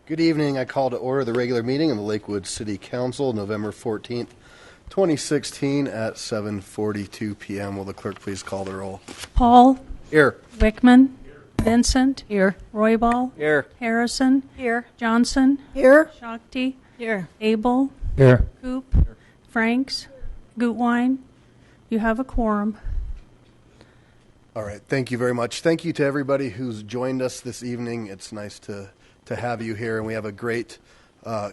Good evening. I call to order the regular meeting of the Lakewood City Council, November 14th, 2016 at 7:42 p.m. Will the clerk please call the roll? Paul. Here. Wickman. Vincent. Here. Roybal. Here. Harrison. Here. Johnson. Here. Shakti. Here. Abel. Here. Coop. Franks. Gutwein. You have a quorum. All right. Thank you very much. Thank you to everybody who's joined us this evening. It's nice to have you here, and we have a great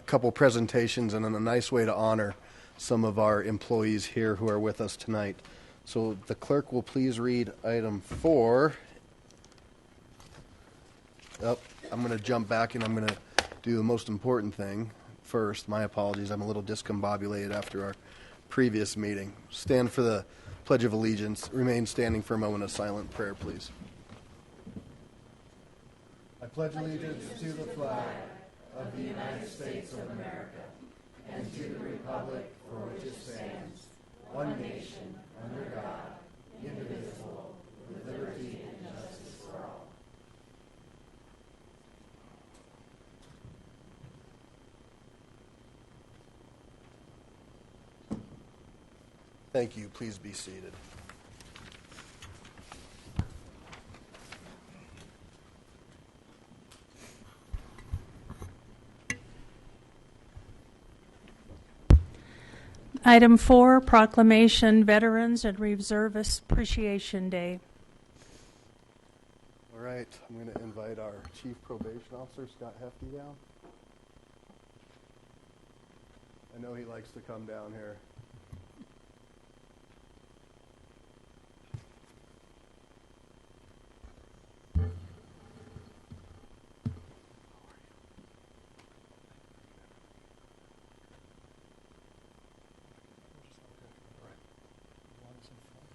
couple presentations and a nice way to honor some of our employees here who are with us tonight. So the clerk will please read item 4. I'm going to jump back and I'm going to do the most important thing first. My apologies. I'm a little discombobulated after our previous meeting. Stand for the Pledge of Allegiance. Remain standing for a moment of silent prayer, please. I pledge allegiance to the flag of the United States of America and to the republic for which it stands, one nation, under God, indivisible, with liberty and justice for all. Thank you. Please be seated. Item 4, Proclamation Veterans and Reservists Appreciation Day. All right. I'm going to invite our Chief Probation Officer, Scott Hefty, down. I know he likes to come down here.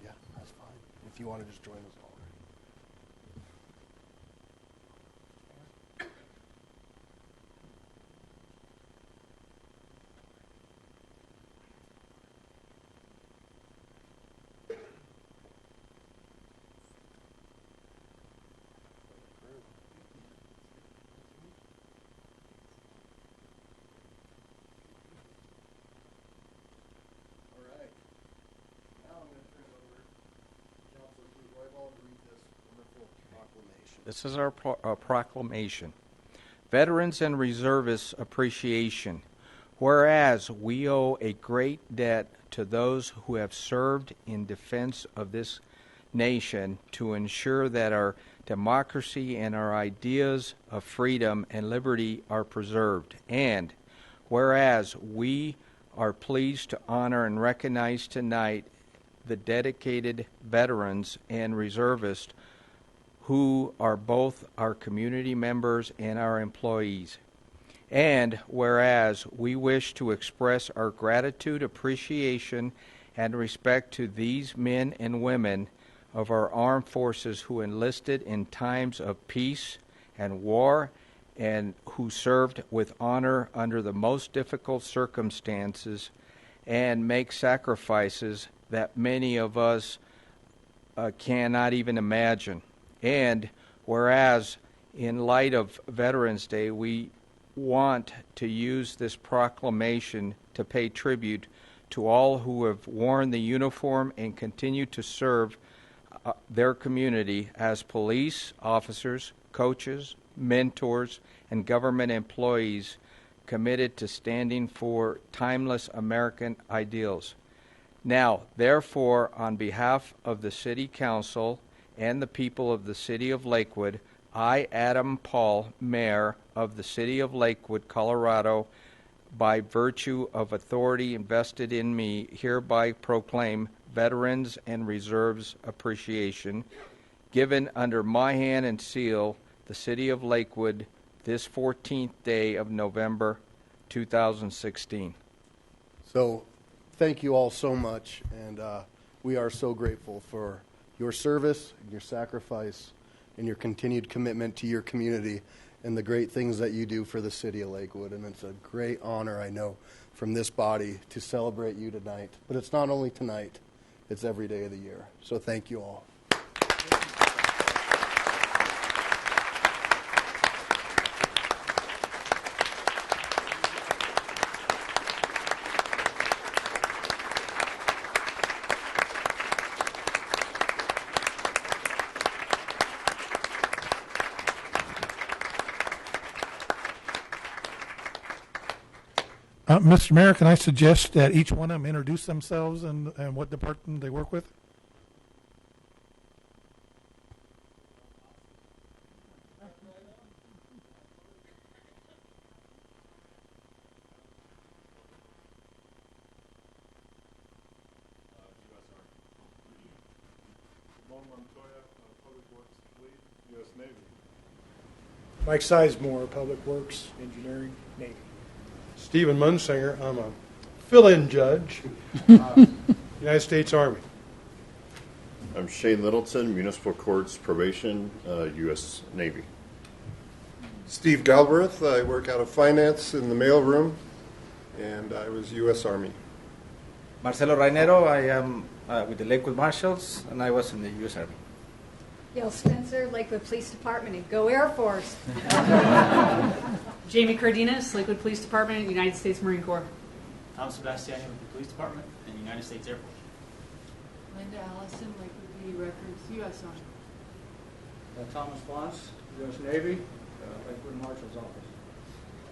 Yeah, that's fine. If you want to just join us all. This is our proclamation. Veterans and Reservists Appreciation. Whereas we owe a great debt to those who have served in defense of this nation to ensure that our democracy and our ideas of freedom and liberty are preserved. And whereas we are pleased to honor and recognize tonight the dedicated veterans and reservists who are both our community members and our employees. And whereas we wish to express our gratitude, appreciation, and respect to these men and women of our armed forces who enlisted in times of peace and war and who served with honor under the most difficult circumstances and make sacrifices that many of us cannot even imagine. And whereas in light of Veterans Day, we want to use this proclamation to pay tribute to all who have worn the uniform and continue to serve their community as police officers, coaches, mentors, and government employees committed to standing for timeless American ideals. Now, therefore, on behalf of the City Council and the people of the City of Lakewood, I, Adam Paul, Mayor of the City of Lakewood, Colorado, by virtue of authority invested in me, hereby proclaim Veterans and Reserves Appreciation, given under my hand and seal, the City of Lakewood, this 14th day of November, 2016. So, thank you all so much, and we are so grateful for your service, your sacrifice, and your continued commitment to your community and the great things that you do for the City of Lakewood. And it's a great honor, I know, from this body to celebrate you tonight. But it's not only tonight, it's every day of the year. So thank you all. Mr. Mayor, can I suggest that each one of them introduce themselves and what department they work with? U.S. Navy. Mike Sizemore, Public Works, Engineering, Navy. Stephen Munsinger, I'm a fill-in judge, United States Army. I'm Shane Littleton, Municipal Courts Probation, U.S. Navy. Steve Galbraith, I work out of finance in the mailroom, and I was U.S. Army. Marcelo Rainero, I am with the Lakewood Marshals, and I was in the U.S. Army. Gail Spencer, Lakewood Police Department, and go Air Force. Jamie Cardenas, Lakewood Police Department, United States Marine Corps. Tom Sebastiani with the Police Department and United States Air Force. Linda Allison, Lakewood PD Records, U.S. Army. Thomas Voss, U.S. Navy, Lakewood Marshal's Office.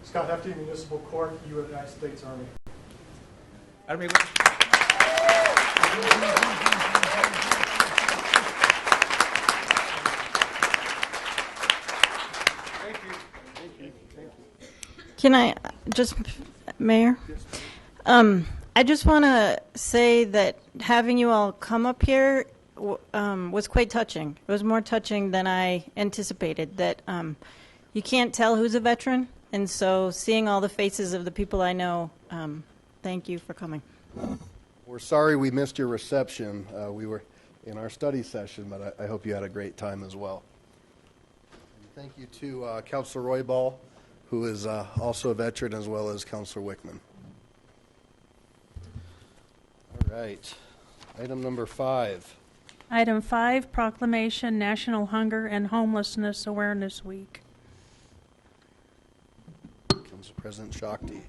Scott Hefty, Municipal Court, United States Army. Army. Can I just, Mayor? I just want to say that having you all come up here was quite touching. It was more touching than I anticipated. That you can't tell who's a veteran, and so seeing all the faces of the people I know, thank you for coming. We're sorry we missed your reception. We were in our study session, but I hope you had a great time as well. And thank you to Councilor Roy Ball, who is also a veteran, as well as Councilor Wickman. All right. Item number 5. Item 5, Proclamation National Hunger and Homelessness Awareness Week. Council President Shakti.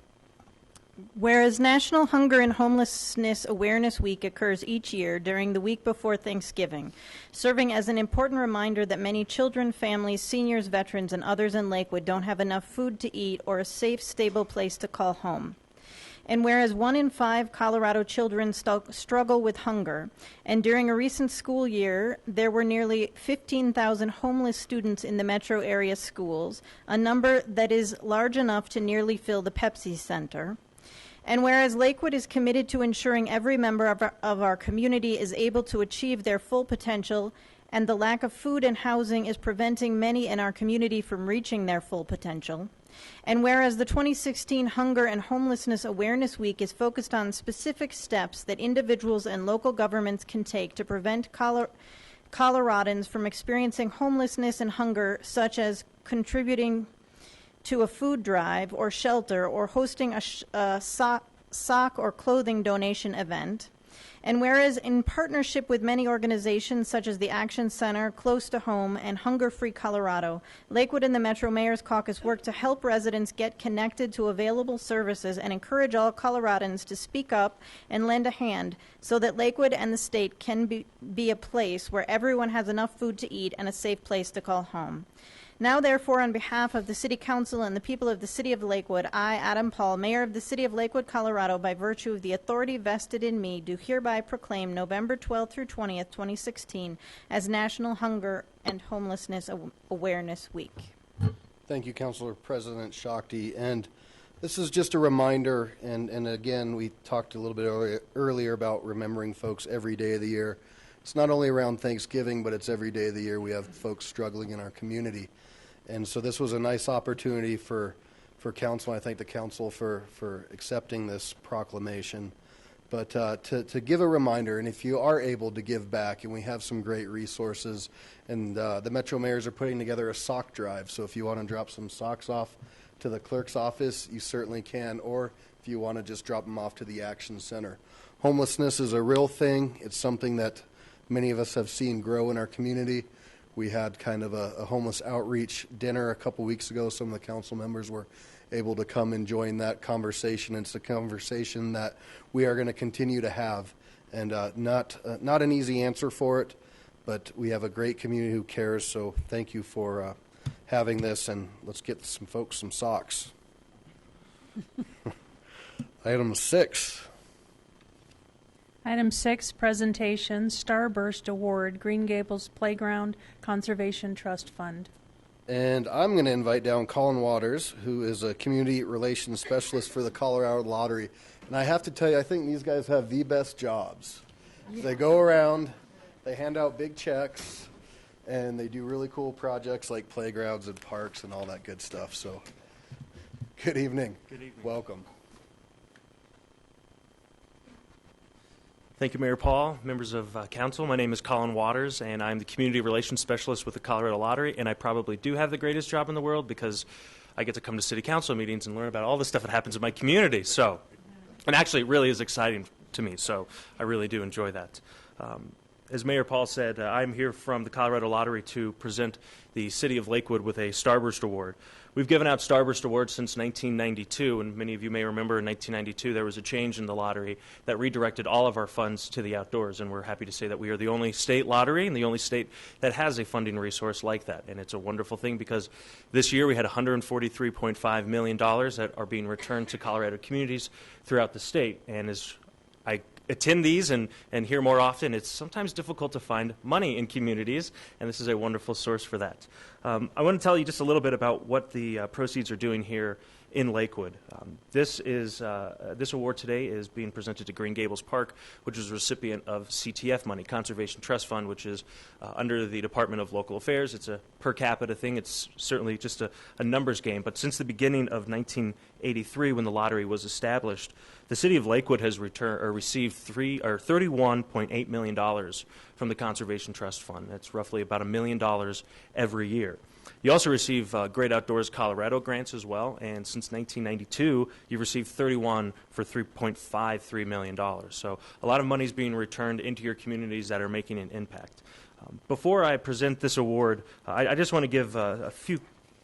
Whereas National Hunger and Homelessness Awareness Week occurs each year during the week before Thanksgiving, serving as an important reminder that many children, families, seniors, veterans, and others in Lakewood don't have enough food to eat or a safe, stable place to call home. And whereas 1 in 5 Colorado children struggle with hunger, and during a recent school year, there were nearly 15,000 homeless students in the metro area schools, a number that is large enough to nearly fill the Pepsi Center. And whereas Lakewood is committed to ensuring every member of our community is able to achieve their full potential, and the lack of food and housing is preventing many in our community from reaching their full potential. And whereas the 2016 Hunger and Homelessness Awareness Week is focused on specific steps that individuals and local governments can take to prevent Coloradans from experiencing homelessness and hunger, such as contributing to a food drive or shelter or hosting a sock or clothing donation event. And whereas in partnership with many organizations such as the Action Center, Close to Home, and Hunger Free Colorado, Lakewood and the Metro Mayor's Caucus work to help residents get connected to available services and encourage all Coloradans to speak up and lend a hand so that Lakewood and the state can be a place where everyone has enough food to eat and a safe place to call home. Now, therefore, on behalf of the City Council and the people of the City of Lakewood, I, Adam Paul, Mayor of the City of Lakewood, Colorado, by virtue of the authority vested in me, do hereby proclaim November 12th through 20th, 2016, as National Hunger and Homelessness Awareness Week. Thank you, Councilor President Shakti. And this is just a reminder, and again, we talked a little bit earlier about remembering folks every day of the year. It's not only around Thanksgiving, but it's every day of the year we have folks struggling in our community. And so this was a nice opportunity for council. I thank the council for accepting this proclamation. But to give a reminder, and if you are able to give back, and we have some great resources, and the Metro Mayors are putting together a sock drive. So if you want to drop some socks off to the clerk's office, you certainly can. Or if you want to just drop them off to the Action Center. Homelessness is a real thing. It's something that many of us have seen grow in our community. We had kind of a homeless outreach dinner a couple weeks ago. Some of the council members were able to come and join that conversation. It's a conversation that we are going to continue to have, and not an easy answer for it, but we have a great community who cares. So thank you for having this, and let's get some folks some socks. Item 6. Item 6, presentation, Starburst Award, Green Gables Playground Conservation Trust Fund. And I'm going to invite down Colin Waters, who is a community relations specialist for the Colorado Lottery. And I have to tell you, I think these guys have the best jobs. They go around, they hand out big checks, and they do really cool projects like playgrounds and parks and all that good stuff. So, good evening. Good evening. Welcome. Thank you, Mayor Paul, members of council. My name is Colin Waters, and I'm the Community Relations Specialist with the Colorado Lottery, and I probably do have the greatest job in the world because I get to come to city council meetings and learn about all the stuff that happens in my community. So, and actually it really is exciting to me, so I really do enjoy that. As Mayor Paul said, I'm here from the Colorado Lottery to present the City of Lakewood with a Starburst Award. We've given out Starburst Awards since 1992, and many of you may remember in 1992 there was a change in the lottery that redirected all of our funds to the outdoors, and we're happy to say that we are the only state lottery and the only state that has a funding resource like that. And it's a wonderful thing because this year we had $143.5 million that are being returned to Colorado communities throughout the state. And as I attend these and hear more often, it's sometimes difficult to find money in communities, and this is a wonderful source for that. I want to tell you just a little bit about what the proceeds are doing here in Lakewood. This award today is being presented to Green Gables Park, which is a recipient of CTF money, Conservation Trust Fund, which is under the Department of Local Affairs. It's a per capita thing. It's certainly just a numbers game. But since the beginning of 1983, when the lottery was established, the city of Lakewood has received $31.8 million from the Conservation Trust Fund. That's roughly about $1 million every year. You also receive Great Outdoors Colorado grants as well, and since 1992, you've received 31 for $3.53 million. So a lot of money is being returned into your communities that are making an impact. Before I present this award, I just want to give a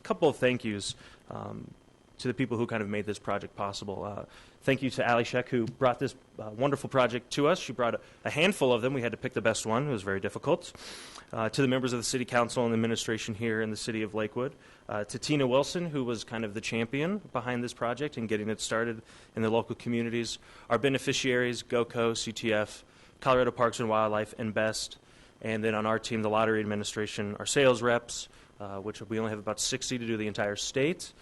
couple of thank yous to the people who kind of made this project possible. Thank you to Ali Sheck, who brought this wonderful project to us. She brought a handful of them. We had to pick the best one. It was very difficult. To the members of the City Council and administration here in the City of Lakewood. To Tina Wilson, who was kind of the champion behind this project and getting it started in the local communities. Our beneficiaries, GOCO, CTF, Colorado Parks and Wildlife, and BEST. And then on our team, the Lottery Administration, our sales reps, which we only have about 60 to do the entire state.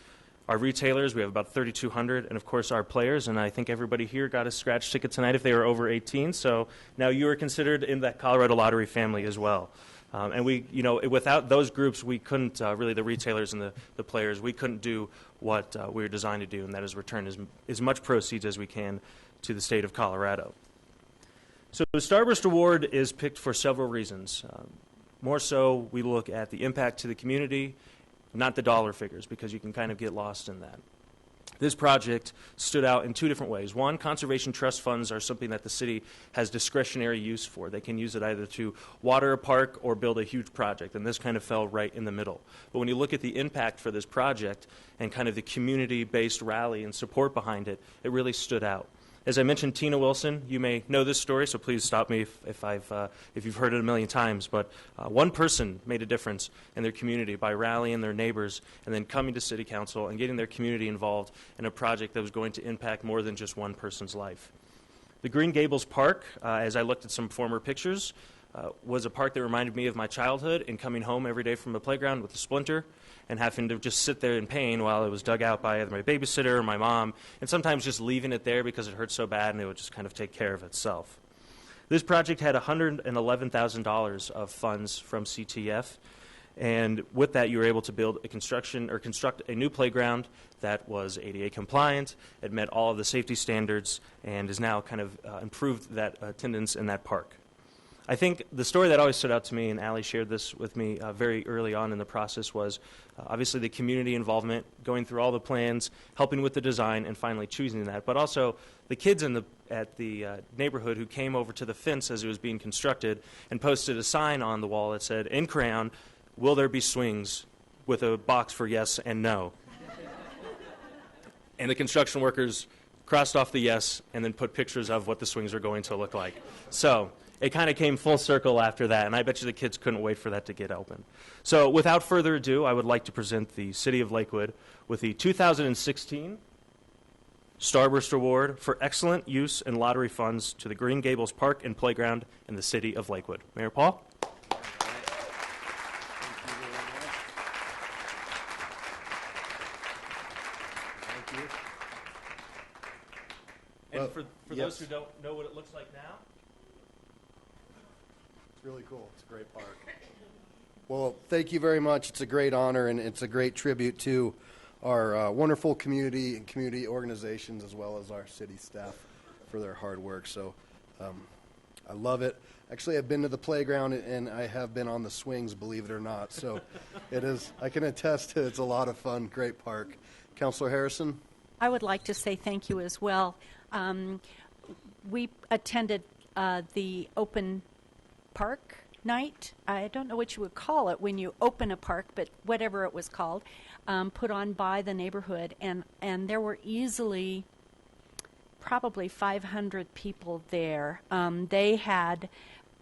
Our retailers, we have about 3,200, and of course our players, and I think everybody here got a scratch ticket tonight if they were over 18, so now you are considered in that Colorado Lottery family as well. And we, without those groups, we couldn't, really the retailers and the players, we couldn't do what we were designed to do, and that is return as much proceeds as we can to the state of Colorado. So the Starburst Award is picked for several reasons. More so, we look at the impact to the community, not the dollar figures, because you can kind of get lost in that. This project stood out in two different ways. One, conservation trust funds are something that the city has discretionary use for. They can use it either to water a park or build a huge project, and this kind of fell right in the middle. But when you look at the impact for this project and kind of the community-based rally and support behind it, it really stood out. As I mentioned, Tina Wilson, you may know this story, so please stop me if you've heard it a million times. But one person made a difference in their community by rallying their neighbors and then coming to City Council and getting their community involved in a project that was going to impact more than just one person's life. The Green Gables Park, as I looked at some former pictures, was a park that reminded me of my childhood and coming home every day from the playground with a splinter and having to just sit there in pain while it was dug out by either my babysitter or my mom, and sometimes just leaving it there because it hurt so bad and it would just kind of take care of itself. This project had $111,000 of funds from CTF, and with that you were able to build construct a new playground that was ADA compliant, it met all of the safety standards, and is now kind of improved that attendance in that park. I think the story that always stood out to me, and Ali shared this with me very early on in the process, was obviously the community involvement, going through all the plans, helping with the design, and finally choosing that. But also the kids at the neighborhood who came over to the fence as it was being constructed and posted a sign on the wall that said, in crayon, "Will there be swings?" with a box for yes and no. And the construction workers crossed off the yes and then put pictures of what the swings are going to look like. So it kind of came full circle after that, and I bet you the kids couldn't wait for that to get open. So without further ado, I would like to present the City of Lakewood with the 2016 Starburst Award for excellent use in lottery funds to the Green Gables Park and Playground in the city of Lakewood. Mayor Paul? And for those who don't know what it looks like now, it's really cool. It's a great park. Well, thank you very much. It's a great honor, and it's a great tribute to our wonderful community and community organizations, as well as our city staff for their hard work. So I love it. Actually, I've been to the playground, and I have been on the swings, believe it or not. So it is, I can attest to it's a lot of fun, great park. Councilor Harrison? I would like to say thank you as well. We attended the open park night. I don't know what you would call it when you open a park, but whatever it was called, put on by the neighborhood. And there were easily probably 500 people there. They had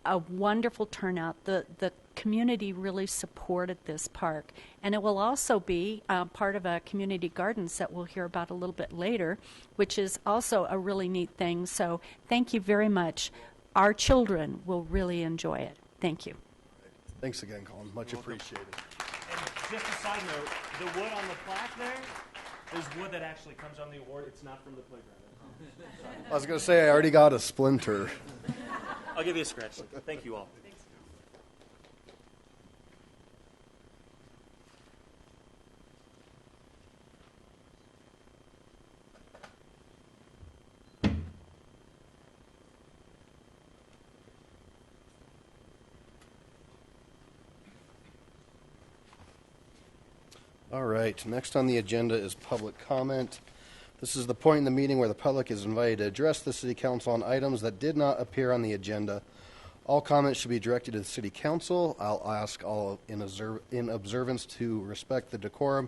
a wonderful turnout. The community really supported this park. And it will also be part of a community gardens that we'll hear about a little bit later, which is also a really neat thing. So thank you very much. Our children will really enjoy it. Thank you. Thanks again, Colin. Much appreciated. and just a side note, the wood on the plaque there is wood that actually comes on the award. It's not from the playground. I was going to say, I already got a splinter. I'll give you a scratch. Thank you all. All right, next on the agenda is public comment. This is the point in the meeting where the public is invited to address the City Council on items that did not appear on the agenda. All comments should be directed to the City Council. I'll ask all in observance to respect the decorum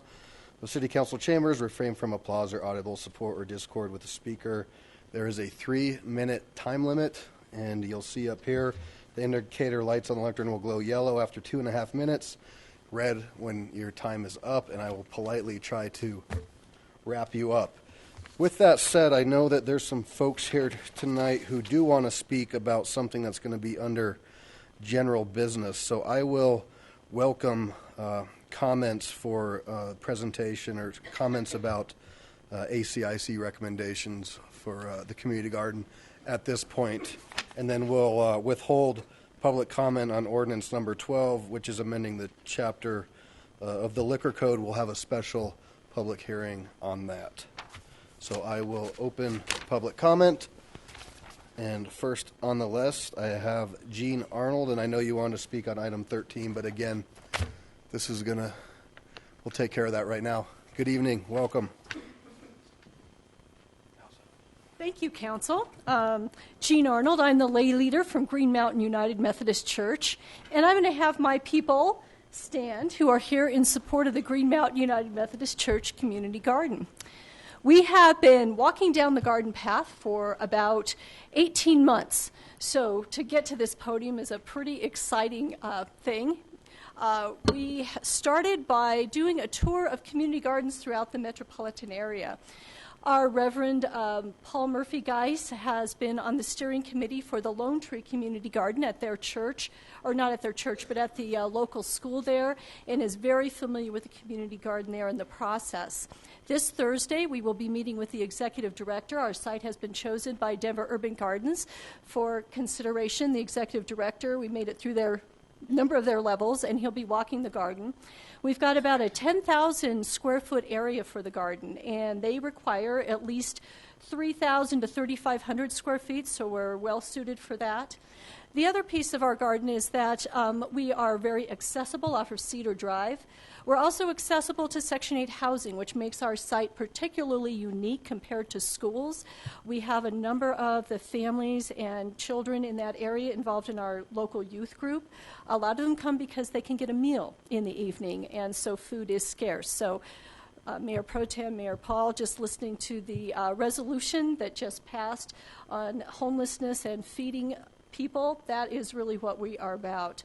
of City Council chambers, refrain from applause or audible support or discord with the speaker. There is a 3-minute time limit, and you'll see up here the indicator lights on the lectern will glow yellow after 2.5 minutes, red when your time is up, and I will politely try to wrap you up. With that said, I know that there's some folks here tonight who do want to speak about something that's going to be under general business. So I will welcome comments for presentation or comments about ACIC recommendations for the community garden at this point. And then we'll withhold public comment on ordinance number 12, which is amending the chapter of the liquor code. We'll have a special public hearing on that. So I will open public comment. And first on the list, I have Gene Arnold, and I know you wanted to speak on item 13, but again, this is we'll take care of that right now. Good evening. Welcome. Thank you, Council. Jean Arnold, I'm the lay leader from Green Mountain United Methodist Church, and I'm going to have my people stand who are here in support of the Green Mountain United Methodist Church Community Garden. We have been walking down the garden path for about 18 months, so to get to this podium is a pretty exciting thing. We started by doing a tour of community gardens throughout the metropolitan area. Our Reverend Paul Murphy Geis has been on the steering committee for the Lone Tree Community Garden at their church, or not at their church, but at the local school there, and is very familiar with the community garden there and the process. This Thursday, we will be meeting with the executive director. Our site has been chosen by Denver Urban Gardens for consideration. The executive director, we made it through their number of their levels, and he'll be walking the garden. We've got about a 10,000 square foot area for the garden, and they require at least 3,000 to 3,500 square feet, so we're well suited for that. The other piece of our garden is that we are very accessible off of Cedar Drive. We're also accessible to Section 8 housing, which makes our site particularly unique compared to schools. We have a number of the families and children in that area involved in our local youth group. A lot of them come because they can get a meal in the evening, and so food is scarce. So Mayor Pro Tem, Mayor Paul, just listening to the resolution that just passed on homelessness and feeding people, that is really what we are about.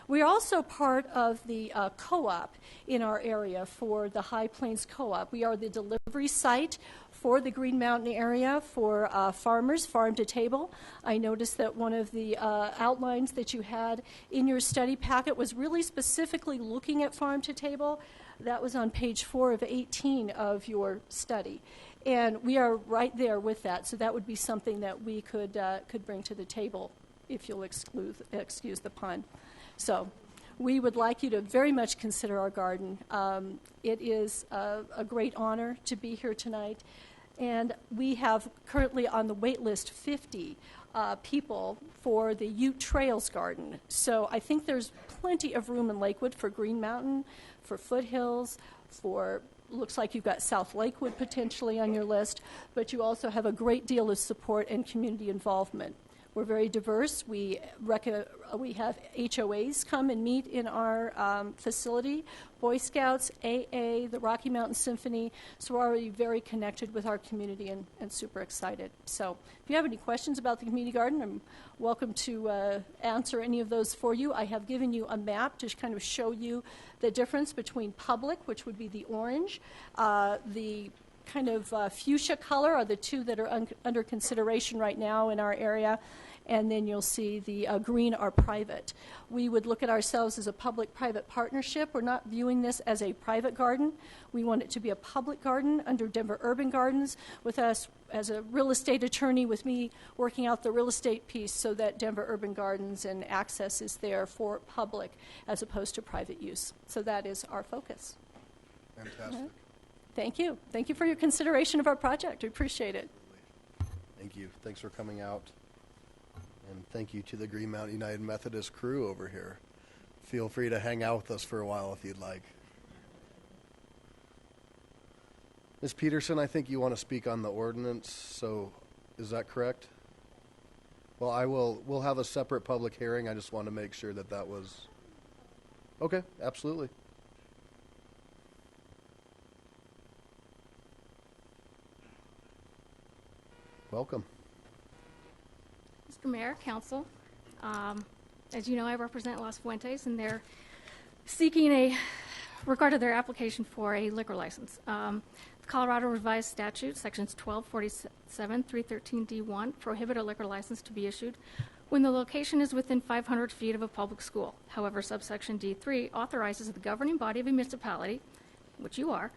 We're also part of the co-op in our area for the High Plains Co-op. We are the delivery site for the Green Mountain area for farmers, farm to table. I noticed that one of the outlines that you had in your study packet was really specifically looking at farm to table. That was on page 4 of 18 of your study. And we are right there with that, so that would be something that we could bring to the table, if you'll excuse the pun. So we would like you to very much consider our garden. It is a great honor to be here tonight. And we have currently on the wait list 50 people for the Ute Trails Garden. So I think there's plenty of room in Lakewood for Green Mountain, for Foothills, for looks like you've got South Lakewood potentially on your list, but you also have a great deal of support and community involvement. We're very diverse. We have HOAs come and meet in our facility, Boy Scouts, AA, the Rocky Mountain Symphony. So we're already very connected with our community and super excited. So if you have any questions about the community garden, I'm welcome to answer any of those for you. I have given you a map to kind of show you the difference between public, which would be the orange, the kind of fuchsia color are the two that are under consideration right now in our area, and then you'll see the green are private. We would look at ourselves as a public-private partnership. We're not viewing this as a private garden. We want it to be a public garden under Denver Urban Gardens, with us as a real estate attorney, with me working out the real estate piece so that Denver Urban Gardens and access is there for public as opposed to private use. So that is our focus. Fantastic. Thank you. Thank you for your consideration of our project. We appreciate it. Thank you. Thanks for coming out. And thank you to the Green Mountain United Methodist crew over here. Feel free to hang out with us for a while if you'd like. Ms. Peterson, I think you want to speak on the ordinance, so is that correct? Well, we'll have a separate public hearing. I just want to make sure that was... Okay, absolutely. Welcome. Mr. Mayor, Council, as you know, I represent Las Fuentes, and they're seeking regard to their application for a liquor license. The Colorado Revised Statute, Sections 1247, 313D1, prohibit a liquor license to be issued when the location is within 500 feet of a public school. However, subsection D3 authorizes the governing body of a municipality, which you are,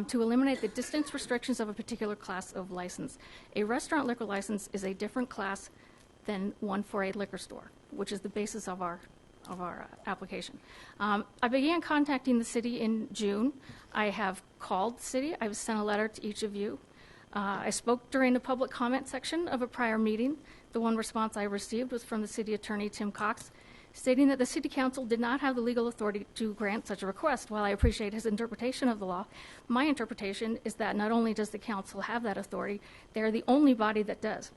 to eliminate the distance restrictions of a particular class of license. A restaurant liquor license is a different class than one for a liquor store, which is the basis of our application. I began contacting the city in June. I have called the city. I've sent a letter to each of you. I spoke during the public comment section of a prior meeting. The one response I received was from the city attorney, Tim Cox, stating that the city council did not have the legal authority to grant such a request. While I appreciate his interpretation of the law, my interpretation is that not only does the council have that authority, they are the only body that does.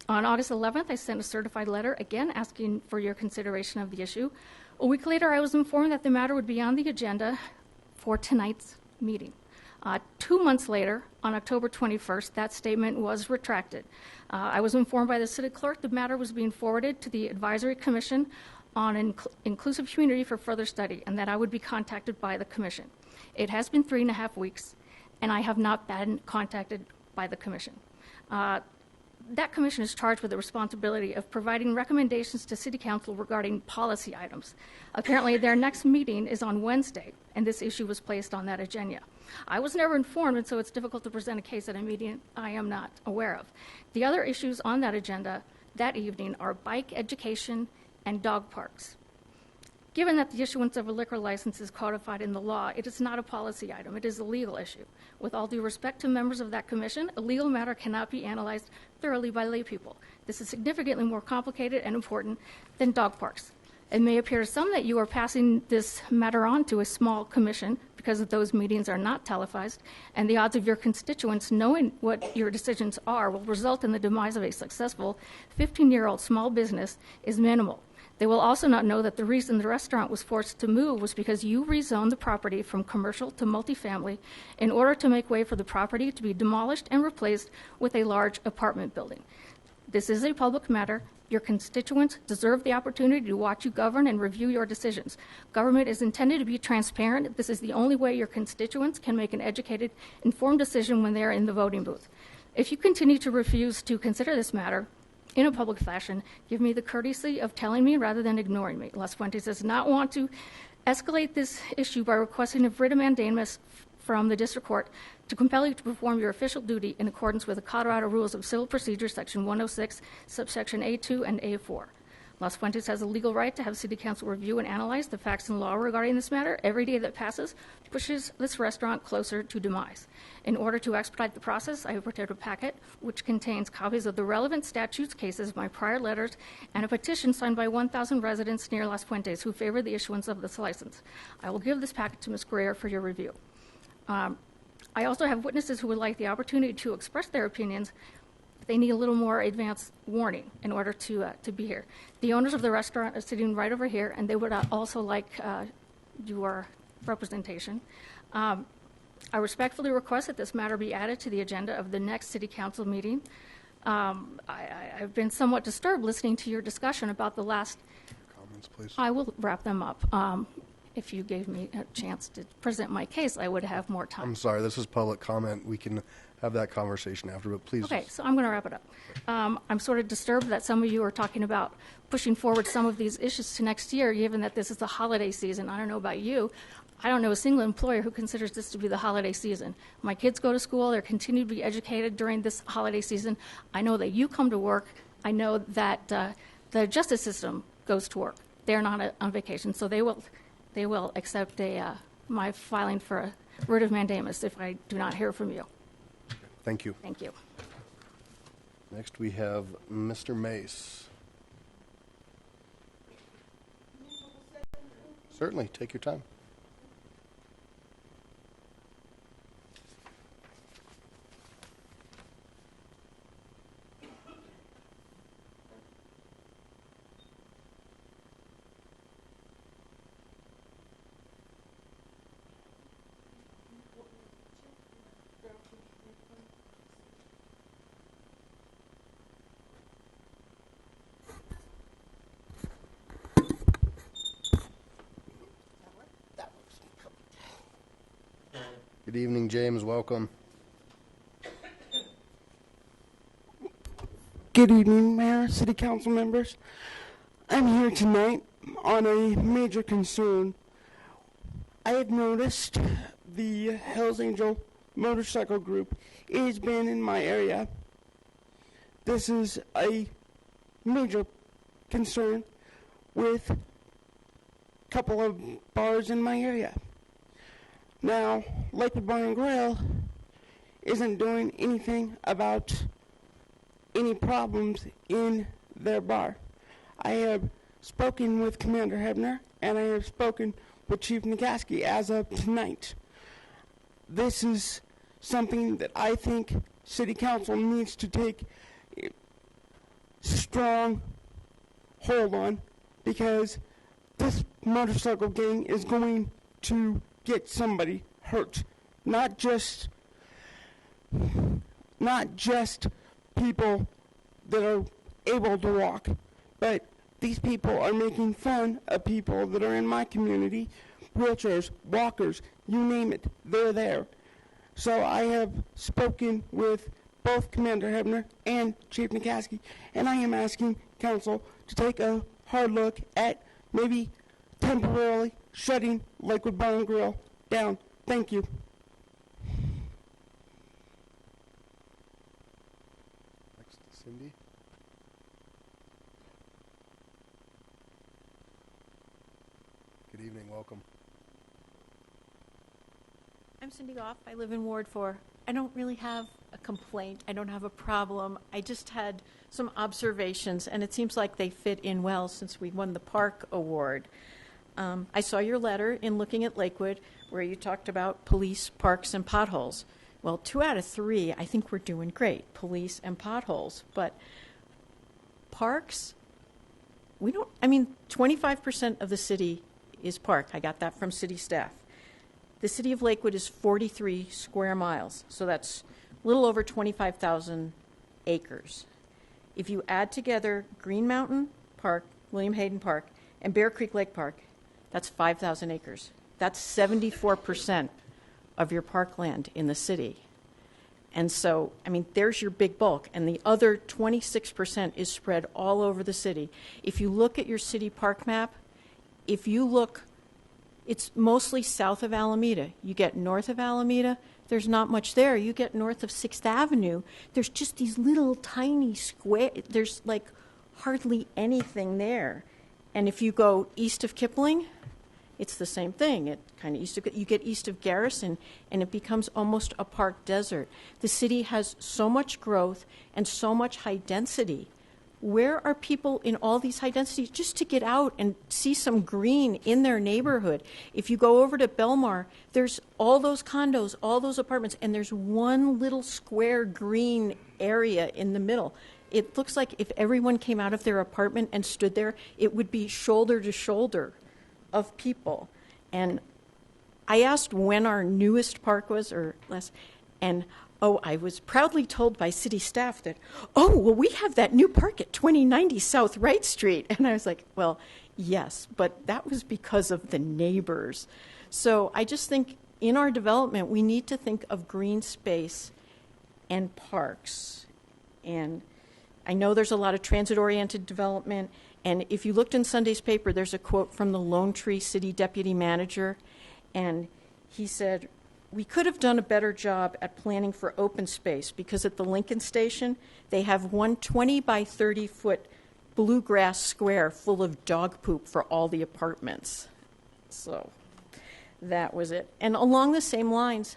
On August 11th, I sent a certified letter, again asking for your consideration of the issue. A week later, I was informed that the matter would be on the agenda for tonight's meeting. 2 months later, on October 21st, that statement was retracted. I was informed by the city clerk the matter was being forwarded to the Advisory Commission on Inclusive Community for further study, and that I would be contacted by the commission. It has been 3.5 weeks, and I have not been contacted by the commission. That commission is charged with the responsibility of providing recommendations to City Council regarding policy items. Apparently, their next meeting is on Wednesday, and this issue was placed on that agenda. I was never informed, and so it's difficult to present a case at a meeting I am not aware of. The other issues on that agenda that evening are bike education and dog parks. Given that the issuance of a liquor license is codified in the law, it is not a policy item. It is a legal issue. With all due respect to members of that commission, a legal matter cannot be analyzed thoroughly by lay people. This is significantly more complicated and important than dog parks. It may appear to some that you are passing this matter on to a small commission because those meetings are not televised, and the odds of your constituents knowing what your decisions are will result in the demise of a successful 15-year-old small business is minimal. They will also not know that the reason the restaurant was forced to move was because you rezoned the property from commercial to multifamily in order to make way for the property to be demolished and replaced with a large apartment building. This is a public matter, Your constituents deserve the opportunity to watch you govern and review your decisions. Government is intended to be transparent. This is the only way your constituents can make an educated, informed decision when they are in the voting booth. If you continue to refuse to consider this matter in a public fashion, give me the courtesy of telling me rather than ignoring me. Las Fuentes does not want to escalate this issue by requesting a writ of mandamus from the district court to compel you to perform your official duty in accordance with the Colorado Rules of Civil Procedure, Section 106, subsection A2 and A4. Las Fuentes has a legal right to have City Council review and analyze the facts and law regarding this matter. Every day that passes pushes this restaurant closer to demise. In order to expedite the process, I have prepared a packet which contains copies of the relevant statutes, cases, my prior letters, and a petition signed by 1,000 residents near Las Fuentes who favor the issuance of this license. I will give this packet to Ms. Greer for your review. I also have witnesses who would like the opportunity to express their opinions. They need a little more advance warning in order to be here. The owners of the restaurant are sitting right over here, and they would also like your representation. I respectfully request that this matter be added to the agenda of the next City Council meeting. I've been somewhat disturbed listening to your discussion about the last. Comments, please. I will wrap them up. If you gave me a chance to present my case, I would have more time. I'm sorry, this is public comment. We can have that conversation after, but please. Okay, so I'm going to wrap it up. I'm sort of disturbed that some of you are talking about pushing forward some of these issues to next year, given that this is the holiday season. I don't know about you. I don't know a single employer who considers this to be the holiday season. My kids go to school. They're continuing to be educated during this holiday season. I know that you come to work. I know that the justice system goes to work. They're not on vacation, so they will accept my filing for a writ of mandamus if I do not hear from you. Thank you. Thank you. Next, we have Mr. Mace. Certainly, take your time. Good evening, James. Welcome. Good evening, Mayor, City Council members. I'm here tonight on a major concern. I have noticed the Hells Angel motorcycle group is banned in my area. This is a major concern with a couple of bars in my area. Now, Lakewood Bar and Grill isn't doing anything about any problems in their bar. I have spoken with Commander Hebner, and I have spoken with Chief Nagaski as of tonight. This is something that I think City Council needs to take a strong hold on, because this motorcycle gang is going to get somebody hurt. Not just people that are able to walk, but these people are making fun of people that are in my community, wheelchairs, walkers, you name it, they're there. So I have spoken with both Commander Hebner and Chief Nagaski, and I am asking Council to take a hard look at maybe temporarily shutting Lakewood Bar and Grill down. Thank you. Next, Cindy. Good evening. Welcome. I'm Cindy Goff. I live in Ward 4. I don't really have a complaint. I don't have a problem. I just had some observations, and it seems like they fit in well since we won the Park Award. I saw your letter in Looking at Lakewood where you talked about police, parks, and potholes. Well, 2 out of 3, I think we're doing great, police and potholes. But parks, 25% of the city is park. I got that from city staff. The city of Lakewood is 43 square miles, so that's a little over 25,000 acres. If you add together Green Mountain Park, William Hayden Park, and Bear Creek Lake Park, that's 5,000 acres. That's 74% of your parkland in the city. And so, I mean, there's your big bulk. And the other 26% is spread all over the city. If you look at your city park map, if you look, it's mostly south of Alameda. You get north of Alameda, there's not much there. You get north of 6th Avenue, there's just these little tiny square, there's like hardly anything there. And if you go east of Kipling, it's the same thing. It kind of you get east of Garrison, and it becomes almost a park desert. The city has so much growth and so much high density. Where are people in all these high densities just to get out and see some green in their neighborhood? If you go over to Belmar, there's all those condos, all those apartments, and there's one little square green area in the middle. It looks like if everyone came out of their apartment and stood there, it would be shoulder to shoulder of people. And I asked when our newest park was, or less, and I was proudly told by city staff that, we have that new park at 2090 South Wright Street. And I was like, well, yes, but that was because of the neighbors. So I just think in our development, we need to think of green space and parks. And I know there's a lot of transit-oriented development. And if you looked in Sunday's paper, there's a quote from the Lone Tree City Deputy Manager. And he said, we could have done a better job at planning for open space because at the Lincoln Station, they have one 20 by 30 foot bluegrass square full of dog poop for all the apartments. So that was it. And along the same lines,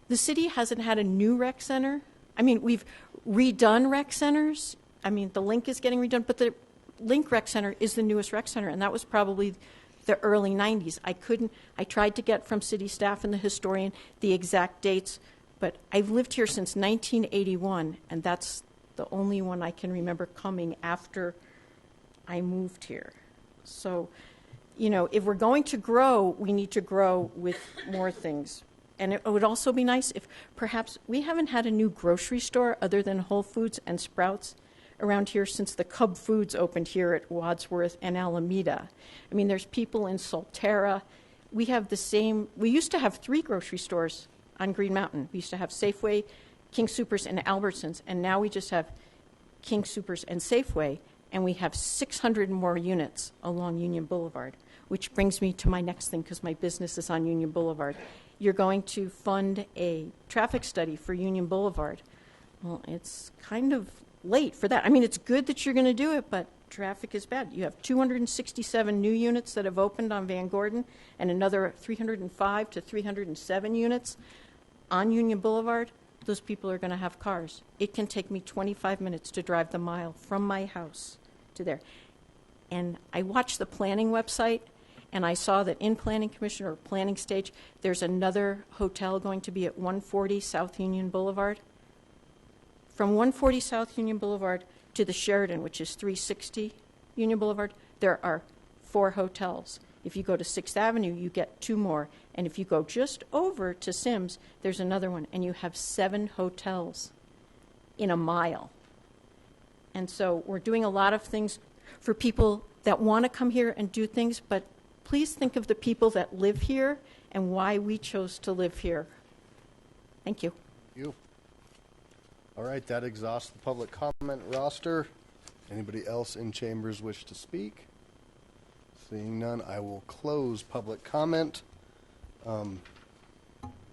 the city hasn't had a new rec center. I mean, we've redone rec centers. I mean, the Link is getting redone, but the Link Rec Center is the newest rec center, and that was probably the early 90s. I tried to get from city staff and the historian the exact dates, but I've lived here since 1981, and that's the only one I can remember coming after I moved here. So, if we're going to grow, we need to grow with more things. And it would also be nice if perhaps we haven't had a new grocery store other than Whole Foods and Sprouts around here since the Cub Foods opened here at Wadsworth and Alameda. I mean, there's people in Solterra. We used to have 3 grocery stores on Green Mountain. We used to have Safeway, King Soopers, and Albertsons, and now we just have King Soopers and Safeway, and we have 600 more units along Union Boulevard, which brings me to my next thing because my business is on Union Boulevard. You're going to fund a traffic study for Union Boulevard. Well, it's kind of late for that. I mean, it's good that you're going to do it, but traffic is bad. You have 267 new units that have opened on Van Gordon and another 305 to 307 units on Union Boulevard. Those people are going to have cars. It can take me 25 minutes to drive the mile from my house to there. And I watched the planning website, and I saw that in Planning Commission or planning stage, there's another hotel going to be at 140 South Union Boulevard. From 140 South Union Boulevard to the Sheridan, which is 360 Union Boulevard, there are 4 hotels. If you go to 6th Avenue, you get 2 more. And if you go just over to Sims, there's another one. And you have 7 hotels in a mile. And so we're doing a lot of things for people that want to come here and do things, but please think of the people that live here and why we chose to live here. Thank you. Thank you. All right, that exhausts the public comment roster. Anybody else in chambers wish to speak? Seeing none, I will close public comment.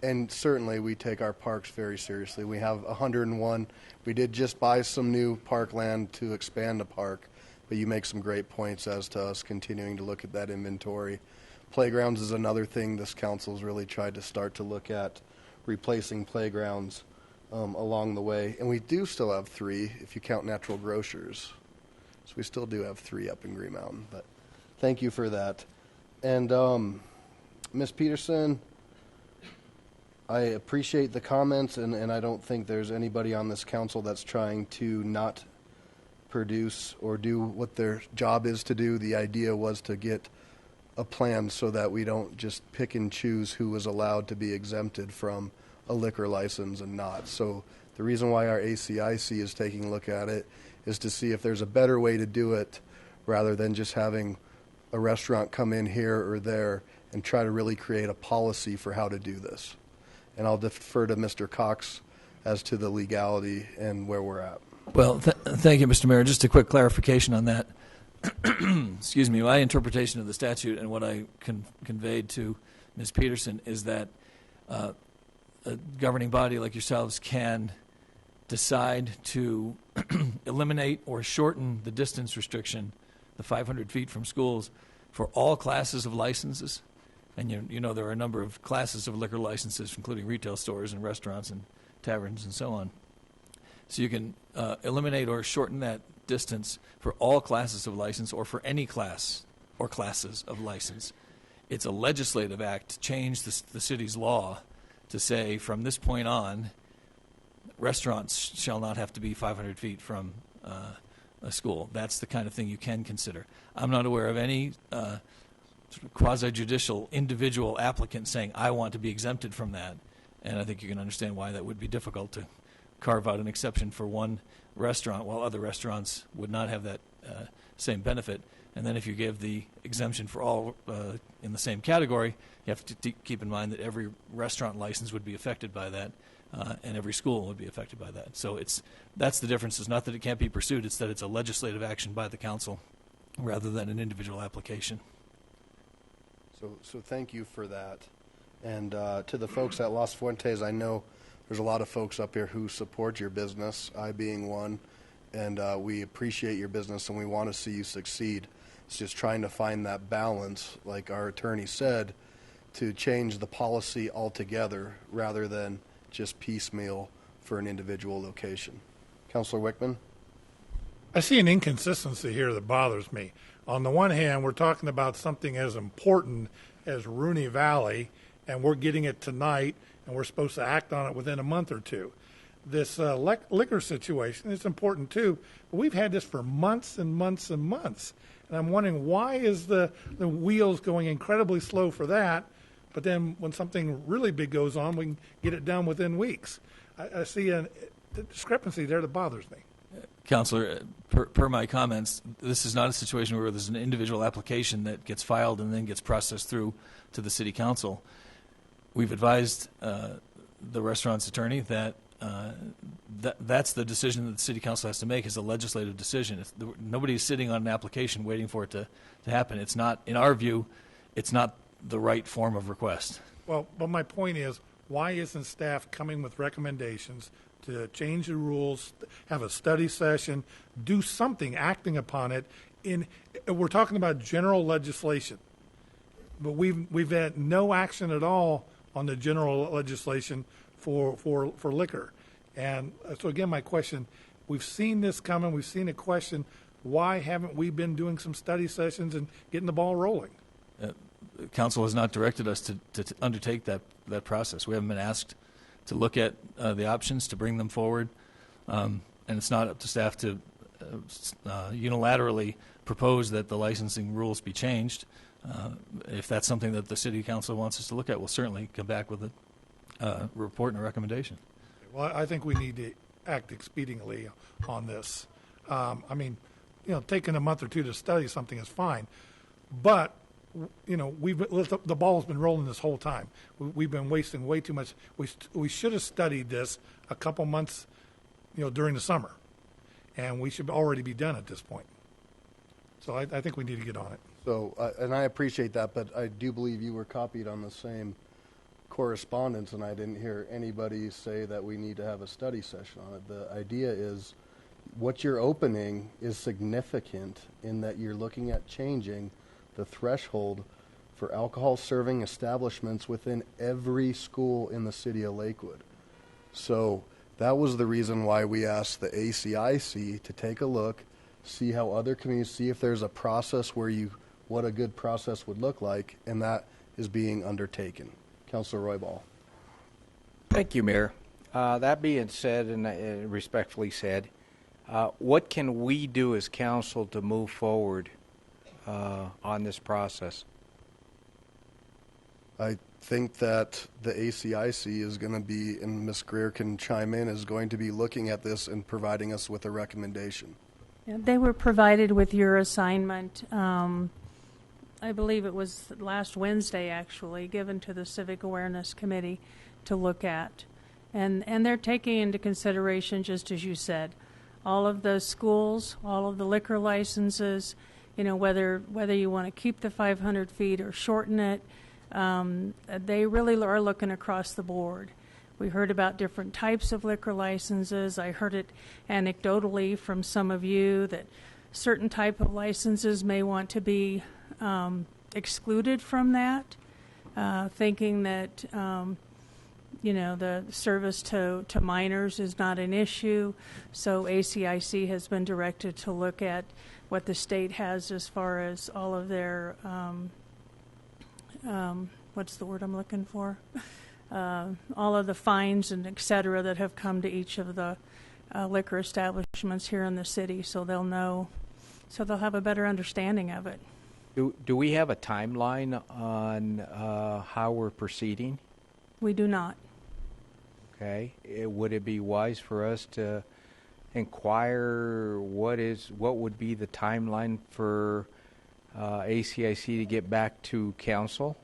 And certainly we take our parks very seriously. We have 101. We did just buy some new parkland to expand the park, but you make some great points as to us continuing to look at that inventory. Playgrounds is another thing this council's really tried to start to look at, replacing playgrounds along the way. And we do still have 3 if you count Natural Grocers. So we still do have 3 up in Green Mountain, but thank you for that. And Ms. Peterson, I appreciate the comments, and I don't think there's anybody on this council that's trying to not produce or do what their job is to do. The idea was to get a plan so that we don't just pick and choose who is allowed to be exempted from a liquor license and not. So the reason why our ACIC is taking a look at it is to see if there's a better way to do it rather than just having a restaurant come in here or there and try to really create a policy for how to do this. And I'll defer to Mr. Cox as to the legality and where we're at. Well, thank you, Mr. Mayor. Just a quick clarification on that. Excuse me. My interpretation of the statute and what I conveyed to Ms. Peterson is that a governing body like yourselves can decide to eliminate or shorten the distance restriction, the 500 feet from schools, for all classes of licenses. And you know there are a number of classes of liquor licenses, including retail stores and restaurants and taverns and so on. So you can eliminate or shorten that distance for all classes of license or for any class or classes of license. It's a legislative act to change the city's law to say from this point on, restaurants shall not have to be 500 feet from a school. That's the kind of thing you can consider. I'm not aware of any sort of quasi-judicial individual applicant saying, I want to be exempted from that. And I think you can understand why that would be difficult to carve out an exception for one restaurant while other restaurants would not have that same benefit. And then if you give the exemption for all in the same category, you have to keep in mind that every restaurant license would be affected by that, and every school would be affected by that. So that's the difference. It's not that it can't be pursued, it's that it's a legislative action by the council rather than an individual application. So thank you for that. And to the folks at Las Fuentes, I know there's a lot of folks up here who support your business, I being one, and we appreciate your business and we want to see you succeed. It's just trying to find that balance, like our attorney said, to change the policy altogether rather than just piecemeal for an individual location. Councilor Wickman? I see an inconsistency here that bothers me. On the one hand, we're talking about something as important as Rooney Valley, and we're getting it tonight, and we're supposed to act on it within a month or two. This liquor situation is important too, but we've had this for months and months and months. And I'm wondering, why is the wheels going incredibly slow for that, but then when something really big goes on, we can get it done within weeks? I see a discrepancy there that bothers me. Councilor, per my comments, this is not a situation where there's an individual application that gets filed and then gets processed through to the city council. We've advised the restaurant's attorney that that's the decision that the city council has to make, is a legislative decision. Nobody's sitting on an application waiting for it to happen. It's not, in our view, it's not the right form of request. Well, but my point is, why isn't staff coming with recommendations to change the rules, have a study session, do something, acting upon it? We're talking about general legislation, but we've had no action at all on the general legislation for liquor. And so again, my question, we've seen this coming, we've seen a question, why haven't we been doing some study sessions and getting the ball rolling? Council has not directed us to undertake that process. We haven't been asked to look at the options, to bring them forward, and it's not up to staff to unilaterally propose that the licensing rules be changed. If that's something that the city council wants us to look at, we'll certainly come back with a report and a recommendation. Well, I think we need to act expediently on this. I mean, taking a month or two to study something is fine, but the ball has been rolling this whole time. We've been wasting way too much. We should have studied this a couple months, during the summer, and we should already be done at this point. So I think we need to get on it. So, and I appreciate that, but I do believe you were copied on the same correspondence, and I didn't hear anybody say that we need to have a study session on it. The idea is what you're opening is significant in that you're looking at changing the threshold for alcohol serving establishments within every school in the city of Lakewood. So that was the reason why we asked the ACIC to take a look, see how other communities, see if there's a process what a good process would look like, and that is being undertaken. Councilor Roybal. Thank you, Mayor. That being said, and respectfully said, what can we do as council to move forward on this process? I think that the ACIC is going to be, and Ms. Greer can chime in, is going to be looking at this and providing us with a recommendation. Yeah, they were provided with your assignment. I believe it was last Wednesday, actually, given to the Civic Awareness Committee to look at. And they're taking into consideration, just as you said, all of the schools, all of the liquor licenses, whether you want to keep the 500 feet or shorten it. They really are looking across the board. We heard about different types of liquor licenses. I heard it anecdotally from some of you that certain type of licenses may want to be excluded from that, thinking that the service to minors is not an issue. So ACIC has been directed to look at what the state has as far as all of their what's the word I'm looking for? All of the fines and et cetera that have come to each of the liquor establishments here in the city, so they'll know, so they'll have a better understanding of it. Do we have a timeline on how we're proceeding? We do not. Okay. Would it be wise for us to inquire what would be the timeline for ACIC to get back to council?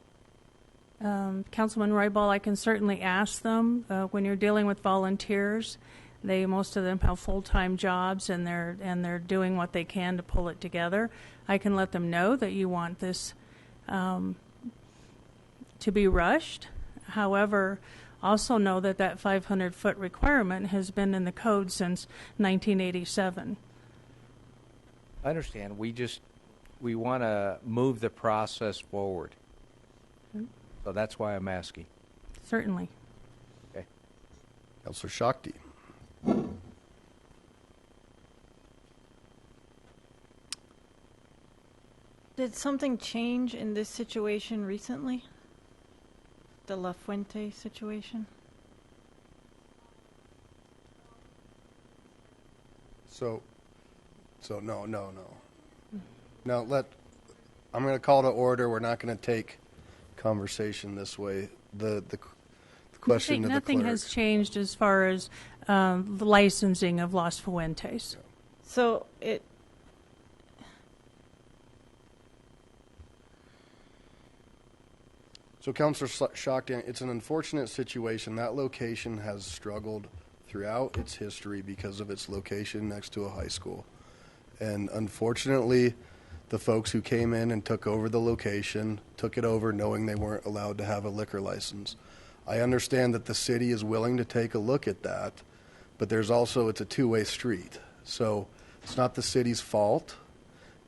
Councilman Roybal, I can certainly ask them. When you're dealing with volunteers, most of them have full-time jobs, and they're doing what they can to pull it together. I can let them know that you want this to be rushed. However, also know that 500-foot requirement has been in the code since 1987. I understand. We want to move the process forward. So that's why I'm asking. Certainly. Okay. Councilor Shakti. Did something change in this situation recently? The La Fuente situation? So no. Now I'm going to call to order. We're not going to take conversation this way. The question to the clerk. Nothing has changed as far as the licensing of Las Fuentes. So Councilor Shakti, it's an unfortunate situation. That location has struggled throughout its history because of its location next to a high school. And unfortunately, the folks who came in and took over the location took it over knowing they weren't allowed to have a liquor license. I understand that the city is willing to take a look at that, but it's a two-way street. So it's not the city's fault,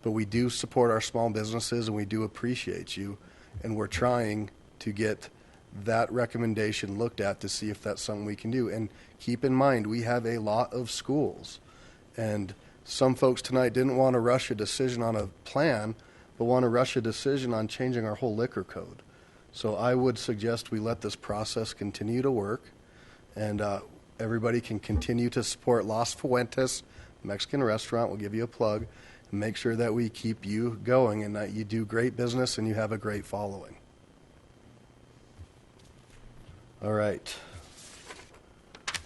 but we do support our small businesses and we do appreciate you, and we're trying to get that recommendation looked at to see if that's something we can do. And keep in mind, we have a lot of schools, and some folks tonight didn't want to rush a decision on a plan, but want to rush a decision on changing our whole liquor code. So I would suggest we let this process continue to work, and everybody can continue to support Las Fuentes Mexican Restaurant. We'll give you a plug, and make sure that we keep you going and that you do great business and you have a great following. All right.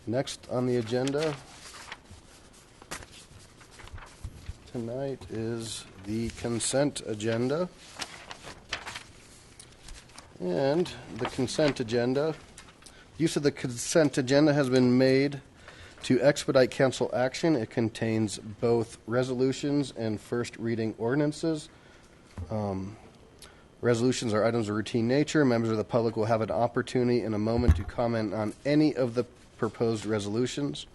Next on the agenda tonight is the consent agenda. And the consent agenda, use of the consent agenda has been made to expedite council action. It contains both resolutions and first reading ordinances. Resolutions are items of routine nature. Members of the public will have an opportunity in a moment to comment on any of the proposed resolutions.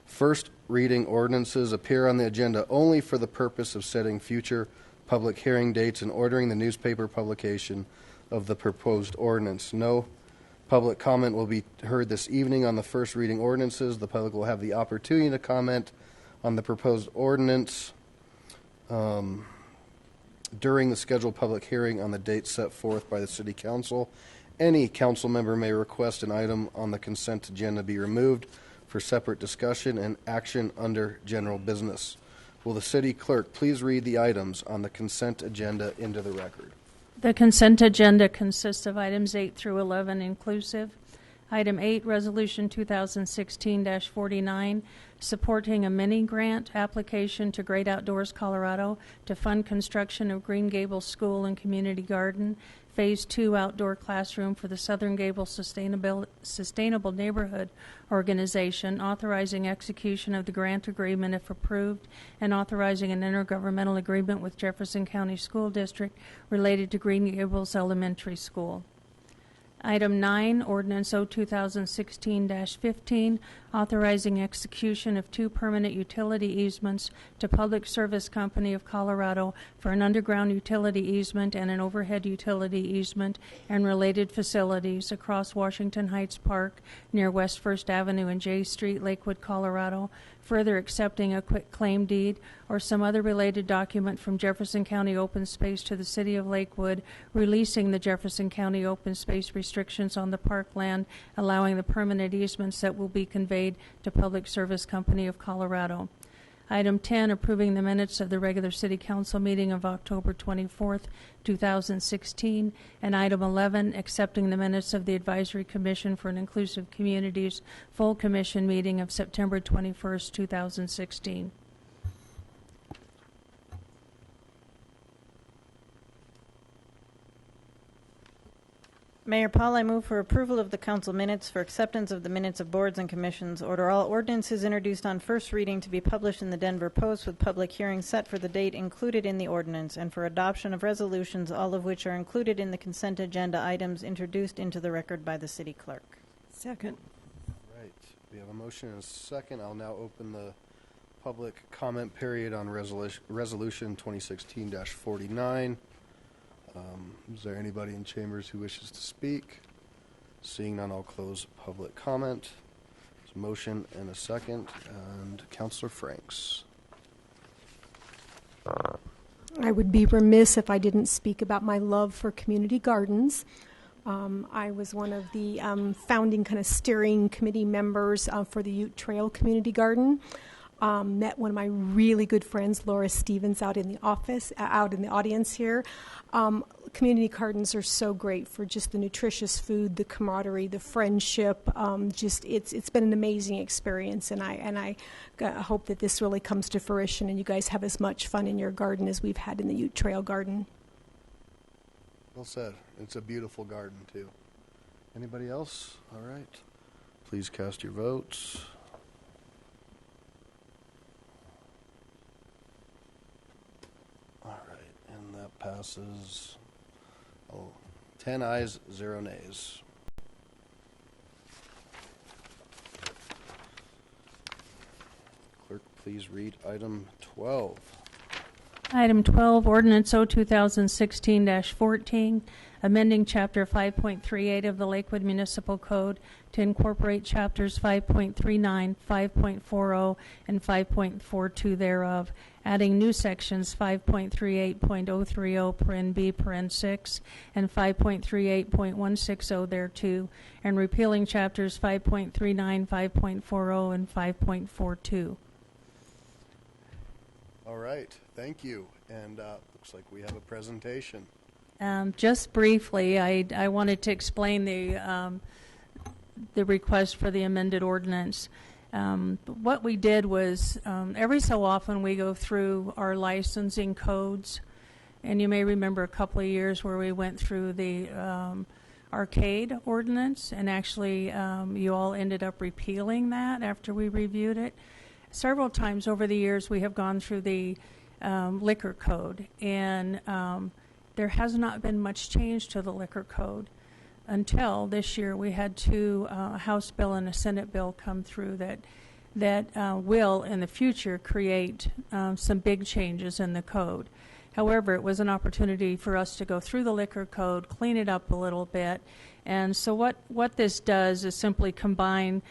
First reading ordinances appear on the agenda only for the purpose of setting future public hearing dates and ordering the newspaper publication of the proposed ordinance. No public comment will be heard this evening on the first reading ordinances. The public will have the opportunity to comment on the proposed ordinance during the scheduled public hearing on the date set forth by the City Council. Any council member may request an item on the consent agenda be removed for separate discussion and action under general business. Will the city clerk please read the items on the consent agenda into the record? The consent agenda consists of items 8 through 11 inclusive. Item 8, Resolution 2016-49, supporting a mini grant application to Great Outdoors Colorado to fund construction of Green Gables School and Community Garden, Phase 2 outdoor classroom for the Southern Gables Sustainable Neighborhood Organization, authorizing execution of the grant agreement if approved, and authorizing an intergovernmental agreement with Jefferson County School District related to Green Gables Elementary School. Item 9, Ordinance O 2016-15, authorizing execution of 2 permanent utility easements to Public Service Company of Colorado for an underground utility easement and an overhead utility easement and related facilities across Washington Heights Park near West 1st Avenue and J Street, Lakewood, Colorado, further accepting a quitclaim deed or some other related document from Jefferson County Open Space to the City of Lakewood, releasing the Jefferson County Open Space restrictions on the park land, allowing the permanent easements that will be conveyed to Public Service Company of Colorado. Item 10, approving the minutes of the regular City Council meeting of October 24th, 2016. And item 11, accepting the minutes of the Advisory Commission for an Inclusive Communities full commission meeting of September 21st, 2016. Mayor Paul, I move for approval of the council minutes, for acceptance of the minutes of boards and commissions, order all ordinances introduced on first reading to be published in the Denver Post with public hearings set for the date included in the ordinance, and for adoption of resolutions, all of which are included in the consent agenda items introduced into the record by the city clerk. Second. Right. We have a motion and a second. I'll now open the public comment period on resolution 2016-49. Is there anybody in chambers who wishes to speak? Seeing none, I'll close public comment. There's a motion and a second. And Councilor Franks. I would be remiss if I didn't speak about my love for community gardens. I was one of the founding kind of steering committee members for the Ute Trail Community Garden. Met one of my really good friends, Laura Stevens, out in the audience here. Community gardens are so great for just the nutritious food, the camaraderie, the friendship. It's been an amazing experience, and I hope that this really comes to fruition and you guys have as much fun in your garden as we've had in the Ute Trail Garden. Well said. It's a beautiful garden too. Anybody else? All right. Please cast your votes. And that passes 10 ayes, 0 nays. Clerk, please read item 12. Item 12, Ordinance O 2016-14, amending Chapter 5.38 of the Lakewood Municipal Code to incorporate Chapters 5.39, 5.40, and 5.42 thereof, adding new sections 5.38.030 paren B paren 6 and 5.38.160 thereto, and repealing Chapters 5.39, 5.40, and 5.42. All right, thank you. And looks like we have a presentation. Just briefly, I wanted to explain the request for the amended ordinance. What we did was every so often we go through our licensing codes, and you may remember a couple of years where we went through the arcade ordinance, and actually you all ended up repealing that after we reviewed it. Several times over the years we have gone through the liquor code, and there has not been much change to the liquor code until this year. We had two, a House bill and a Senate bill, come through that will in the future create some big changes in the code. However, it was an opportunity for us to go through the liquor code, clean it up a little bit, and so what this does is simply combine.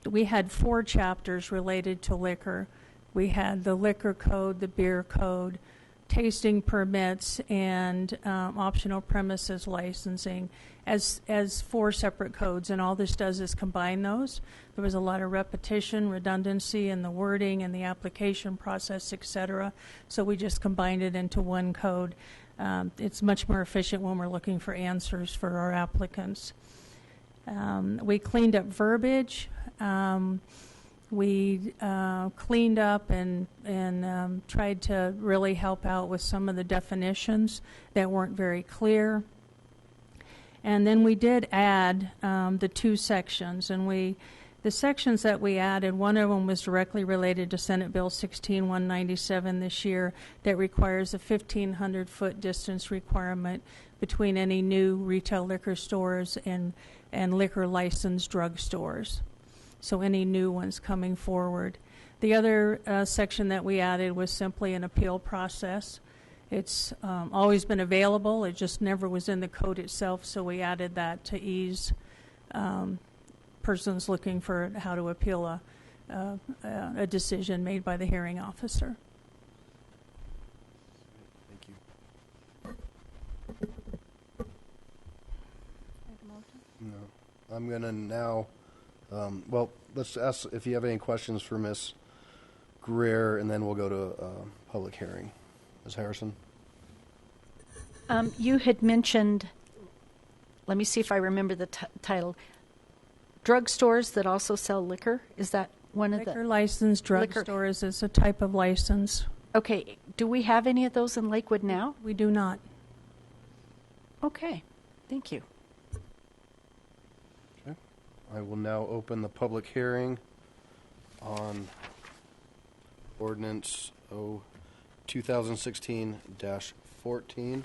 We had 4 chapters related to liquor. We had the liquor code, the beer code, tasting permits, and optional premises licensing as 4 separate codes, and all this does is combine those. There was a lot of repetition, redundancy in the wording and the application process, etc. So we just combined it into one code. It's much more efficient when we're looking for answers for our applicants. We cleaned up verbiage. We cleaned up and tried to really help out with some of the definitions that weren't very clear. And then we did add the 2 sections, and the sections that we added, one of them was directly related to Senate Bill 16197 this year that requires a 1,500-foot distance requirement between any new retail liquor stores and liquor licensed drug stores. So any new ones coming forward. The other section that we added was simply an appeal process. It's always been available. It just never was in the code itself, so we added that to ease persons looking for how to appeal a decision made by the hearing officer. Thank you. No, I'm going to now, well, let's ask if you have any questions for Ms. Greer, and then we'll go to public hearing. Ms. Harrison? You had mentioned, let me see if I remember the title, drugstores that also sell liquor. Is that one of the... Liquor licensed drugstores is a type of license. Okay. Do we have any of those in Lakewood now? We do not. Okay. Thank you. Okay. I will now open the public hearing on ordinance 2016-14.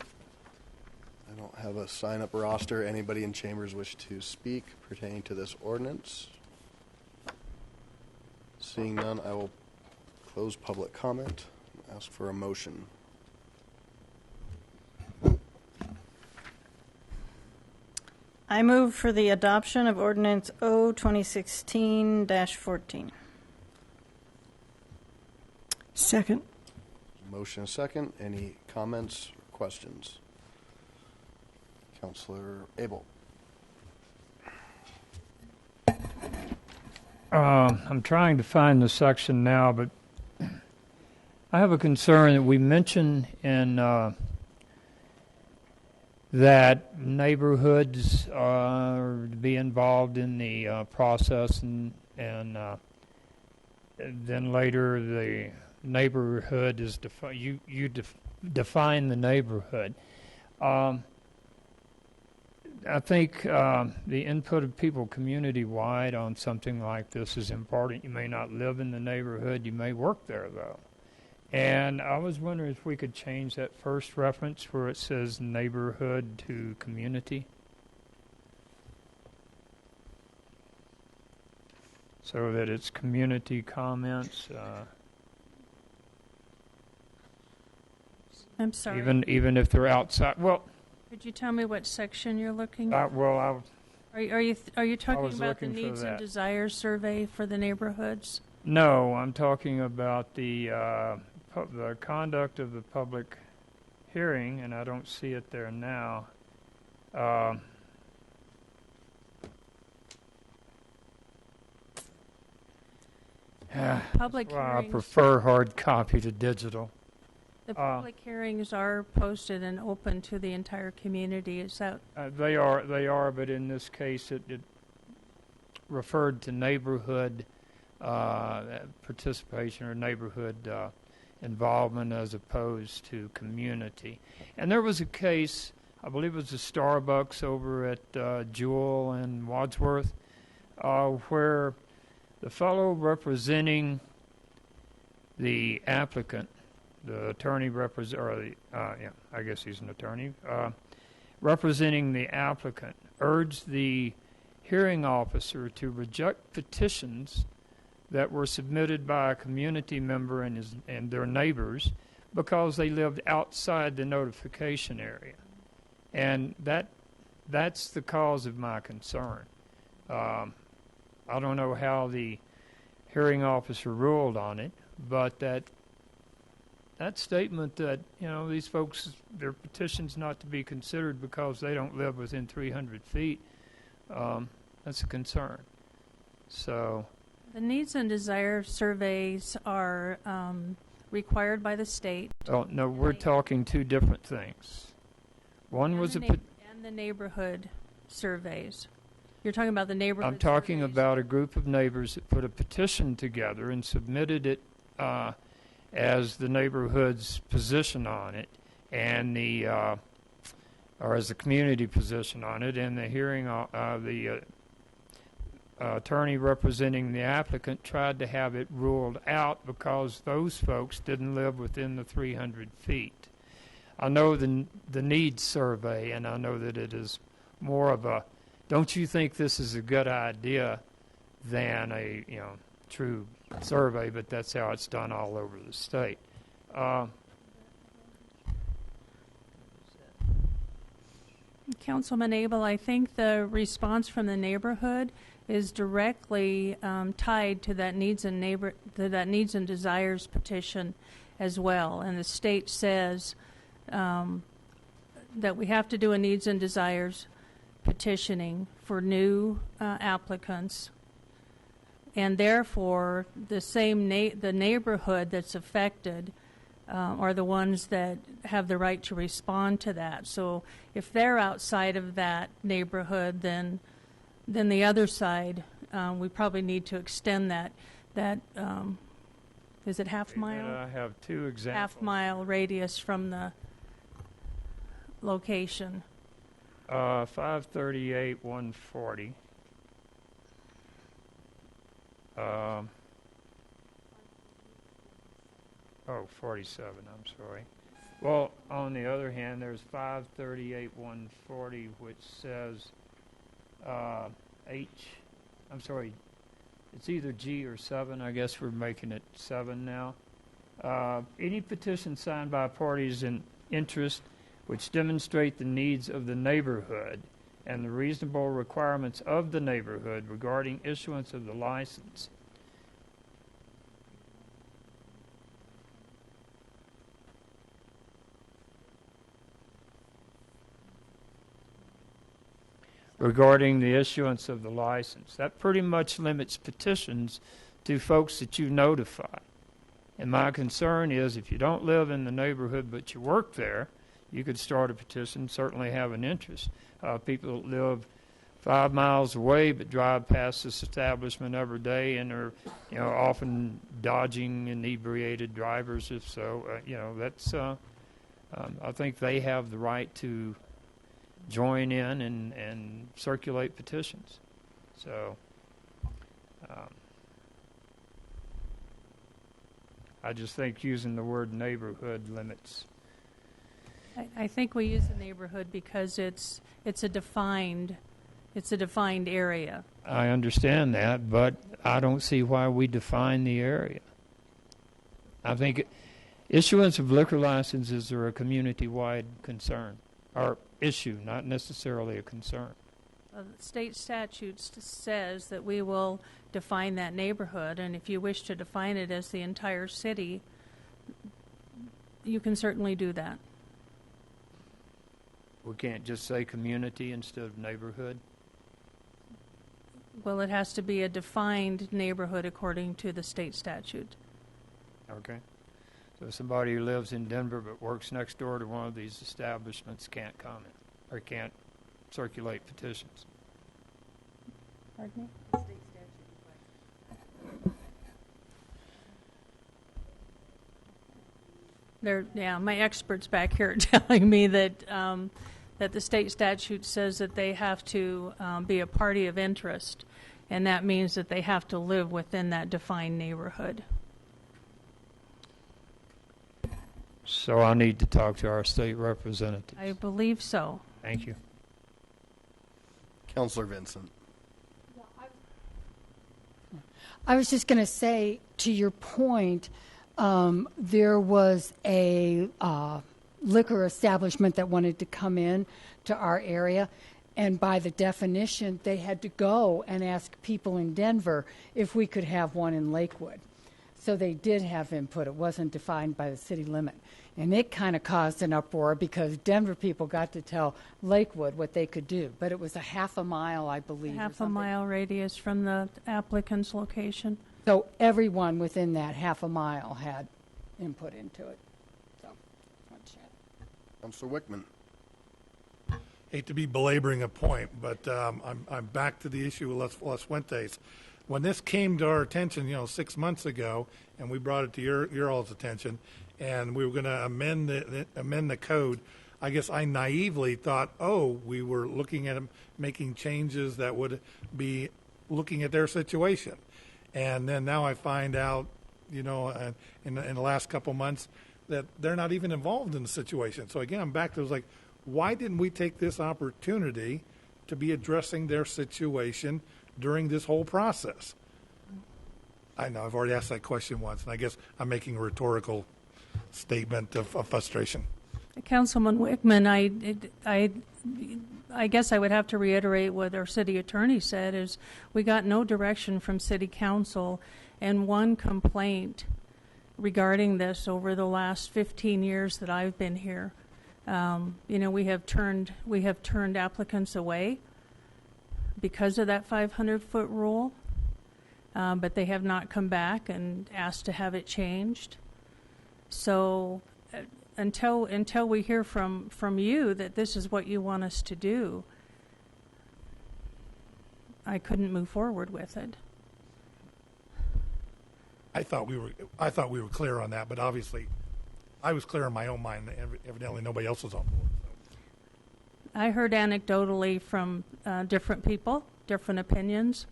I don't have a sign-up roster. Anybody in chambers wish to speak pertaining to this ordinance? Seeing none, I will close public comment and ask for a motion. I move for the adoption of ordinance 2016-14. Second. Motion and second. Any comments or questions? Councilor Abel. I'm trying to find the section now, but I have a concern that we mention in that neighborhoods are to be involved in the process, and then later the neighborhood is define the neighborhood. I think the input of people community-wide on something like this is important. You may not live in the neighborhood. You may work there, though. And I was wondering if we could change that first reference where it says neighborhood to community, so that it's community comments. I'm sorry. Even if they're outside. Well, could you tell me what section you're looking at? Well, are you talking about the needs and that. desires survey for the neighborhoods? No, I'm talking about the conduct of the public hearing, and I don't see it there now. Public well, I hearings. prefer hard copy to digital. The public hearings are posted and open to the entire community. Is that? They are, but in this case, it referred to neighborhood participation or neighborhood involvement as opposed to community. And there was a case, I believe it was a Starbucks over at Jewel and Wadsworth, where the fellow representing the applicant, the attorney I guess he's an attorney, representing the applicant, urged the hearing officer to reject petitions that were submitted by a community member and their neighbors because they lived outside the notification area. And that's the cause of my concern. I don't know how the hearing officer ruled on it, but that statement that, these folks, their petition's not to be considered because they don't live within 300 feet, that's a concern. So the needs and desire surveys are required by the state. Oh, no, we're talking two different things. One was and the neighborhood surveys. You're talking about the neighborhood. I'm talking surveys. about a group of neighbors that put a petition together and submitted it as the neighborhood's position on it, and or as the community position on it. And the hearing, the attorney representing the applicant tried to have it ruled out because those folks didn't live within the 300 feet. I know the needs survey, and I know that it is more of a, don't you think this is a good idea, than a true survey, but that's how it's done all over the state. Councilman Abel, I think the response from the neighborhood is directly tied to that needs and desires petition as well, and the state says that we have to do a needs and desires petitioning for new applicants, and therefore the neighborhood that's affected are the ones that have the right to respond to that. So if they're outside of that neighborhood, then the other side, we probably need to extend that is it half mile? I have two examples. Half mile radius from the location. 538 140. 47, I'm sorry. Well, on the other hand, there's 538 140, which says it's either G or 7. I guess we're making it 7 now. Any petition signed by parties in interest which demonstrate the needs of the neighborhood and the reasonable requirements of the neighborhood regarding issuance of the license. Regarding the issuance of the license. That pretty much limits petitions to folks that you notify. And my concern is if you don't live in the neighborhood but you work there, you could start a petition, certainly have an interest. People that live 5 miles away but drive past this establishment every day and are, often dodging inebriated drivers. If so, that's. I think they have the right to join in and circulate petitions. So, I just think using the word neighborhood limits. I think we use the neighborhood because it's a defined area. I understand that, but I don't see why we define the area. I think issuance of liquor licenses are a community-wide concern, or issue, not necessarily a concern. The state statute says that we will define that neighborhood, and if you wish to define it as the entire city, you can certainly do that. We can't just say community instead of neighborhood? Well, it has to be a defined neighborhood according to the state statute. Okay. So somebody who lives in Denver but works next door to one of these establishments can't comment or can't circulate petitions. Pardon me? My experts back here are telling me that that the state statute says that they have to be a party of interest, and that means that they have to live within that defined neighborhood. So I need to talk to our state representatives. I believe so. Thank you. Councilor Vincent. I was just going to say, to your point, there was a liquor establishment that wanted to come in to our area, and by the definition, they had to go and ask people in Denver if we could have one in Lakewood. So they did have input. It wasn't defined by the city limit. And it kind of caused an uproar because Denver people got to tell Lakewood what they could do. But it was a half a mile, I believe. Half a mile radius from the applicant's location. So everyone within that half a mile had input into it. So, Councilor Wickman. hate to be belaboring a point, but I'm back to the issue with Las Fuentes. When this came to our attention, 6 months ago, and we brought it to your all's attention, and we were going to amend the code, I guess I naively thought, we were looking at making changes that would be looking at their situation. And then now I find out, in the last couple months, that they're not even involved in the situation. So again, I'm back to why didn't we take this opportunity to be addressing their situation during this whole process? I know I've already asked that question once, and I guess I'm making a rhetorical statement of frustration. Councilman Wickman, I guess I would have to reiterate what our city attorney said, is we got no direction from city council, and one complaint regarding this over the last 15 years that I've been here. We have turned applicants away because of that 500-foot rule, but they have not come back and asked to have it changed. So until we hear from you that this is what you want us to do, I couldn't move forward with it. I thought we were clear on that, but obviously I was clear in my own mind. Evidently nobody else was on board. So. I heard anecdotally from different people, different opinions.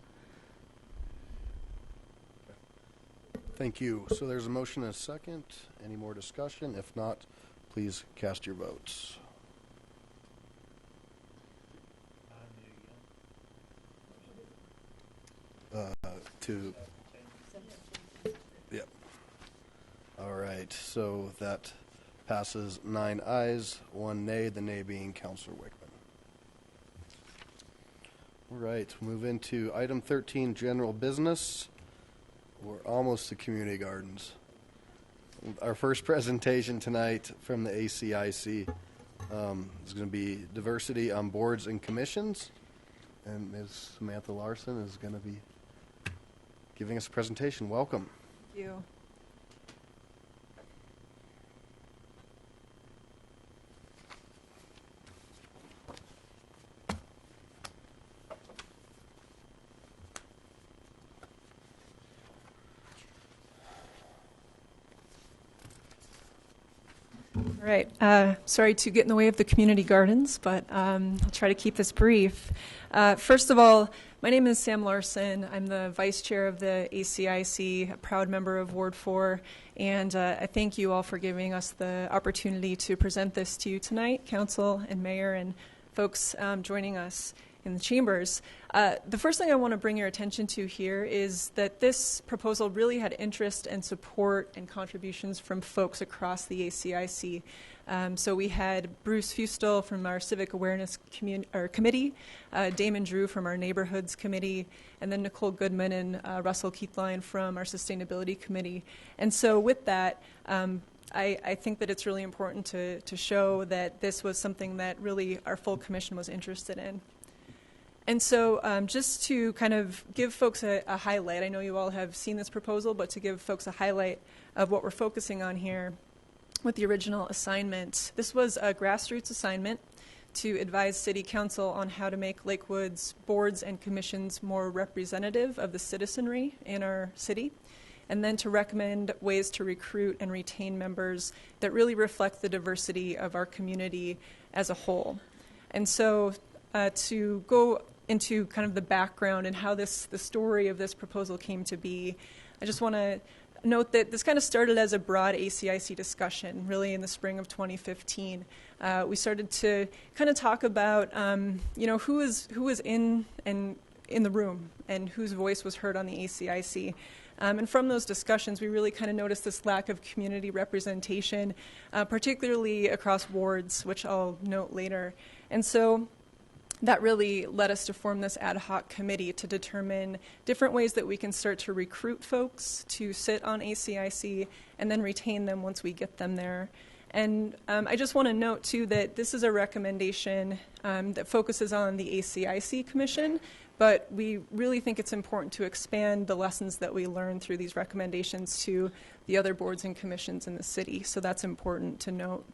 Thank you. So there's a motion and a second. Any more discussion? If not, please cast your votes. Yep. All right. So that passes 9 ayes, 1 nay, the nay being Councilor Wickman. All right. We'll move into item 13, general business. We're almost to community gardens. Our first presentation tonight from the ACIC is going to be diversity on boards and commissions. And Ms. Samantha Larson is going to be giving us a presentation. Welcome. Thank you. All right. Sorry to get in the way of the community gardens, but I'll try to keep this brief. First of all, my name is Sam Larson. I'm the vice chair of the ACIC, a proud member of Ward 4, and I thank you all for giving us the opportunity to present this to you tonight, council and mayor and folks joining us in the chambers. The first thing I want to bring your attention to here is that this proposal really had interest and support and contributions from folks across the ACIC. So we had Bruce Fustel from our Civic Awareness Committee, Damon Drew from our Neighborhoods Committee, and then Nicole Goodman and Russell Keithline from our Sustainability Committee. And so with that, I think that it's really important to show that this was something that really our full commission was interested in. And so just to kind of give folks a highlight, I know you all have seen this proposal, but to give folks a highlight of what we're focusing on here with the original assignment. This was a grassroots assignment to advise City Council on how to make Lakewood's boards and commissions more representative of the citizenry in our city, and then to recommend ways to recruit and retain members that really reflect the diversity of our community as a whole. And so to go into kind of the background and how the story of this proposal came to be, I just want to note that this kind of started as a broad ACIC discussion, really in the spring of 2015. We started to kind of talk about, who was in the room and whose voice was heard on the ACIC. And from those discussions, we really kind of noticed this lack of community representation, particularly across wards, which I'll note later. And so that really led us to form this ad hoc committee to determine different ways that we can start to recruit folks to sit on ACIC and then retain them once we get them there. And I just want to note, too, that this is a recommendation that focuses on the ACIC Commission, but we really think it's important to expand the lessons that we learn through these recommendations to the other boards and commissions in the city. So that's important to note.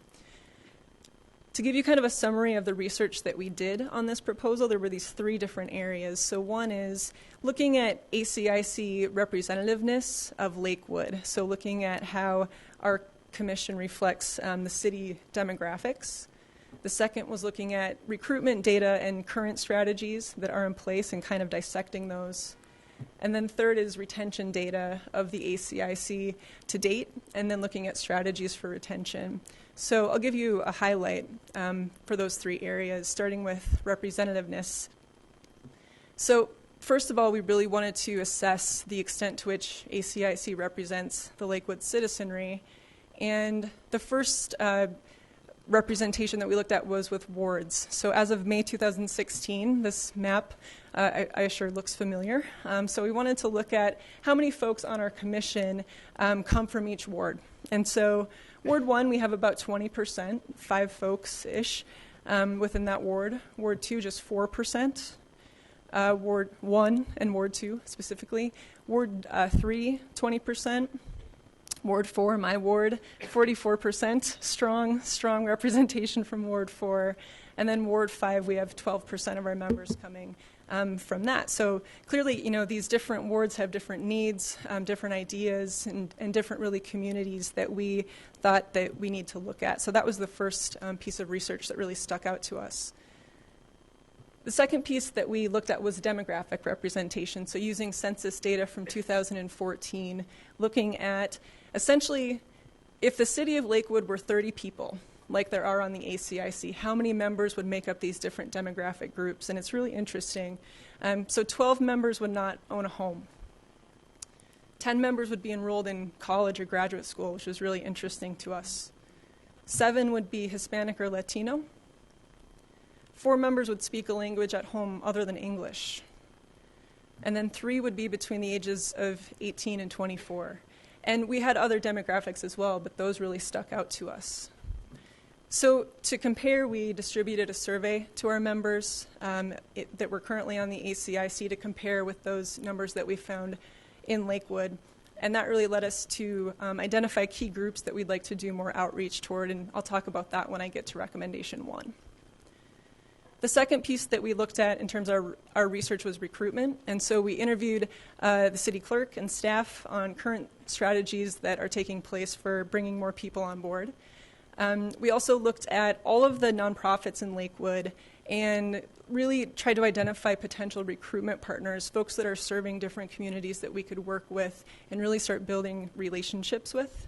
To give you kind of a summary of the research that we did on this proposal, there were these 3 different areas. So one is looking at ACIC representativeness of Lakewood. So looking at how our commission reflects the city demographics. The second was looking at recruitment data and current strategies that are in place and kind of dissecting those. And then third is retention data of the ACIC to date, and then looking at strategies for retention. So I'll give you a highlight for those 3 areas, starting with representativeness. So first of all, we really wanted to assess the extent to which ACIC represents the Lakewood citizenry. And the first representation that we looked at was with wards. So as of May 2016, this map, I assure, looks familiar. So we wanted to look at how many folks on our commission come from each ward. And so Ward 1, we have about 20%, 5 folks-ish within that ward. Ward 2, just 4%. Ward 1 and Ward 2 specifically. Ward 3, 20%. Ward 4, my ward, 44%, strong representation from Ward 4. And then Ward 5, we have 12% of our members coming from that. So clearly, these different wards have different needs, different ideas, and different really communities that we thought that we need to look at. So that was the first piece of research that really stuck out to us. The second piece that we looked at was demographic representation, so using census data from 2014, looking at essentially if the city of Lakewood were 30 people, like there are on the ACIC, how many members would make up these different demographic groups? And it's really interesting. So 12 members would not own a home. 10 members would be enrolled in college or graduate school, which was really interesting to us. 7 would be Hispanic or Latino. 4 members would speak a language at home other than English. And then 3 would be between the ages of 18 and 24. And we had other demographics as well, but those really stuck out to us. So to compare, we distributed a survey to our members that were currently on the ACIC to compare with those numbers that we found in Lakewood. And that really led us to identify key groups that we'd like to do more outreach toward, and I'll talk about that when I get to recommendation 1. The second piece that we looked at in terms of our research was recruitment. And so we interviewed the city clerk and staff on current strategies that are taking place for bringing more people on board. We also looked at all of the nonprofits in Lakewood and really tried to identify potential recruitment partners, folks that are serving different communities that we could work with and really start building relationships with.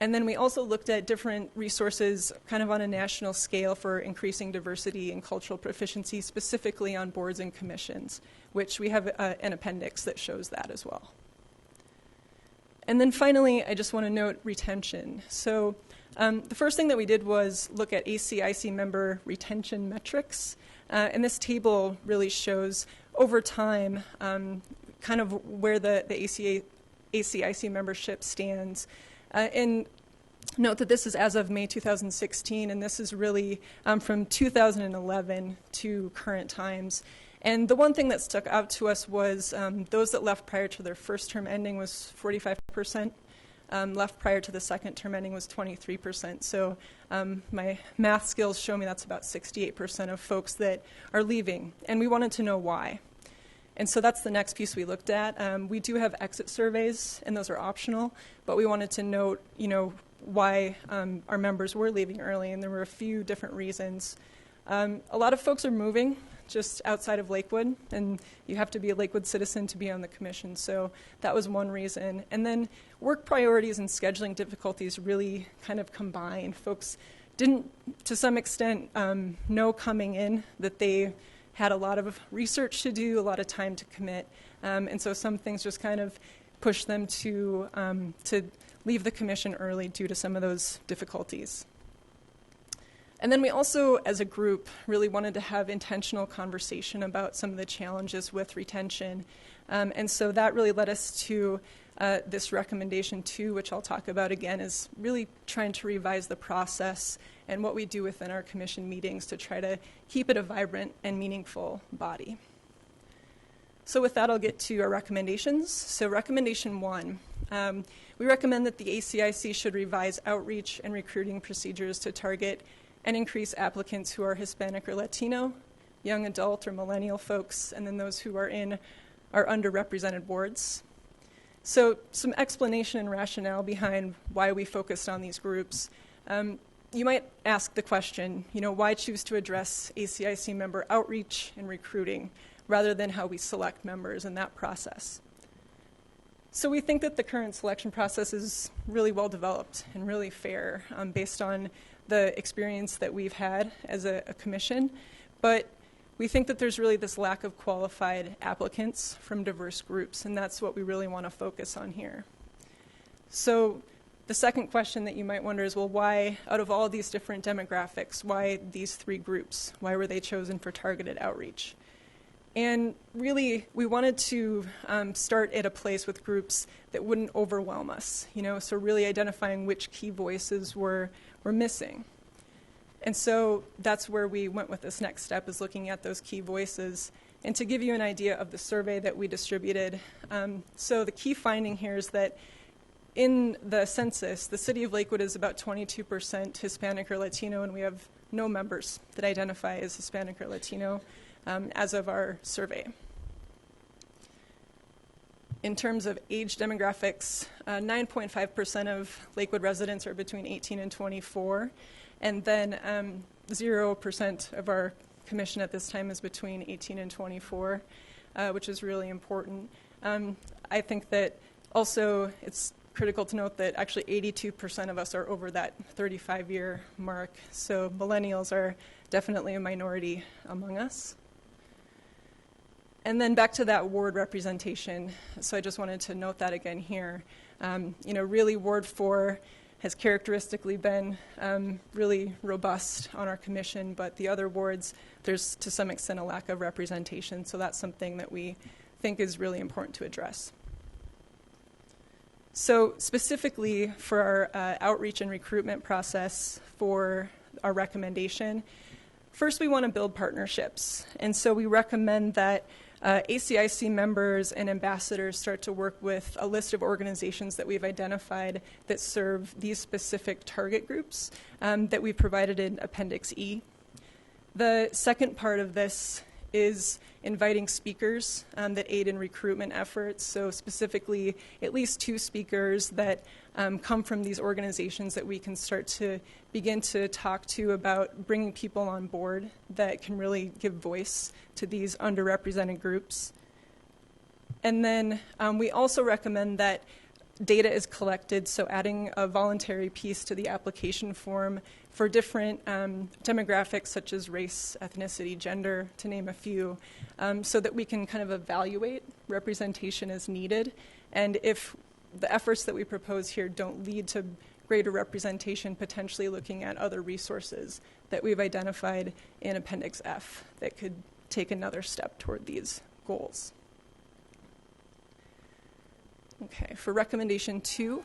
And then we also looked at different resources kind of on a national scale for increasing diversity and cultural proficiency, specifically on boards and commissions, which we have an appendix that shows that as well. And then finally, I just want to note retention. So the first thing that we did was look at ACIC member retention metrics. And this table really shows over time kind of where the ACIC membership stands. And note that this is as of May 2016, and this is really from 2011 to current times. And the one thing that stuck out to us was those that left prior to their first term ending was 45%. Left prior to the second term ending was 23%. So my math skills show me that's about 68% of folks that are leaving. And we wanted to know why. And so that's the next piece we looked at. We do have exit surveys, and those are optional, but we wanted to note, why our members were leaving early, and there were a few different reasons. A lot of folks are moving just outside of Lakewood, and you have to be a Lakewood citizen to be on the commission, so that was one reason. And then work priorities and scheduling difficulties really kind of combined. Folks didn't, to some extent, know coming in that they had a lot of research to do, a lot of time to commit, and so some things just kind of pushed them to leave the commission early due to some of those difficulties. And then we also, as a group, really wanted to have intentional conversation about some of the challenges with retention, and so that really led us to this recommendation 2, which I'll talk about again, is really trying to revise the process and what we do within our commission meetings to try to keep it a vibrant and meaningful body. So with that, I'll get to our recommendations. So recommendation 1, We recommend that the ACIC should revise outreach and recruiting procedures to target and increase applicants who are Hispanic or Latino, young adult or millennial folks, and then those who are in our underrepresented wards. So some explanation and rationale behind why we focused on these groups. You might ask the question, why choose to address ACIC member outreach and recruiting rather than how we select members in that process? So we think that the current selection process is really well developed and really fair based on the experience that we've had as a commission, but we think that there's really this lack of qualified applicants from diverse groups, and that's what we really want to focus on here. So the second question that you might wonder is, well, why, out of all these different demographics, why these three groups? Why were they chosen for targeted outreach? And really, we wanted to start at a place with groups that wouldn't overwhelm us, so really identifying which key voices were missing. And so that's where we went with this next step, is looking at those key voices. And to give you an idea of the survey that we distributed, so the key finding here is that in the census, the city of Lakewood is about 22% Hispanic or Latino, and we have no members that identify as Hispanic or Latino as of our survey. In terms of age demographics, 9.5% of Lakewood residents are between 18 and 24, and then 0% of our commission at this time is between 18 and 24, which is really important. I think that also it's critical to note that actually 82% of us are over that 35-year mark, so millennials are definitely a minority among us. And then back to that ward representation, so I just wanted to note that again here. Really Ward 4 has characteristically been really robust on our commission, but the other wards, there's to some extent a lack of representation, so that's something that we think is really important to address. So specifically for our outreach and recruitment process for our recommendation, first we want to build partnerships, and so we recommend that ACIC members and ambassadors start to work with a list of organizations that we've identified that serve these specific target groups that we've provided in Appendix E. The second part of this is inviting speakers that aid in recruitment efforts, so specifically at least 2 speakers that come from these organizations that we can start to begin to talk to about bringing people on board that can really give voice to these underrepresented groups. And then we also recommend that data is collected, so adding a voluntary piece to the application form for different demographics such as race, ethnicity, gender, to name a few, so that we can kind of evaluate representation as needed. And if the efforts that we propose here don't lead to greater representation, potentially looking at other resources that we've identified in Appendix F that could take another step toward these goals. Okay, for recommendation 2,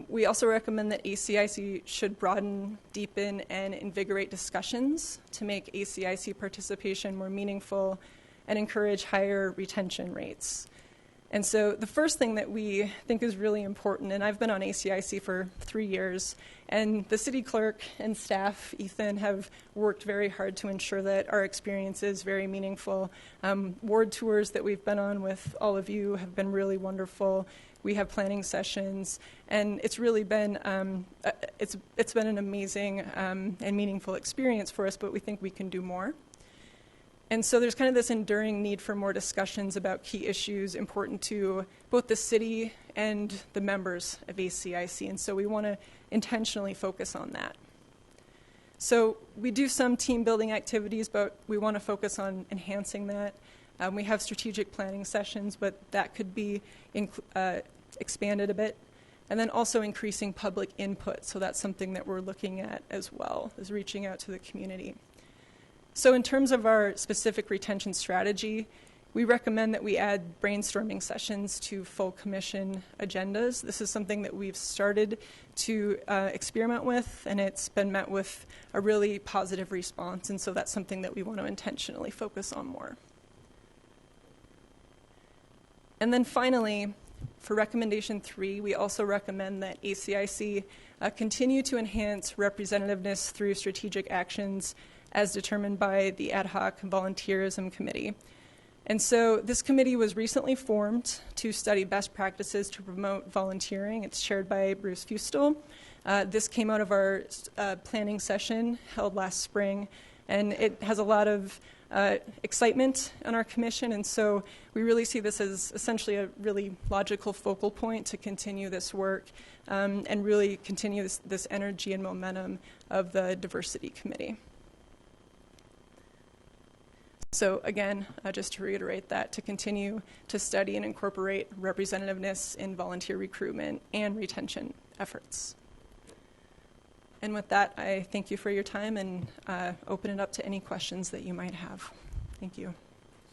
we also recommend that ACIC should broaden, deepen, and invigorate discussions to make ACIC participation more meaningful and encourage higher retention rates. And so the first thing that we think is really important, and I've been on ACIC for 3 years, and the city clerk and staff, Ethan, have worked very hard to ensure that our experience is very meaningful. Ward tours that we've been on with all of you have been really wonderful. We have planning sessions, and it's really been it's been an amazing and meaningful experience for us, but we think we can do more. And so there's kind of this enduring need for more discussions about key issues important to both the city and the members of ACIC, and so we want to intentionally focus on that. So we do some team building activities, but we want to focus on enhancing that. We have strategic planning sessions, but that could be expanded a bit. And then also increasing public input, so that's something that we're looking at as well, is reaching out to the community. So in terms of our specific retention strategy, we recommend that we add brainstorming sessions to full commission agendas. This is something that we've started to experiment with, and it's been met with a really positive response, and so that's something that we want to intentionally focus on more. And then finally, For recommendation 3, we also recommend that ACIC continue to enhance representativeness through strategic actions as determined by the Ad Hoc Volunteerism Committee. And so this committee was recently formed to study best practices to promote volunteering. It's chaired by Bruce Fustel. This came out of our planning session held last spring, and it has a lot of excitement on our commission, and so we really see this as essentially a really logical focal point to continue this work and really continue this energy and momentum of the diversity committee. So again, just to reiterate that, to continue to study and incorporate representativeness in volunteer recruitment and retention efforts. And with that, I thank you for your time and open it up to any questions that you might have. Thank you.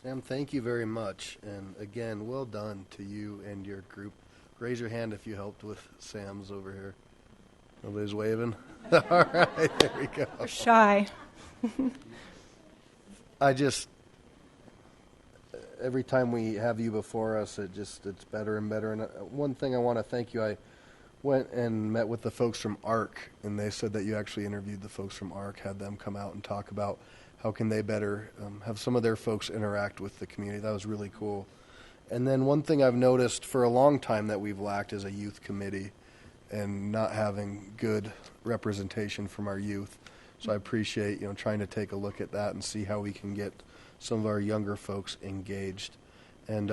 Sam, thank you very much. And again, well done to you and your group. Raise your hand if you helped with Sam's over here. Nobody's waving? All right, there we go. We're shy. Every time we have you before us, it's better and better. And one thing I want to thank you, I went and met with the folks from ARC, and they said that you actually interviewed the folks from ARC, had them come out and talk about how can they better have some of their folks interact with the community. That was really cool. And then one thing I've noticed for a long time that we've lacked is a youth committee and not having good representation from our youth. So I appreciate trying to take a look at that and see how we can get some of our younger folks engaged. And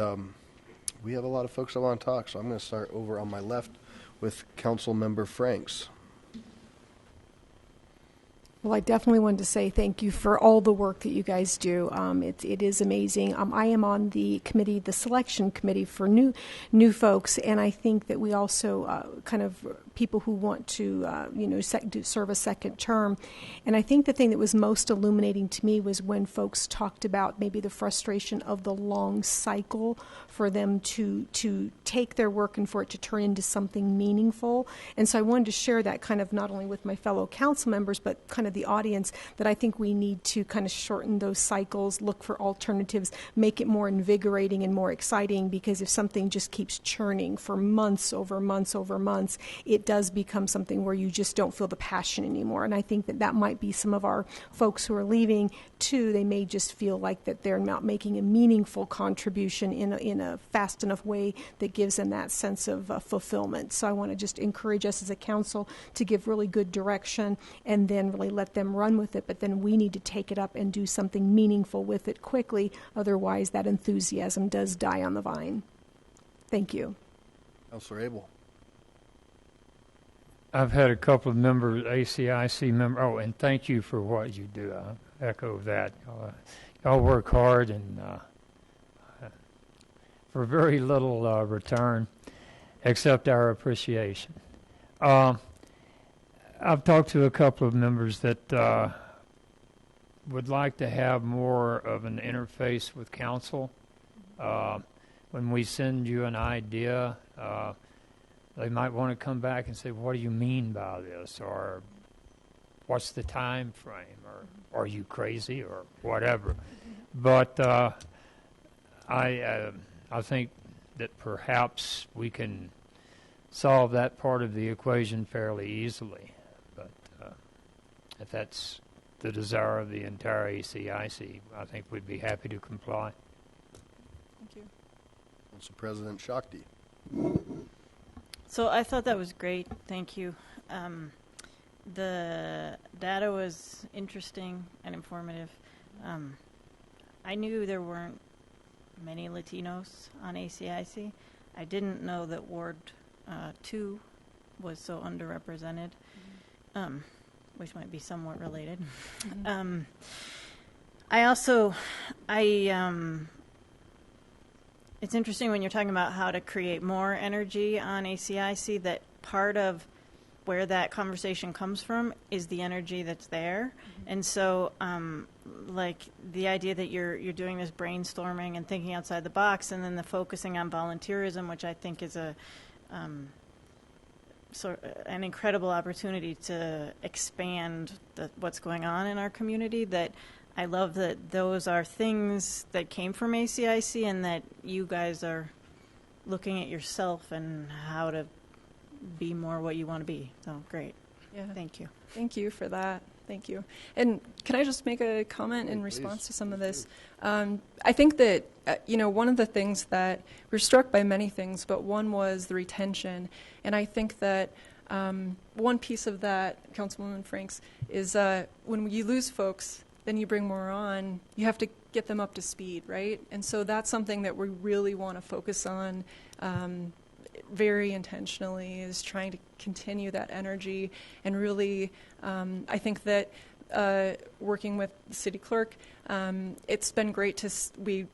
we have a lot of folks that want to talk, so I'm going to start over on my left with Council Member Franks. Well, I definitely wanted to say thank you for all the work that you guys do. It is amazing. I am on the committee, the selection committee for new folks, and I think that we also kind of people who want to serve a second term. And I think the thing that was most illuminating to me was when folks talked about maybe the frustration of the long cycle for them to take their work and for it to turn into something meaningful. And so I wanted to share that kind of not only with my fellow council members, but kind of the audience, that I think we need to kind of shorten those cycles, look for alternatives, make it more invigorating and more exciting, because if something just keeps churning for months over months over months, it does become something where you just don't feel the passion anymore. And I think that might be some of our folks who are leaving too. They may just feel like that they're not making a meaningful contribution in a fast enough way that gives them that sense of fulfillment. So I want to just encourage us as a council to give really good direction and then really let them run with it, but then we need to take it up and do something meaningful with it quickly. Otherwise, that enthusiasm does die on the vine. Thank you. Councilor Abel. I've had a couple of members, ACIC members. Oh, and thank you for what you do. I echo that. Y'all work hard and for very little return, except our appreciation. I've talked to a couple of members that would like to have more of an interface with council. When we send you an idea, they might want to come back and say, what do you mean by this? Or what's the time frame? Or are you crazy? Or whatever. But I think that perhaps we can solve that part of the equation fairly easily. But if that's the desire of the entire ACIC, I think we'd be happy to comply. Thank you. Council President Shakti. So I thought that was great. Thank you. The data was interesting and informative. I knew there weren't many Latinos on ACIC. I didn't know that Ward 2 was so underrepresented, which might be somewhat related. It's interesting when you're talking about how to create more energy on ACIC, that part of where that conversation comes from is the energy that's there. And so, like the idea that you're doing this brainstorming and thinking outside the box, and then the focusing on volunteerism, which I think is an incredible opportunity to expand what's going on in our community. That I love that those are things that came from ACIC and that you guys are looking at yourself and how to be more what you want to be. So great. Yeah. Thank you. Thank you for that. Thank you. And can I just make a comment in response to some of this? I think that, one of the things that we're struck by many things, but one was the retention. And I think that one piece of that, Councilwoman Franks, is when you lose folks, then you bring more on, you have to get them up to speed, right? And so that's something that we really want to focus on very intentionally, is trying to continue that energy. And really, I think that working with the city clerk, it's been great to, we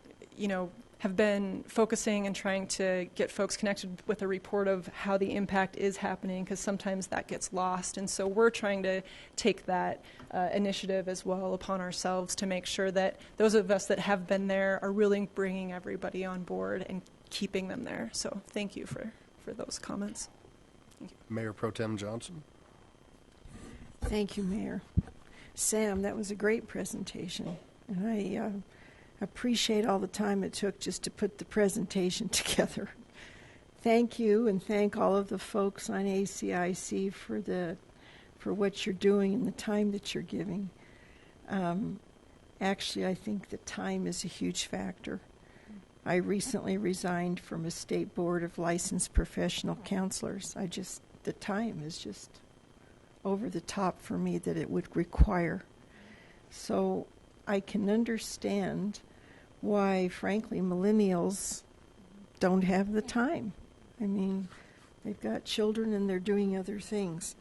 have been focusing and trying to get folks connected with a report of how the impact is happening, because sometimes that gets lost. And so we're trying to take that initiative as well upon ourselves to make sure that those of us that have been there are really bringing everybody on board and keeping them there. So thank you for those comments. Thank you. Mayor Pro Tem Johnson. Thank you, Mayor. Sam, that was a great presentation. And I appreciate all the time it took just to put the presentation together. Thank you, and thank all of the folks on ACIC for what you're doing and the time that you're giving. Actually, I think the time is a huge factor. I recently resigned from a state board of licensed professional counselors. The time is just over the top for me that it would require. So I can understand why, frankly, millennials don't have the time. I mean, they've got children and they're doing other things.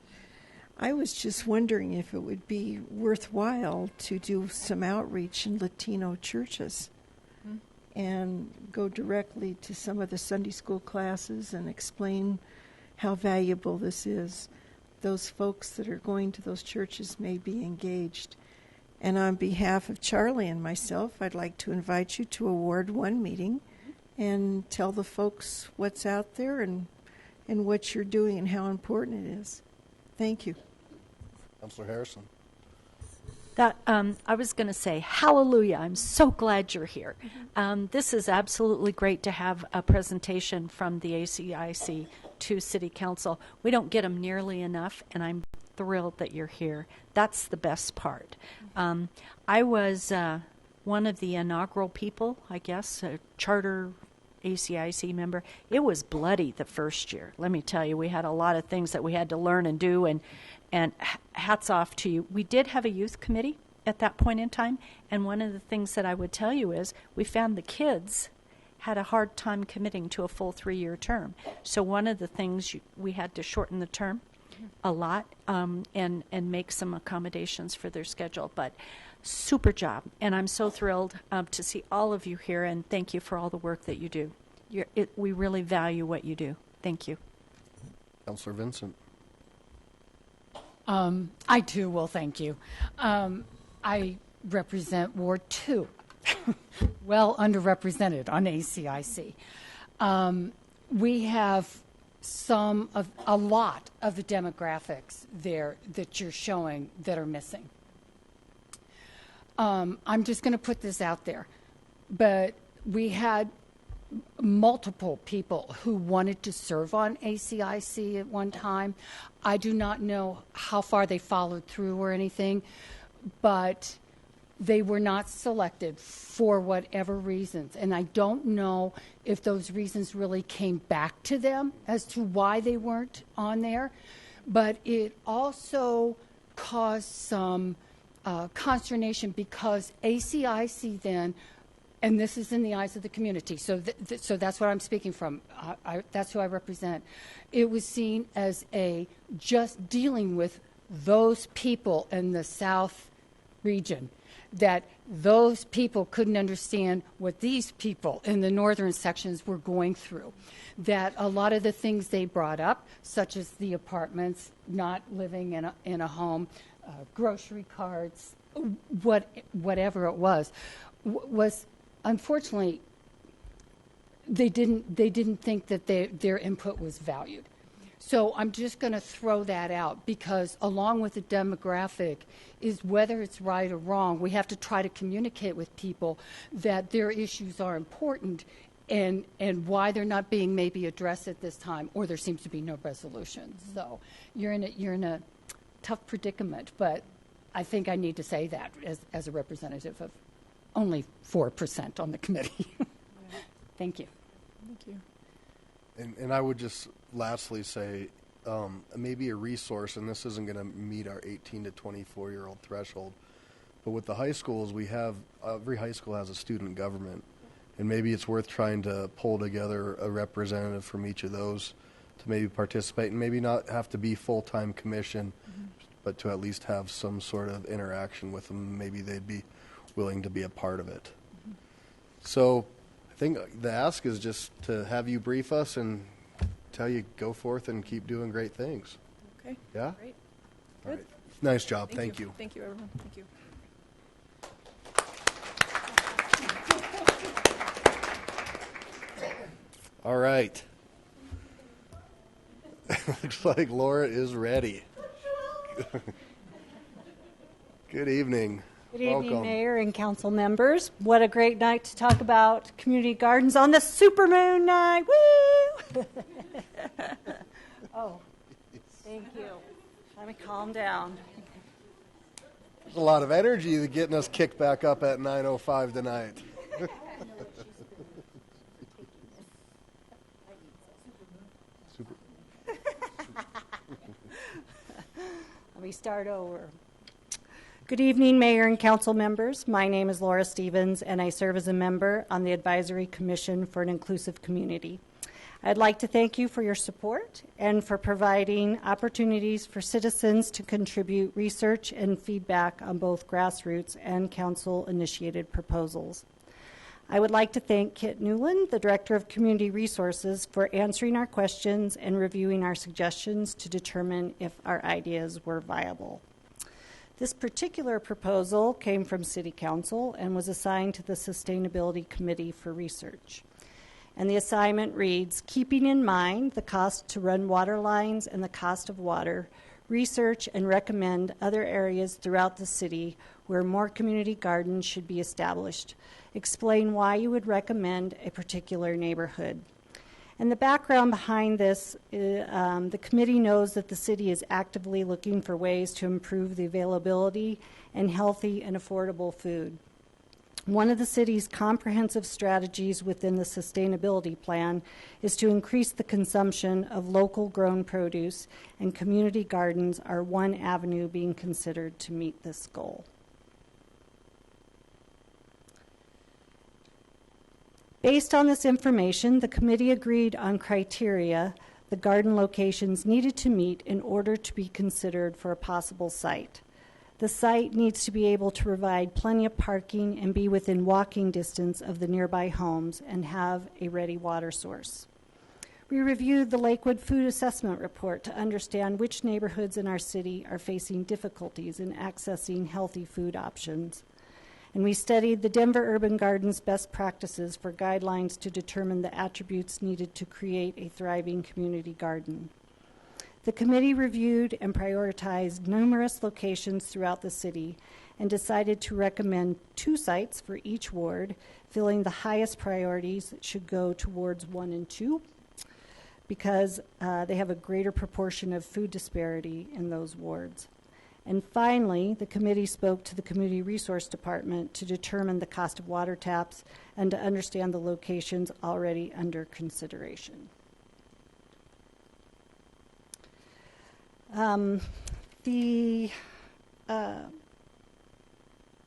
I was just wondering if it would be worthwhile to do some outreach in Latino churches and go directly to some of the Sunday school classes and explain how valuable this is. Those folks that are going to those churches may be engaged. And on behalf of Charlie and myself, I'd like to invite you to a Ward 1 meeting and tell the folks what's out there and what you're doing and how important it is. Thank you. Councilor Harrison. I was going to say, hallelujah, I'm so glad you're here. This is absolutely great to have a presentation from the ACIC to City Council. We don't get them nearly enough, and I'm thrilled that you're here. That's the best part. I was one of the inaugural people, I guess, a charter ACIC member. It was bloody the first year. Let me tell you, we had a lot of things that we had to learn and do, and hats off to you. We did have a youth committee at that point in time, and one of the things that I would tell you is we found the kids had a hard time committing to a full 3-year term. So one of the things we had to shorten the term a lot and make some accommodations for their schedule. But super job, and I'm so thrilled to see all of you here, and thank you for all the work that you do. We really value what you do. Thank you. Councilor Vincent. I too will thank you. I represent Ward 2, well underrepresented on ACIC. We have a lot of the demographics there that you're showing that are missing. I'm just going to put this out there, but we had multiple people who wanted to serve on ACIC at one time. I do not know how far they followed through or anything, but they were not selected for whatever reasons. And I don't know if those reasons really came back to them as to why they weren't on there. But it also caused some consternation because ACIC then, and this is in the eyes of the community, so so that's what I'm speaking from. That's who I represent. It was seen as just dealing with those people in the South region, that those people couldn't understand what these people in the northern sections were going through. That a lot of the things they brought up, such as the apartments, not living in a home, grocery carts, whatever it was unfortunately they didn't think that their input was valued. So I'm just going to throw that out, because along with the demographic is whether it's right or wrong, we have to try to communicate with people that their issues are important and why they're not being maybe addressed at this time, or there seems to be no resolution. So you're in a tough predicament, but I think I need to say that as a representative of only 4% on the committee. Thank you. Thank you. And I would just lastly say maybe a resource, and this isn't going to meet our 18 to 24-year-old threshold, but with the high schools, we have every high school has a student government, and maybe it's worth trying to pull together a representative from each of those to maybe participate, and maybe not have to be full-time commission, but to at least have some sort of interaction with them. Maybe they'd be willing to be a part of it. So I think the ask is just to have you brief us and tell you go forth and keep doing great things. Okay. Yeah? Great. All Good. right. Nice job. Thank you. Thank you, everyone. Thank you. All right. Looks like Laura is ready. Good evening. Good evening, Welcome. Mayor and council members. What a great night to talk about community gardens on the supermoon night. Woo! Oh, thank you. Let me calm down. There's a lot of energy getting us kicked back up at 9:05 tonight. Super. Let me start over. Good evening, Mayor and council members. My name is Laura Stevens, and I serve as a member on the Advisory Commission for an Inclusive Community. I'd like to thank you for your support and for providing opportunities for citizens to contribute research and feedback on both grassroots and council-initiated proposals. I would like to thank Kit Newland, the Director of Community Resources, for answering our questions and reviewing our suggestions to determine if our ideas were viable. This particular proposal came from City Council and was assigned to the Sustainability Committee for research. And the assignment reads, keeping in mind the cost to run water lines and the cost of water, research and recommend other areas throughout the city where more community gardens should be established. Explain why you would recommend a particular neighborhood. And the background behind this, the committee knows that the city is actively looking for ways to improve the availability and healthy and affordable food. One of the city's comprehensive strategies within the sustainability plan is to increase the consumption of local grown produce, and community gardens are one avenue being considered to meet this goal. Based on this information, the committee agreed on criteria the garden locations needed to meet in order to be considered for a possible site. The site needs to be able to provide plenty of parking and be within walking distance of the nearby homes and have a ready water source. We reviewed the Lakewood Food Assessment Report to understand which neighborhoods in our city are facing difficulties in accessing healthy food options. And we studied the Denver Urban Gardens best practices for guidelines to determine the attributes needed to create a thriving community garden. The committee reviewed and prioritized numerous locations throughout the city and decided to recommend 2 sites for each ward, feeling the highest priorities should go towards 1 and 2 because they have a greater proportion of food disparity in those wards. And finally, the committee spoke to the Community Resource Department to determine the cost of water taps and to understand the locations already under consideration.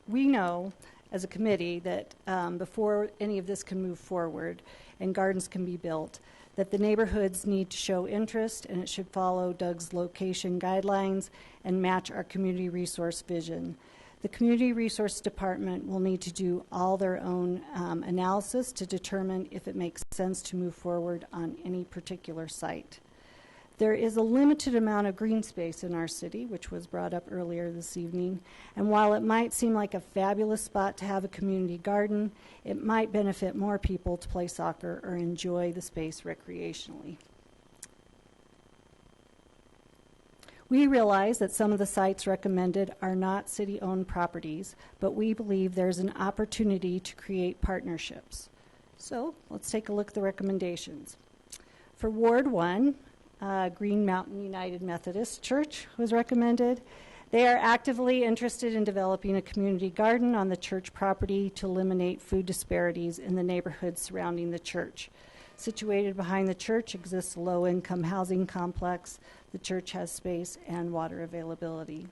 We know as a committee that before any of this can move forward and gardens can be built, that the neighborhoods need to show interest and it should follow Doug's location guidelines and match our community resource vision. The Community Resource Department will need to do all their own analysis to determine if it makes sense to move forward on any particular site. There is a limited amount of green space in our city, which was brought up earlier this evening, and while it might seem like a fabulous spot to have a community garden, it might benefit more people to play soccer or enjoy the space recreationally. We realize that some of the sites recommended are not city-owned properties, but we believe there's an opportunity to create partnerships. So let's take a look at the recommendations. For Ward 1, Green Mountain United Methodist Church was recommended. They are actively interested in developing a community garden on the church property to eliminate food disparities in the neighborhoods surrounding the church. Situated behind the church exists a low-income housing complex. The church has space and water availability.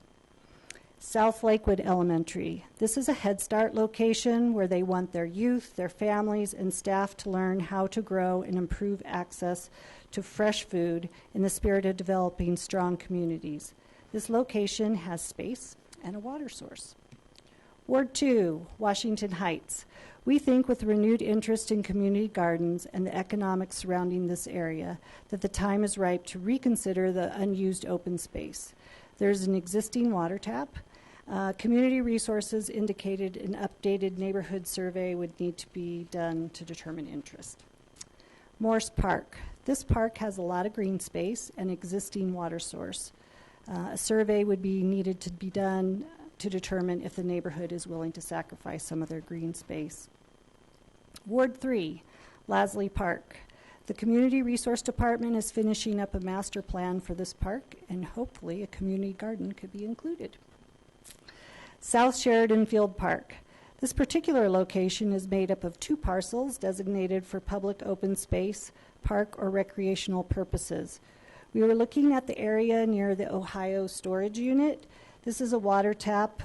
South Lakewood Elementary. This is a Head Start location where they want their youth, their families, and staff to learn how to grow and improve access to fresh food in the spirit of developing strong communities. This location has space and a water source. Ward 2, Washington Heights. We think with renewed interest in community gardens and the economics surrounding this area that the time is ripe to reconsider the unused open space. There's an existing water tap. Community resources indicated an updated neighborhood survey would need to be done to determine interest. Morse Park. This park has a lot of green space and existing water source. A survey would be needed to be done to determine if the neighborhood is willing to sacrifice some of their green space. Ward 3, Lasley Park. The Community Resource Department is finishing up a master plan for this park, and hopefully a community garden could be included. South Sheridan Field Park. This particular location is made up of 2 parcels designated for public open space, park, or recreational purposes. We were looking at the area near the Ohio storage unit. This is a water tap.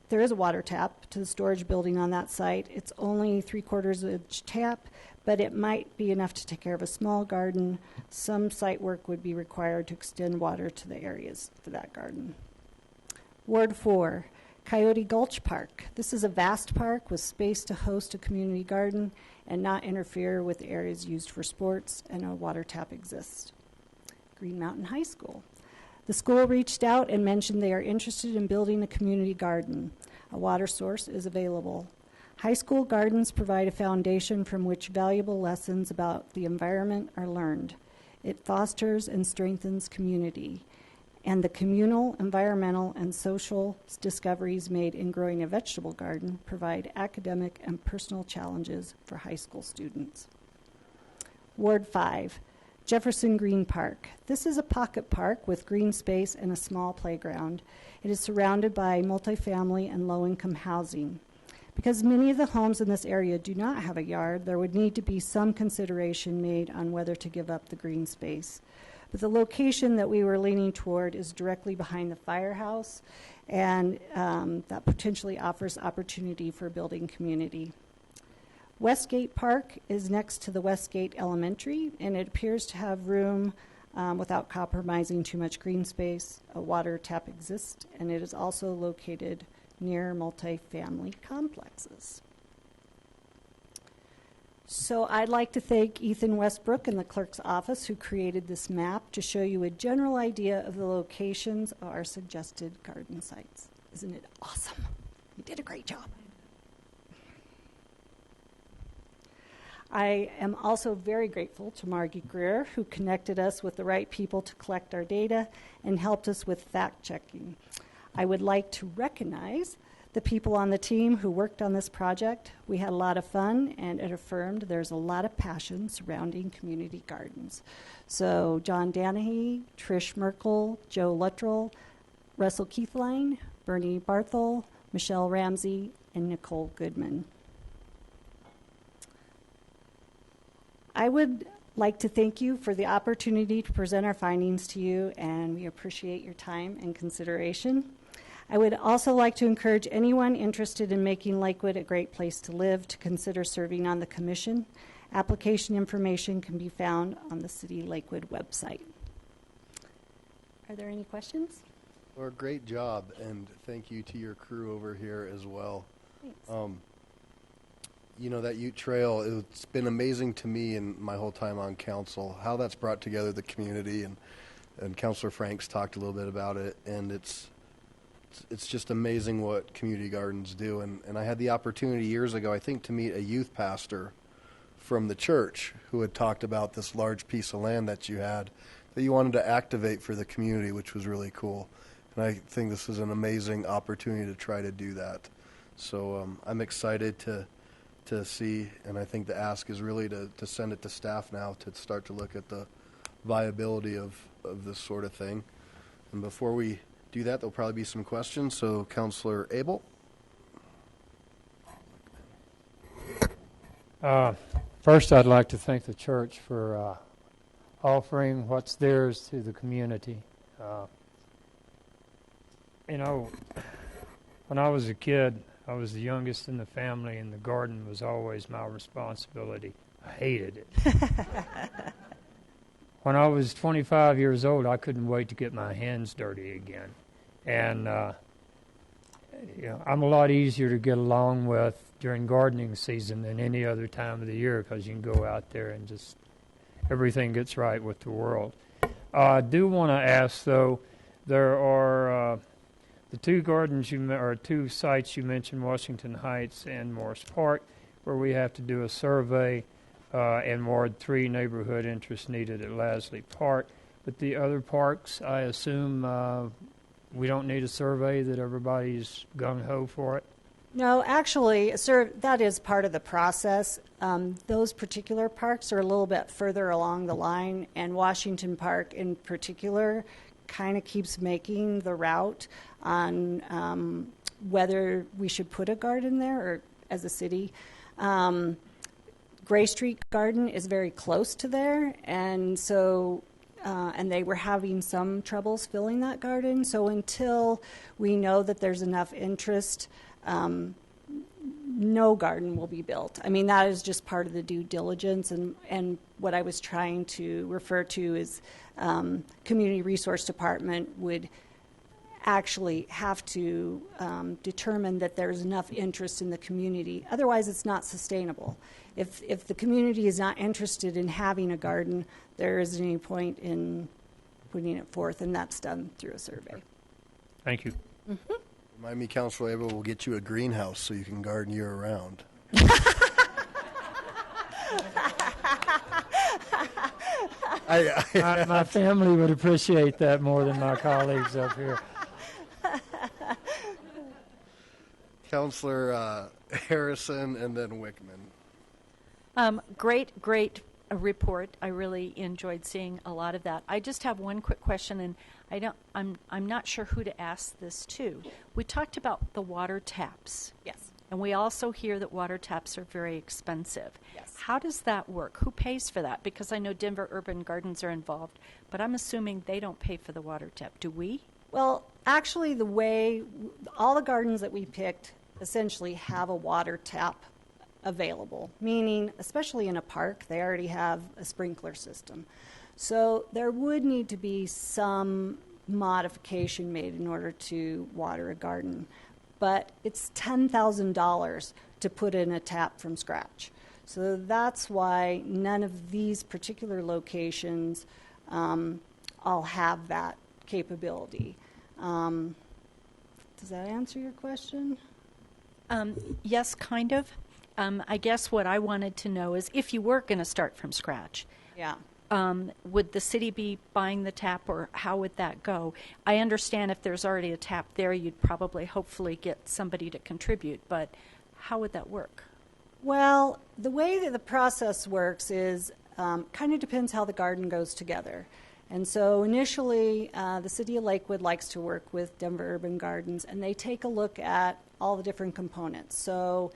There is a water tap to the storage building on that site. It's only 3/4 inch tap, but it might be enough to take care of a small garden. Some site work would be required to extend water to the areas for that garden. Ward 4, Coyote Gulch Park. This is a vast park with space to host a community garden and not interfere with the areas used for sports, and a water tap exists. Green Mountain High School. The school reached out and mentioned they are interested in building a community garden. A water source is available. High school gardens provide a foundation from which valuable lessons about the environment are learned. It fosters and strengthens community. And the communal, environmental, and social discoveries made in growing a vegetable garden provide academic and personal challenges for high school students. Ward 5, Jefferson Green Park. This is a pocket park with green space and a small playground. It is surrounded by multifamily and low-income housing. Because many of the homes in this area do not have a yard, there would need to be some consideration made on whether to give up the green space. But the location that we were leaning toward is directly behind the firehouse, and that potentially offers opportunity for building community. Westgate Park is next to the Westgate Elementary, and it appears to have room without compromising too much green space. A water tap exists, and it is also located near multifamily complexes. So I'd like to thank Ethan Westbrook in the clerk's office who created this map to show you a general idea of the locations of our suggested garden sites. Isn't it awesome? You did a great job. I am also very grateful to Margie Greer, who connected us with the right people to collect our data and helped us with fact-checking. I would like to recognize the people on the team who worked on this project. We had a lot of fun, and it affirmed there's a lot of passion surrounding community gardens. So John Danahy, Trish Merkel, Joe Luttrell, Russell Keithline, Bernie Barthel, Michelle Ramsey, and Nicole Goodman. I would like to thank you for the opportunity to present our findings to you, and we appreciate your time and consideration. I would also like to encourage anyone interested in making Lakewood a great place to live to consider serving on the commission. Application information can be found on the City Lakewood website. Are there any questions? Well, great job, and thank you to your crew over here as well. Thanks. You know, that Ute Trail, it's been amazing to me in my whole time on council, how that's brought together the community, and Councilor Franks talked a little bit about it, and it's just amazing what community gardens do. And I had the opportunity years ago, I think, to meet a youth pastor from the church who had talked about this large piece of land that you had that you wanted to activate for the community, which was really cool. And I think this is an amazing opportunity to try to do that. So I'm excited to to see, and I think the ask is really to send it to staff now to start to look at the viability of this sort of thing. And before we do that, there'll probably be some questions. So, Councilor Abel. First, I'd like to thank the church for offering what's theirs to the community. You know, when I was a kid, I was the youngest in the family, and the garden was always my responsibility. I hated it. When I was 25 years old, I couldn't wait to get my hands dirty again. And you know, I'm a lot easier to get along with during gardening season than any other time of the year, because you can go out there and just everything gets right with the world. I do want to ask, though, there are the two gardens or two sites you mentioned, Washington Heights and Morris Park, where we have to do a survey, and Ward 3 neighborhood interest needed at Lasley Park. But the other parks, I assume we don't need a survey, that everybody's gung-ho for it? No, actually, sir, that is part of the process. Those particular parks are a little bit further along the line, and Washington Park in particular kind of keeps making the route on whether we should put a garden there or as a city. Gray Street Garden is very close to there, and so and they were having some troubles filling that garden. So until we know that there's enough interest, no garden will be built. I mean, that is just part of the due diligence, and what I was trying to refer to is Community Resource Department would actually have to determine that there's enough interest in the community. Otherwise, it's not sustainable. If the community is not interested in having a garden, there isn't any point in putting it forth, and that's done through a survey. Thank you. Mm-hmm. Remind me, Councilor Abel, we'll get you a greenhouse so you can garden year-round. My family would appreciate that more than my colleagues up here. Councilor Harrison and then Wickman. Great report. I really enjoyed seeing a lot of that. I just have one quick question, and I'm not sure who to ask this to. We talked about the water taps. Yes. And we also hear that water taps are very expensive. Yes. How does that work? Who pays for that? Because I know Denver Urban Gardens are involved, but I'm assuming they don't pay for the water tap. Do we? Well, actually, the way all the gardens that we picked essentially have a water tap available, meaning, especially in a park, they already have a sprinkler system. So there would need to be some modification made in order to water a garden. But it's $10,000 to put in a tap from scratch. So that's why none of these particular locations all have that capability. Does that answer your question? Yes, kind of. I guess what I wanted to know is if you were going to start from scratch, yeah, would the city be buying the tap, or how would that go? I understand if there's already a tap there, you'd probably hopefully get somebody to contribute, but how would that work? Well, the way that the process works is kind of depends how the garden goes together. And so initially, the City of Lakewood likes to work with Denver Urban Gardens, and they take a look at all the different components. So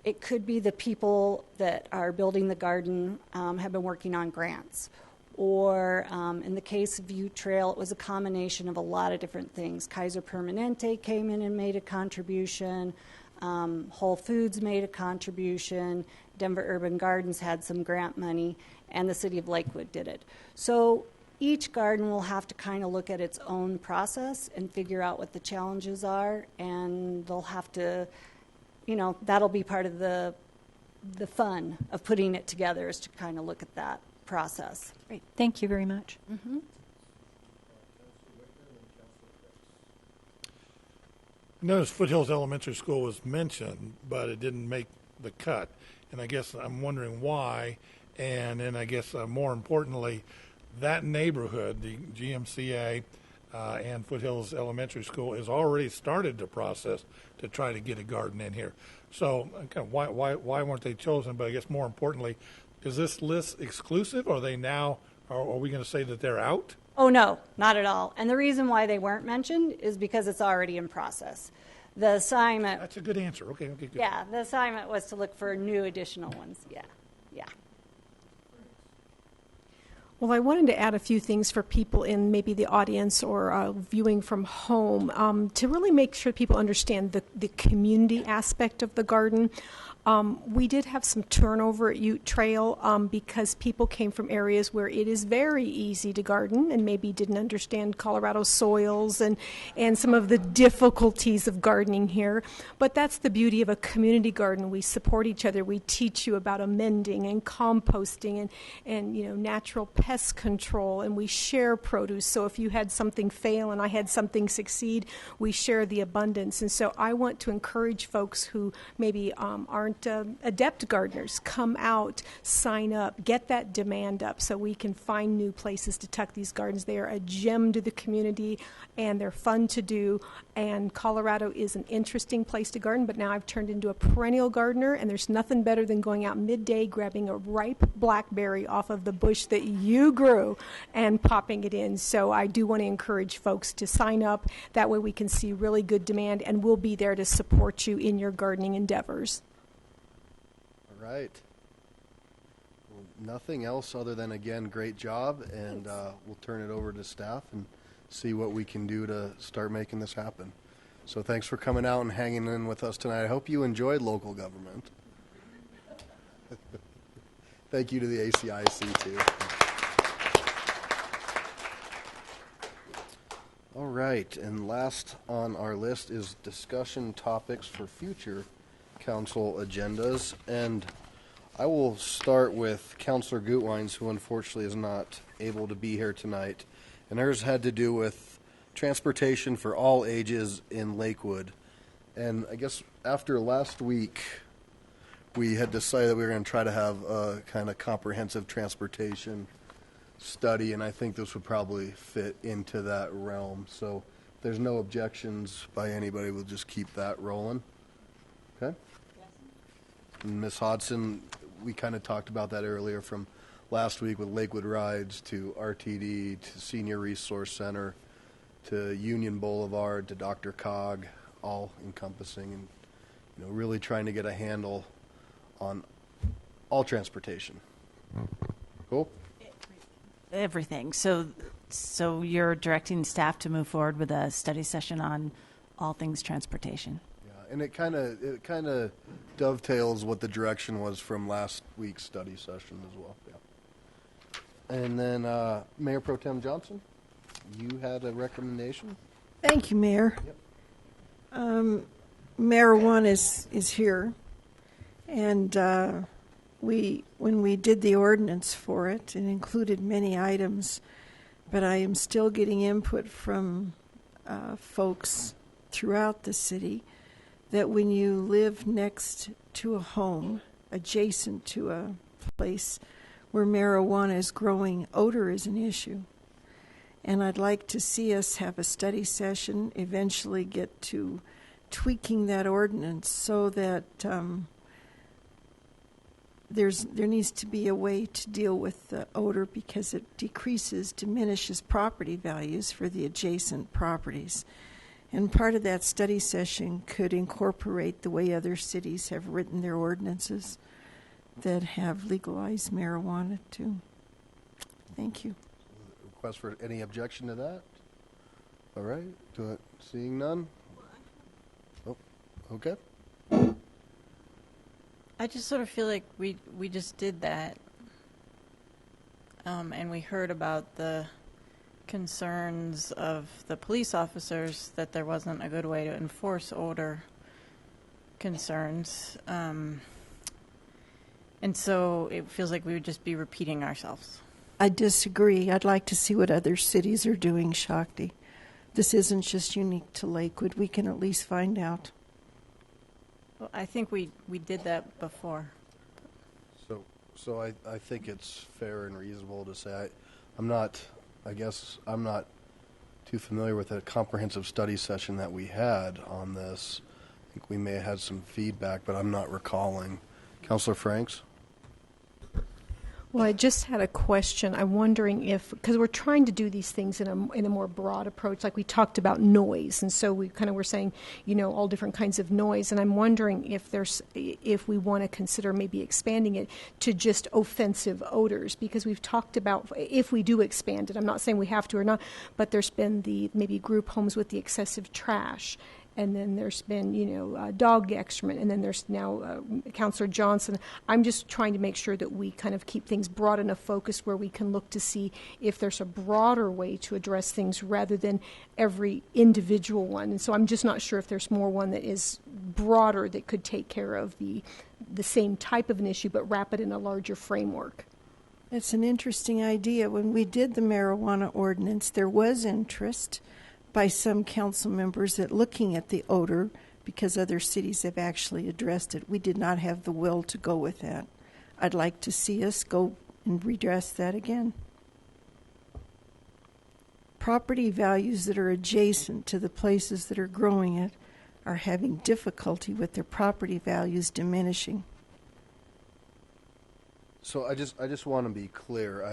it could be the people that are building the garden have been working on grants. Or in the case of View Trail, it was a combination of a lot of different things. Kaiser Permanente came in and made a contribution. Whole Foods made a contribution. Denver Urban Gardens had some grant money, and the City of Lakewood did it. So each garden will have to kind of look at its own process and figure out what the challenges are, and they'll have to, you know, that'll be part of the fun of putting it together, is to kind of look at that process. Great. Thank you very much. Mm-hmm. I noticed Foothills Elementary School was mentioned, but it didn't make the cut. And I guess I'm wondering why. And then I guess more importantly, that neighborhood, the GMCA and Foothills Elementary School, has already started the process to try to get a garden in here. So kind of why weren't they chosen? But I guess more importantly, is this list exclusive? Or are they now? Are we going to say that they're out? Oh, no, not at all. And the reason why they weren't mentioned is because it's already in process. The assignment... That's a good answer. Okay, good. Yeah, the assignment was to look for new additional ones. Yeah. Well, I wanted to add a few things for people in maybe the audience or viewing from home to really make sure people understand the community aspect of the garden. We did have some turnover at Ute Trail because people came from areas where it is very easy to garden and maybe didn't understand Colorado soils and some of the difficulties of gardening here. But that's the beauty of a community garden. We support each other. We teach you about amending and composting and natural pest control, and we share produce. So if you had something fail and I had something succeed, we share the abundance. And so I want to encourage folks who maybe aren't adept gardeners, come out, sign up, get that demand up so we can find new places to tuck these gardens. They are a gem to the community and they're fun to do. And Colorado is an interesting place to garden, but now I've turned into a perennial gardener, and there's nothing better than going out midday, grabbing a ripe blackberry off of the bush that you grew and popping it in. So I do want to encourage folks to sign up. That way we can see really good demand, and we'll be there to support you in your gardening endeavors. All right. Well, nothing else other than, again, great job, and we'll turn it over to staff and see what we can do to start making this happen. So thanks for coming out and hanging in with us tonight. I hope you enjoyed local government. Thank you to the ACIC, too. All right, and last on our list is discussion topics for future council agendas, and I will start with Councilor Gutweins, who unfortunately is not able to be here tonight, and hers had to do with transportation for all ages in Lakewood. And I guess after last week, we had decided that we were going to try to have a kind of comprehensive transportation study, and I think this would probably fit into that realm. So if there's no objections by anybody, we'll just keep that rolling. Okay? Yes. And Ms. Hodson, we kind of talked about that earlier from last week with Lakewood Rides to RTD to Senior Resource Center to Union Boulevard to Dr. Cog, all encompassing and really trying to get a handle on all transportation. Cool? Everything. So you're directing staff to move forward with a study session on all things transportation. Yeah, and it kind of dovetails what the direction was from last week's study session as well. Yeah. And then Mayor Pro Tem Johnson, you had a recommendation? Thank you, Mayor. Yep. Marijuana is here, and when we did the ordinance for it, it included many items, but I am still getting input from folks throughout the city that when you live next to a home, adjacent to a place where marijuana is growing, odor is an issue. And I'd like to see us have a study session, eventually get to tweaking that ordinance so that there needs to be a way to deal with the odor because it diminishes property values for the adjacent properties. And part of that study session could incorporate the way other cities have written their ordinances that have legalized marijuana too. Thank you. Request for any objection to that? All right. Seeing none? Oh, okay. I just sort of feel like we just did that, and we heard about the concerns of the police officers that there wasn't a good way to enforce odor concerns, and so it feels like we would just be repeating ourselves. I disagree. I'd like to see what other cities are doing, Shakti. This isn't just unique to Lakewood. We can at least find out. Well, I think we did that before. So I think it's fair and reasonable to say I'm not too familiar with a comprehensive study session that we had on this, think we may have had some feedback, but I'm not recalling. Councilor Franks? Well, I just had a question. I'm wondering if, because we're trying to do these things in a more broad approach, like we talked about noise, and so we kind of were saying, all different kinds of noise, and I'm wondering if we want to consider maybe expanding it to just offensive odors, because we've talked about if we do expand it. I'm not saying we have to or not, but there's been the maybe group homes with the excessive trash. And then there's been, dog excrement, and then there's now Councilor Johnson. I'm just trying to make sure that we kind of keep things broad enough focused where we can look to see if there's a broader way to address things rather than every individual one. And so I'm just not sure if there's more one that is broader that could take care of the same type of an issue but wrap it in a larger framework. It's an interesting idea. When we did the marijuana ordinance, there was interest by some council members at looking at the odor because other cities have actually addressed it. We did not have the will to go with that. I'd like to see us go and redress that again. Property values that are adjacent to the places that are growing it are having difficulty with their property values diminishing. So I just want to be clear.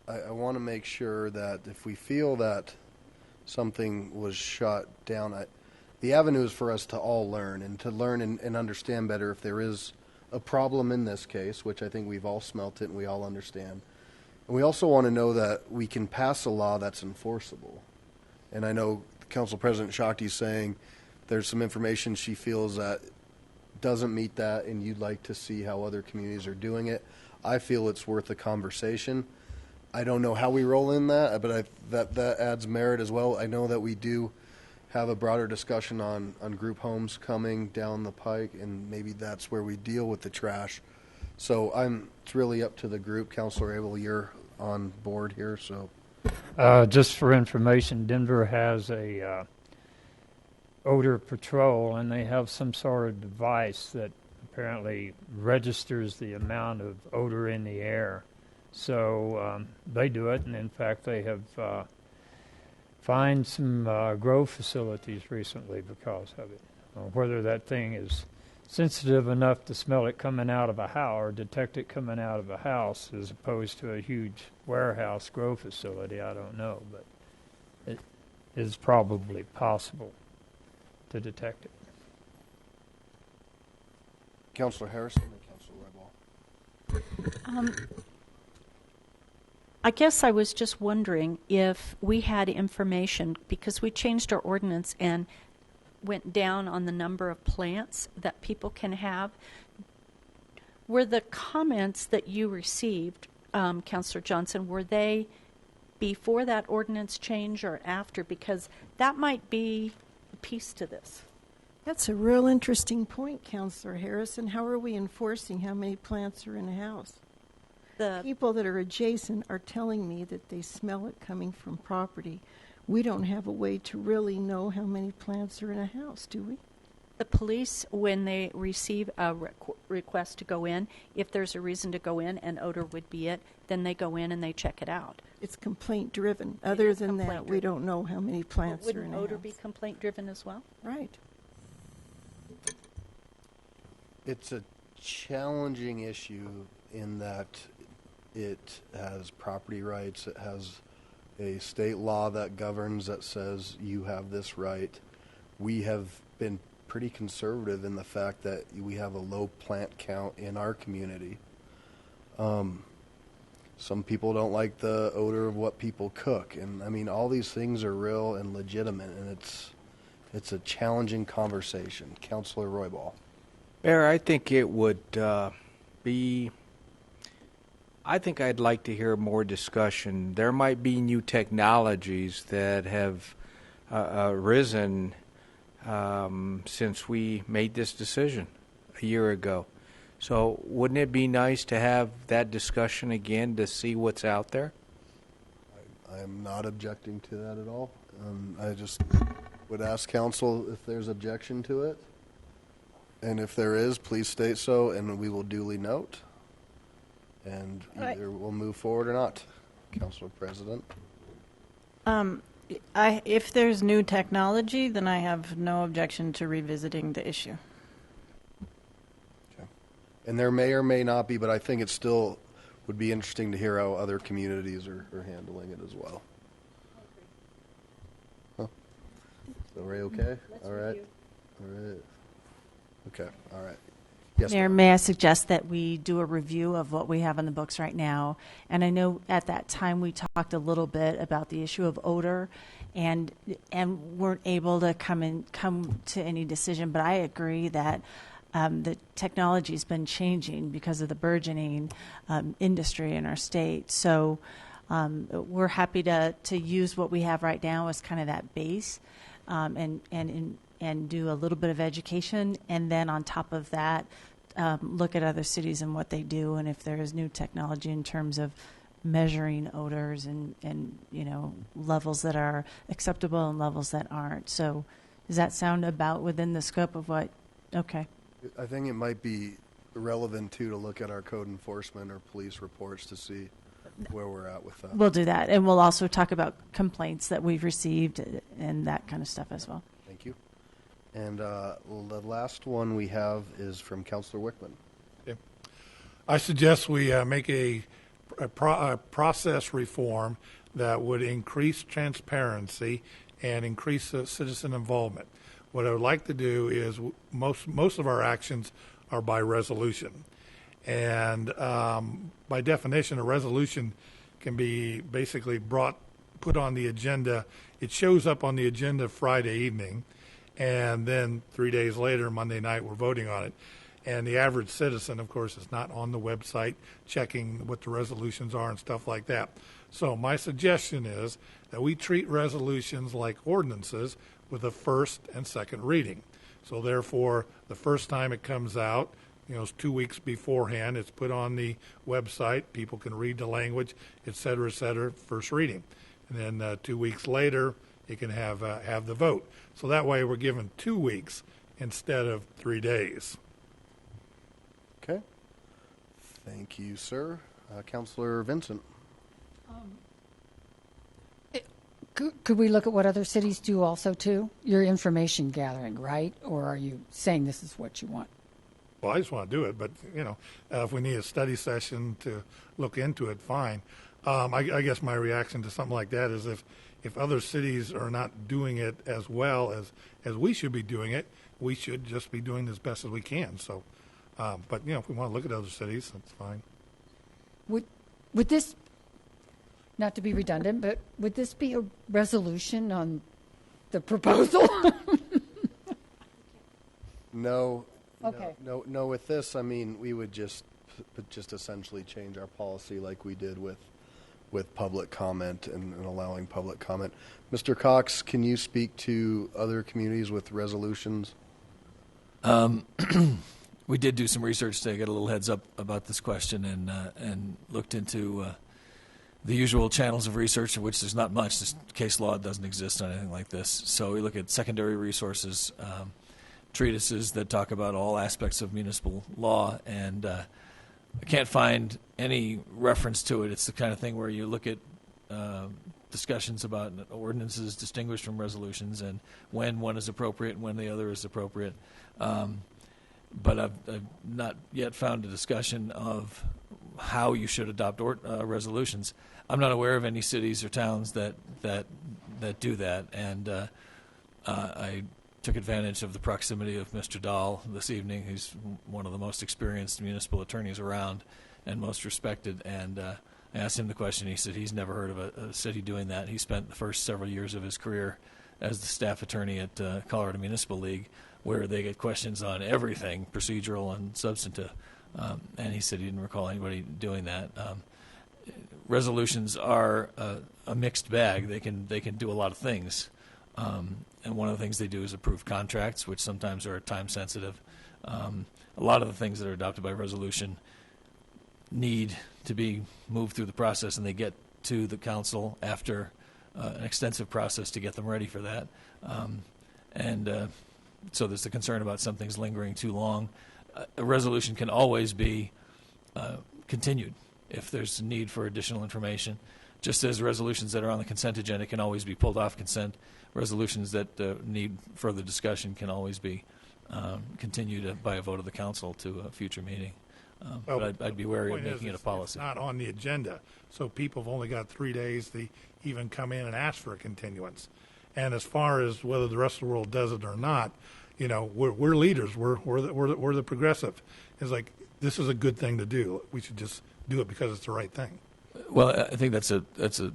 I want to make sure that if we feel that something was shut down, the avenue is for us to all learn and understand better if there is a problem in this case, which I think we've all smelt it and we all understand. And we also want to know that we can pass a law that's enforceable. And I know Council President Shakti is saying there's some information she feels that doesn't meet that, and you'd like to see how other communities are doing it. I feel it's worth a conversation. I don't know how we roll in that, but that adds merit as well. I know that we do have a broader discussion on group homes coming down the pike, and maybe that's where we deal with the trash. So it's really up to the group. Councilor Abel, you're on board here. So, just for information, Denver has a odor patrol, and they have some sort of device that apparently registers the amount of odor in the air. So they do it, and in fact they have fined some grow facilities recently because of it. Whether that thing is sensitive enough to smell it coming out of a house or detect it coming out of a house as opposed to a huge warehouse grow facility, I don't know, but it is probably possible to detect it. Councilor Harrison and Councilor Roybal. I guess I was just wondering if we had information, because we changed our ordinance and went down on the number of plants that people can have. Were the comments that you received, Councilor Johnson, were they before that ordinance change or after? Because that might be a piece to this. That's a real interesting point, Councilor Harrison. How are we enforcing how many plants are in a house? The people that are adjacent are telling me that they smell it coming from property. We don't have a way to really know how many plants are in a house, do we? The police, when they receive a request to go in, if there's a reason to go in and odor would be it, then they go in and they check it out. It's complaint driven. Other than that, we don't know how many plants are in a house. Wouldn't odor be complaint driven as well? Right. It's a challenging issue in that it has property rights. It has a state law that governs, that says you have this right. We have been pretty conservative in the fact that we have a low plant count in our community. Some people don't like the odor of what people cook, and I mean all these things are real and legitimate, and it's a challenging conversation. Councilor Roybal. Mayor, I think it would be. I think I'd like to hear more discussion. There might be new technologies that have arisen since we made this decision a year ago. So wouldn't it be nice to have that discussion again to see what's out there? I'm not objecting to that at all. I just would ask council if there's objection to it. And if there is, please state so, and we will duly note. And either we'll move forward or not. Councilor President. If there's new technology, then I have no objection to revisiting the issue. And there may or may not be, but I think it still would be interesting to hear how other communities are handling it as well. Huh? So Ray, okay? All right. All right. Okay. All right. Yes, Mayor, may I suggest that we do a review of what we have on the books right now? And I know at that time we talked a little bit about the issue of odor, and weren't able to come to any decision. But I agree that the technology has been changing because of the burgeoning industry in our state. So we're happy to use what we have right now as kind of that base, and do a little bit of education, and then on top of that, look at other cities and what they do, and if there is new technology in terms of measuring odors and levels that are acceptable and levels that aren't. So does that sound about within the scope of what? Okay. I think it might be relevant too to look at our code enforcement or police reports to see where we're at with that. We'll do that, and we'll also talk about complaints that we've received and that kind of stuff as well. Thank you. And the last one we have is from Councillor Wickman. Okay. I suggest we make a process reform that would increase transparency and increase citizen involvement. What I would like to do is most of our actions are by resolution. And by definition, a resolution can be basically put on the agenda. It shows up on the agenda Friday evening, and then 3 days later, Monday night, we're voting on it. And the average citizen, of course, is not on the website checking what the resolutions are and stuff like that. So my suggestion is that we treat resolutions like ordinances with a first and second reading. So therefore, the first time it comes out, it's 2 weeks beforehand. It's put on the website. People can read the language, et cetera, first reading. And then 2 weeks later, it can have the vote. So that way we're given 2 weeks instead of 3 days. Okay. Thank you, sir. Councillor Vincent. Could we look at what other cities do also, too? Your information gathering, right? Or are you saying this is what you want? Well, I just want to do it, but, if we need a study session to look into it, fine. I guess my reaction to something like that is if other cities are not doing it as well as we should be doing it, we should just be doing as best as we can. So, but, if we want to look at other cities, that's fine. Would this, not to be redundant, but would this be a resolution on the proposal? No. Okay. No. With this, I mean, we would just essentially change our policy like we did with public comment and allowing public comment. Mr. Cox, can you speak to other communities with resolutions? We did do some research to get a little heads up about this question, and looked into the usual channels of research, of which there's not much. This case law doesn't exist on anything like this. So we look at secondary resources, treatises that talk about all aspects of municipal law, and I can't find any reference to it. It's the kind of thing where you look at discussions about ordinances distinguished from resolutions and when one is appropriate and when the other is appropriate. But I've not yet found a discussion of how you should adopt resolutions. I'm not aware of any cities or towns that do that, and I took advantage of the proximity of Mr. Dahl this evening, who's one of the most experienced municipal attorneys around and most respected, and I asked him the question. He said he's never heard of a city doing that. He spent the first several years of his career as the staff attorney at Colorado Municipal League, where they get questions on everything, procedural and substantive, and he said he didn't recall anybody doing that. Resolutions are a mixed bag. They can do a lot of things. And one of the things they do is approve contracts, which sometimes are time sensitive. A lot of the things that are adopted by resolution need to be moved through the process, and they get to the council after an extensive process to get them ready for that. So there's the concern about some things lingering too long. A resolution can always be continued if there's a need for additional information. just as resolutions that are on the consent agenda can always be pulled off consent, resolutions that need further discussion can always be continued by a vote of the council to a future meeting. But I'd be wary of making it a policy. It's not on the agenda, so people have only got 3 days to even come in and ask for a continuance. And as far as whether the rest of the world does it or not, you know, we're leaders. We're the progressive. It's like, this is a good thing to do. We should just do it because it's the right thing. Well, I think that's a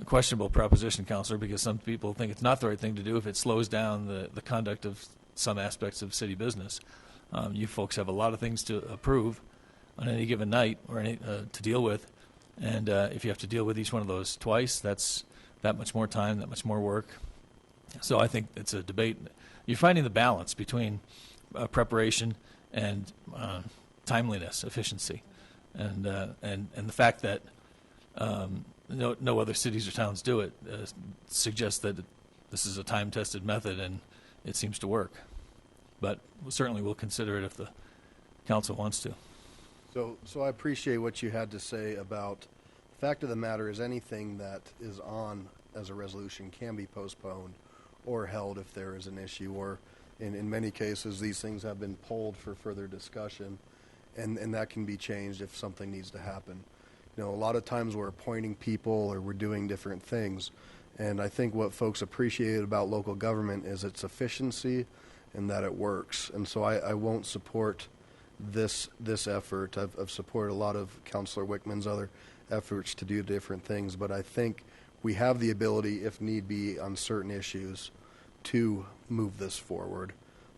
questionable proposition, Councilor, because some people think it's not the right thing to do if it slows down the conduct of some aspects of city business. You folks have a lot of things to approve on any given night or to deal with, and if you have to deal with each one of those twice, that's that much more time, that much more work. So I think it's a debate. You're finding the balance between preparation and timeliness, efficiency, and the fact that no other cities or towns do it suggests that this is a time-tested method and it seems to work. But certainly we'll consider it if the council wants to. So I appreciate what you had to say about the fact of the matter is anything that is on as a resolution can be postponed or held if there is an issue, or in many cases these things have been pulled for further discussion, and that can be changed if something needs to happen. You know, a lot of times we're appointing people or we're doing different things, and I think what folks appreciate about local government is its efficiency and that it works. And so I won't support this effort. I've supported a lot of Councilor Wickman's other efforts to do different things, but I think we have the ability, if need be, on certain issues to move this forward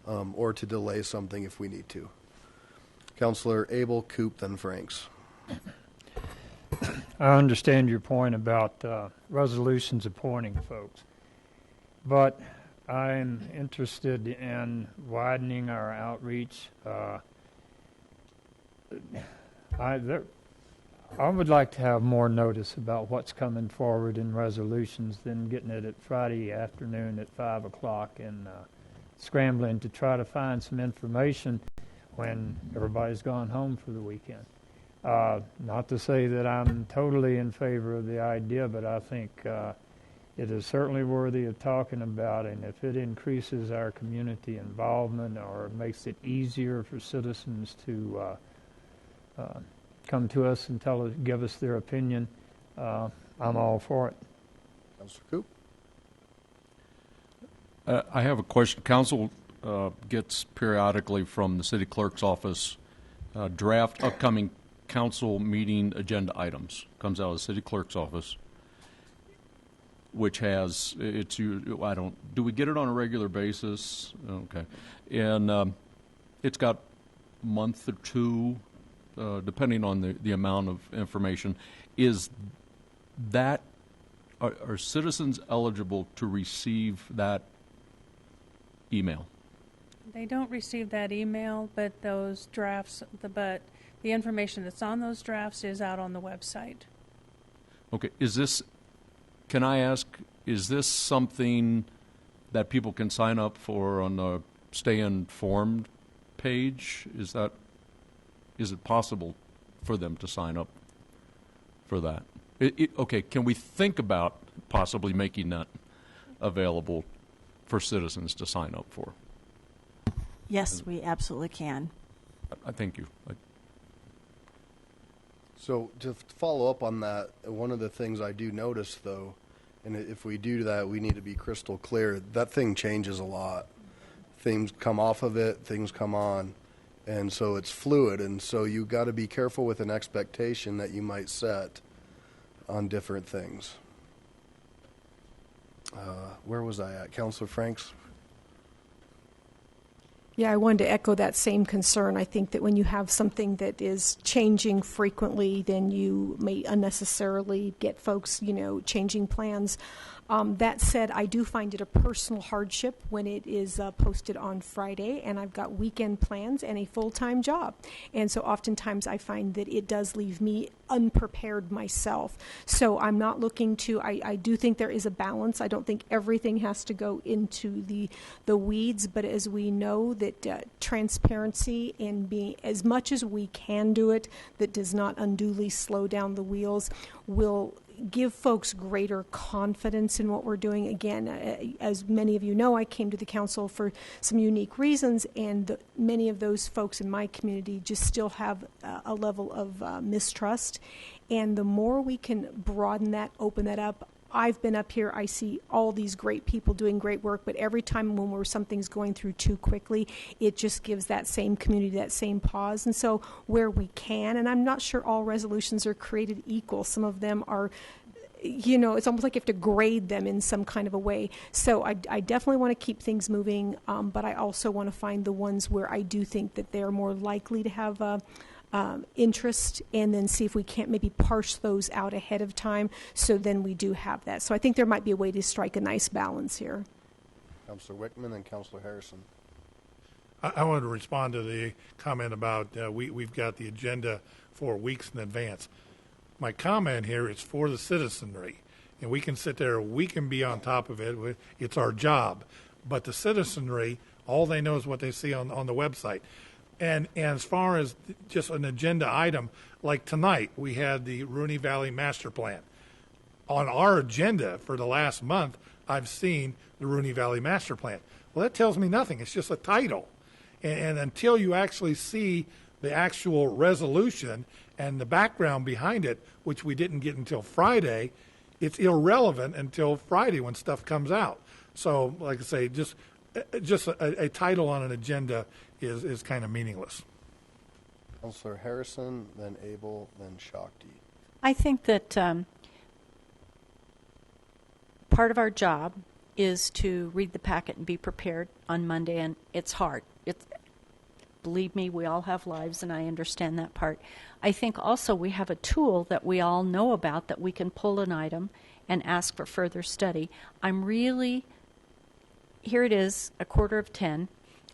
or to delay something if we need to. Councilor Abel, Coop, then Franks. I understand your point about resolutions appointing folks, but I'm interested in widening our outreach. I would like to have more notice about what's coming forward in resolutions than getting it at Friday afternoon at 5 o'clock and scrambling to try to find some information when everybody's gone home for the weekend. Not to say that I'm totally in favor of the idea, but I think it is certainly worthy of talking about, and if it increases our community involvement or makes it easier for citizens to come to us and give us their opinion, I'm all for it. Councilor Coop? I have a question. Council gets periodically from the city clerk's office draft upcoming council meeting agenda items. Comes out of the city clerk's office, which has do we get it on a regular basis? Okay, and it's got a month or two, depending on the amount of information. Is that are citizens eligible to receive that email? They don't receive that email, but those drafts, the information that's on those drafts is out on the website. Okay, can I ask, is this something that people can sign up for on the Stay Informed page? Is it possible for them to sign up for that? Okay, can we think about possibly making that available for citizens to sign up for? Yes, we absolutely can. I thank you. So to follow up on that, one of the things I do notice, though, and if we do that, we need to be crystal clear, that thing changes a lot. Things come off of it, things come on, and so it's fluid, and so you got to be careful with an expectation that you might set on different things. Where was I at? Councilor Franks? Yeah, I wanted to echo that same concern. I think that when you have something that is changing frequently, then you may unnecessarily get folks, changing plans. That said, I do find it a personal hardship when it is posted on Friday, and I've got weekend plans and a full-time job. And so oftentimes I find that it does leave me unprepared myself. So I'm not looking to, I do think there is a balance. I don't think everything has to go into the weeds, but as we know that transparency and being, as much as we can do it, that does not unduly slow down the wheels, will give folks greater confidence in what we're doing. Again, as many of you know, I came to the council for some unique reasons, and many of those folks in my community just still have a level of mistrust. And the more we can broaden that, open that up, I've been up here, I see all these great people doing great work, but every time when something's going through too quickly, it just gives that same community that same pause. And so where we can, and I'm not sure all resolutions are created equal. Some of them are, it's almost like you have to grade them in some kind of a way. So I definitely want to keep things moving, but I also want to find the ones where I do think that they're more likely to have interest, and then see if we can't maybe parse those out ahead of time, so then we do have that. So I think there might be a way to strike a nice balance here. Councillor Wickman and Councillor Harrison. I wanted to respond to the comment about we've got the agenda for weeks in advance. My comment here is for the citizenry, and we can sit there, we can be on top of it. It's our job. But the citizenry, all they know is what they see on the website. And as far as just an agenda item, like tonight, we had the Rooney Valley Master Plan. On our agenda for the last month, I've seen the Rooney Valley Master Plan. Well, that tells me nothing. It's just a title. And until you actually see the actual resolution and the background behind it, which we didn't get until Friday, it's irrelevant until Friday when stuff comes out. So, like I say, just a title on an agenda is kind of meaningless. Councillor Harrison, then Abel, then Shakti. I think that part of our job is to read the packet and be prepared on Monday, and it's hard. Believe me, we all have lives, and I understand that part. I think also we have a tool that we all know about that we can pull an item and ask for further study. Here it is, 9:45,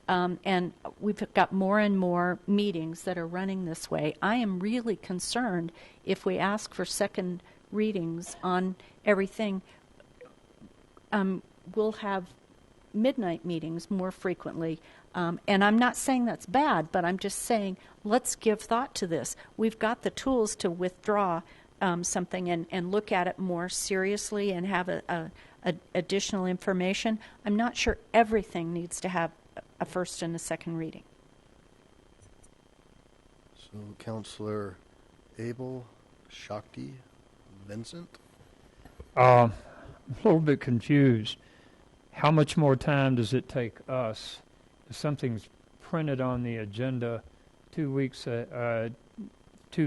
and we've got more and more meetings that are running this way. I am really concerned if we ask for second readings on everything, we'll have midnight meetings more frequently. And I'm not saying that's bad, but I'm just saying let's give thought to this. We've got the tools to withdraw something and look at it more seriously and have additional information. I'm not sure everything needs to have a first and a second reading. So, Councillor Abel, Shakti, Vincent? I'm a little bit confused. How much more time does it take us if something's printed on the agenda 2 weeks, 2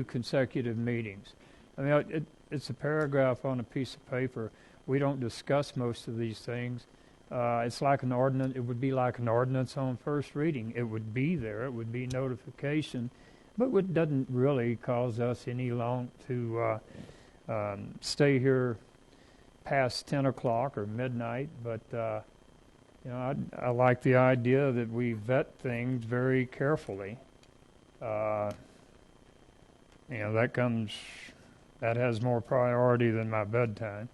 consecutive meetings? I mean, it's a paragraph on a piece of paper. We don't discuss most of these things. It's like an ordinance. It would be like an ordinance on first reading. It would be there. It would be notification, but it doesn't really cause us any long to stay here past 10 o'clock or midnight. But I like the idea that we vet things very carefully. That has more priority than my bedtime.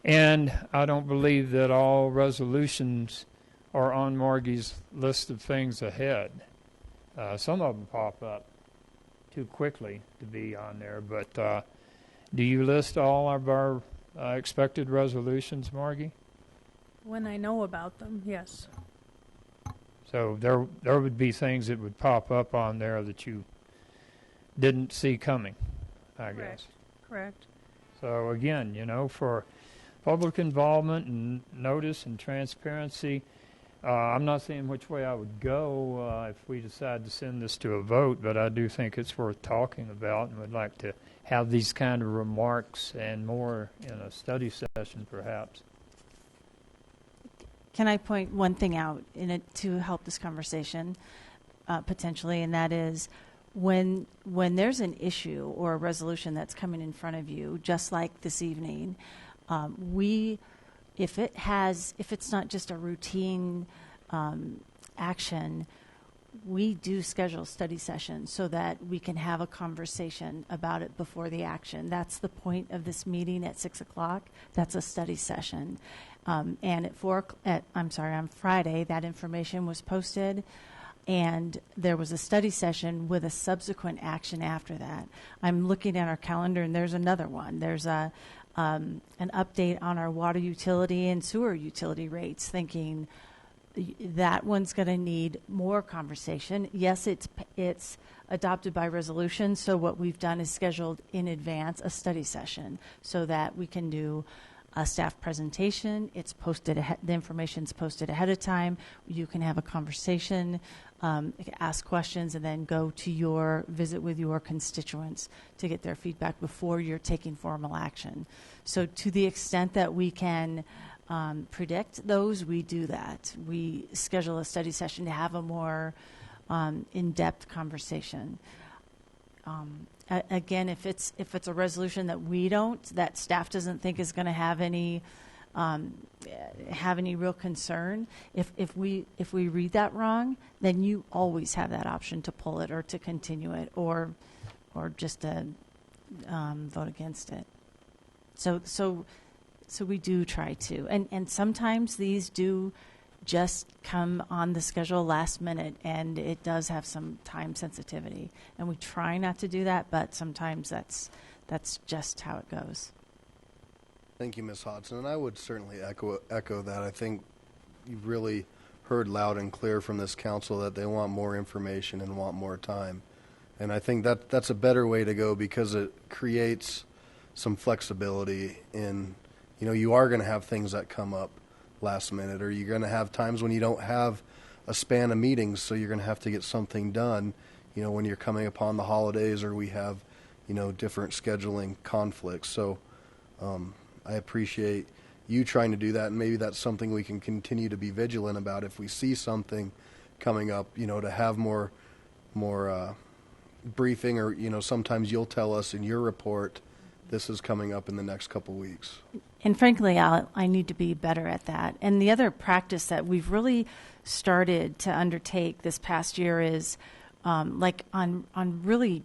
And I don't believe that all resolutions are on Margie's list of things ahead. Some of them pop up too quickly to be on there. But do you list all of our expected resolutions, Margie? When I know about them, yes. So there would be things that would pop up on there that you didn't see coming, I guess. Correct. So again, for public involvement and notice and transparency, I'm not saying which way I would go if we decide to send this to a vote, but I do think it's worth talking about and would like to have these kind of remarks and more in a study session perhaps. Can I point one thing out to help this conversation potentially, and that is when there's an issue or a resolution that's coming in front of you, just like this evening, if it's not just a routine action, we do schedule study sessions so that we can have a conversation about it before the action. That's the point of this meeting at 6 o'clock. That's a study session. And on Friday, that information was posted. and there was a study session with a subsequent action after that. I'm looking at our calendar, and there's another one. There's an update on our water utility and sewer utility rates, thinking that one's going to need more conversation. Yes, it's adopted by resolution, so what we've done is scheduled in advance a study session so that we can do a staff presentation. It's posted, the information's posted ahead of time. You can have a conversation, ask questions, and then go to your visit with your constituents to get their feedback before you're taking formal action. So to the extent that we can predict those, we do that. We schedule a study session to have a more in-depth conversation. Again, if it's a resolution that staff doesn't think is going to have any real concern, if we read that wrong, then you always have that option to pull it or to continue it or just to vote against it. So we do try to, and sometimes these do just come on the schedule last minute, and it does have some time sensitivity, and we try not to do that, but sometimes that's just how it goes. Thank you, Ms. Hodson, and I would certainly echo that. I think you've really heard loud and clear from this council that they want more information and want more time, and I think that's a better way to go because it creates some flexibility in, you are going to have things that come up last minute, or you're going to have times when you don't have a span of meetings, so you're going to have to get something done, when you're coming upon the holidays or we have, different scheduling conflicts. So I appreciate you trying to do that, and maybe that's something we can continue to be vigilant about if we see something coming up, to have more briefing, or, sometimes you'll tell us in your report this is coming up in the next couple weeks. And frankly, I need to be better at that. And the other practice that we've really started to undertake this past year is like on really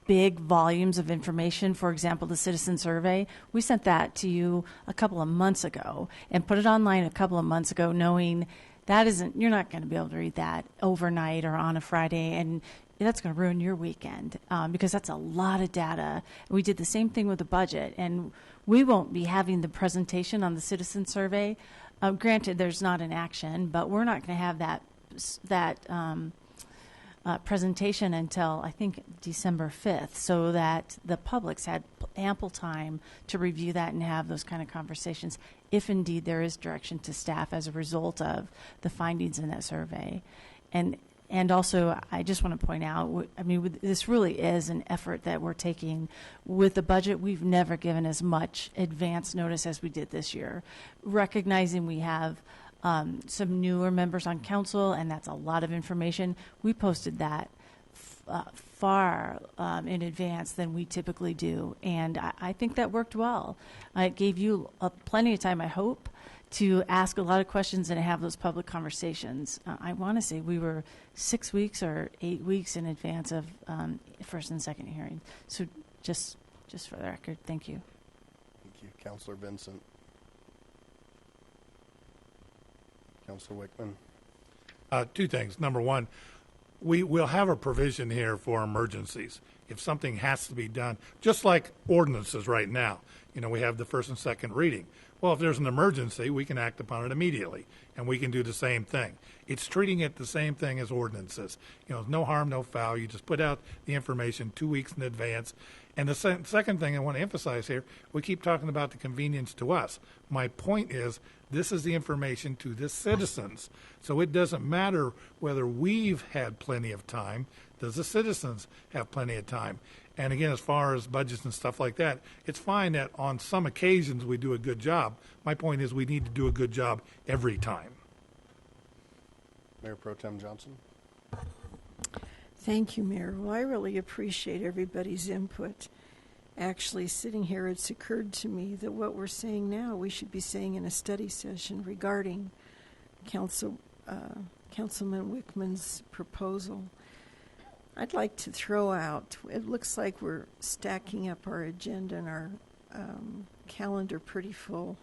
big volumes of information. For example, the citizen survey, we sent that to you a couple of months ago and put it online a couple of months ago, knowing you're not going to be able to read that overnight or on a Friday, and that's going to ruin your weekend because that's a lot of data. We did the same thing with the budget, and we won't be having the presentation on the citizen survey. Granted, there's not an action, but we're not going to have that presentation until, I think, December 5th, so that the public's had ample time to review that and have those kind of conversations, if indeed there is direction to staff as a result of the findings in that survey. And also, I just want to point out, this really is an effort that we're taking with the budget. We've never given as much advance notice as we did this year, recognizing we have some newer members on council, and that's a lot of information. We posted that far in advance than we typically do, and I think that worked well. It gave you plenty of time, I hope, to ask a lot of questions and have those public conversations. I want to say we were 6 weeks or 8 weeks in advance of first and second hearing. So just for the record, thank you. Thank you. Councilor Vincent. Councilor Wickman. Two things. Number one, we'll have a provision here for emergencies. If something has to be done, just like ordinances right now, we have the first and second reading. Well, if there's an emergency, we can act upon it immediately, and we can do the same thing. It's treating it the same thing as ordinances. No harm, no foul. You just put out the information 2 weeks in advance. And the second thing I want to emphasize here, we keep talking about the convenience to us. My point is, this is the information to the citizens. So it doesn't matter whether we've had plenty of time. Does the citizens have plenty of time? And again, as far as budgets and stuff like that, it's fine that on some occasions we do a good job. My point is we need to do a good job every time. Mayor Pro Tem Johnson. Thank you, Mayor. Well, I really appreciate everybody's input. Actually, sitting here, it's occurred to me that what we're saying now, we should be saying in a study session regarding Councilman Wickman's proposal. I'd like to throw out, it looks like we're stacking up our agenda and our calendar pretty full.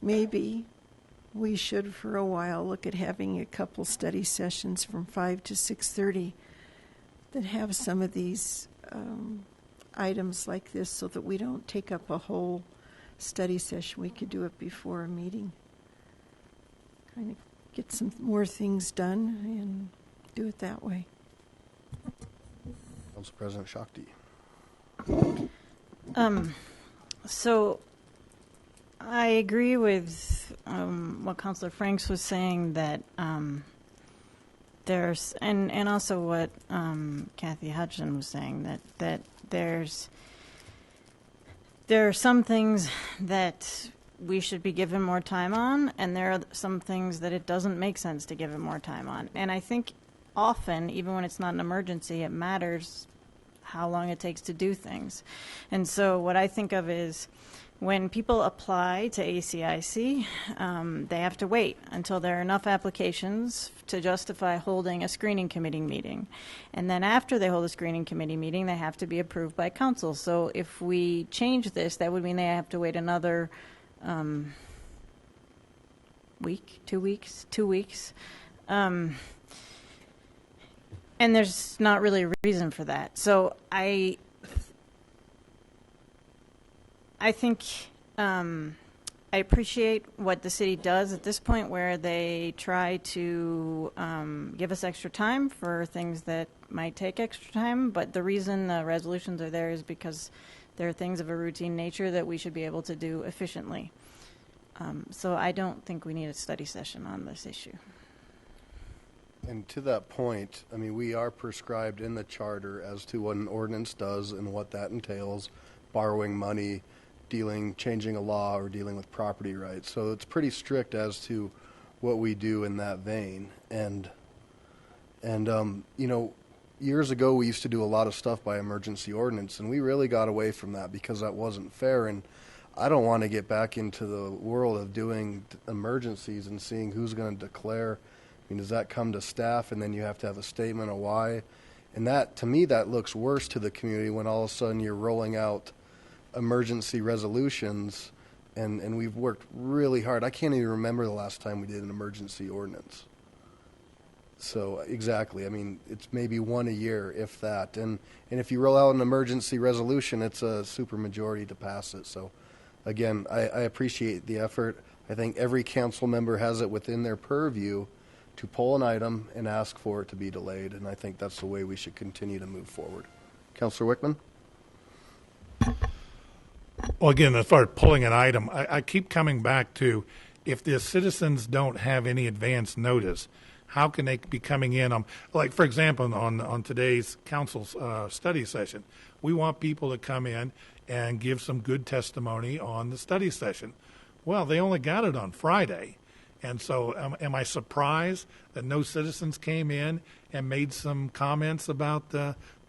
Maybe we should for a while look at having a couple study sessions from 5 to 6:30 that have some of these items like this so that we don't take up a whole study session. We could do it before a meeting. Kind of get some more things done and do it that way. Council President Shakti. So I agree with what Councilor Franks was saying, that there's, and also what Kathy Hudson was saying, that there are some things that we should be given more time on, and there are some things that it doesn't make sense to give it more time on. And I think often, even when it's not an emergency, it matters how long it takes to do things. And so what I think of is, when people apply to ACIC, they have to wait until there are enough applications to justify holding a screening committee meeting. And then after they hold a screening committee meeting, they have to be approved by council. So if we change this, that would mean they have to wait another week, 2 weeks, 2 weeks. And there's not really a reason for that. So I think I appreciate what the city does at this point, where they try to give us extra time for things that might take extra time. But the reason the resolutions are there is because there are things of a routine nature that we should be able to do efficiently. So I don't think we need a study session on this issue. And to that point, I mean, we are prescribed in the charter as to what an ordinance does and what that entails: borrowing money, changing a law, or dealing with property rights. So it's pretty strict as to what we do in that vein. And you know, years ago we used to do a lot of stuff by emergency ordinance, and we really got away from that because that wasn't fair. And I don't want to get back into the world of doing emergencies and seeing who's going to declare. I mean, does that come to staff, and then you have to have a statement of why? And that, to me, that looks worse to the community when all of a sudden you're rolling out emergency resolutions, and we've worked really hard. I can't even remember the last time we did an emergency ordinance. So exactly, I mean, it's maybe one a year, if that. And if you roll out an emergency resolution, it's a supermajority to pass it. So again, I appreciate the effort. I think every council member has it within their purview to pull an item and ask for it to be delayed, and I think that's the way we should continue to move forward. Councillor Wickman? Well, again, as far as pulling an item, I keep coming back to, if the citizens don't have any advance notice, how can they be coming in on, like, for example, on today's council study session, we want people to come in and give some good testimony on the study session. Well, they only got it on Friday. And so am I surprised that no citizens came in and made some comments about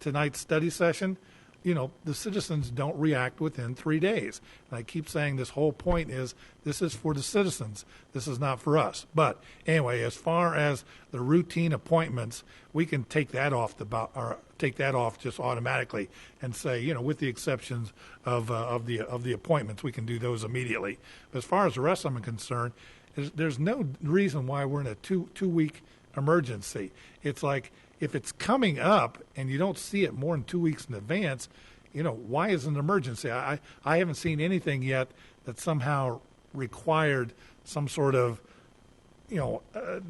tonight's study session? You know, the citizens don't react within 3 days. And I keep saying this whole point is, this is for the citizens. This is not for us. But anyway, as far as the routine appointments, we can take that off just automatically and say, you know, with the exceptions of the appointments, we can do those immediately. But as far as the rest of them are concerned, there's no reason why we're in a two-week emergency. It's like, if it's coming up and you don't see it more than 2 weeks in advance, you know, why is it an emergency? I haven't seen anything yet that somehow required some sort of, you know,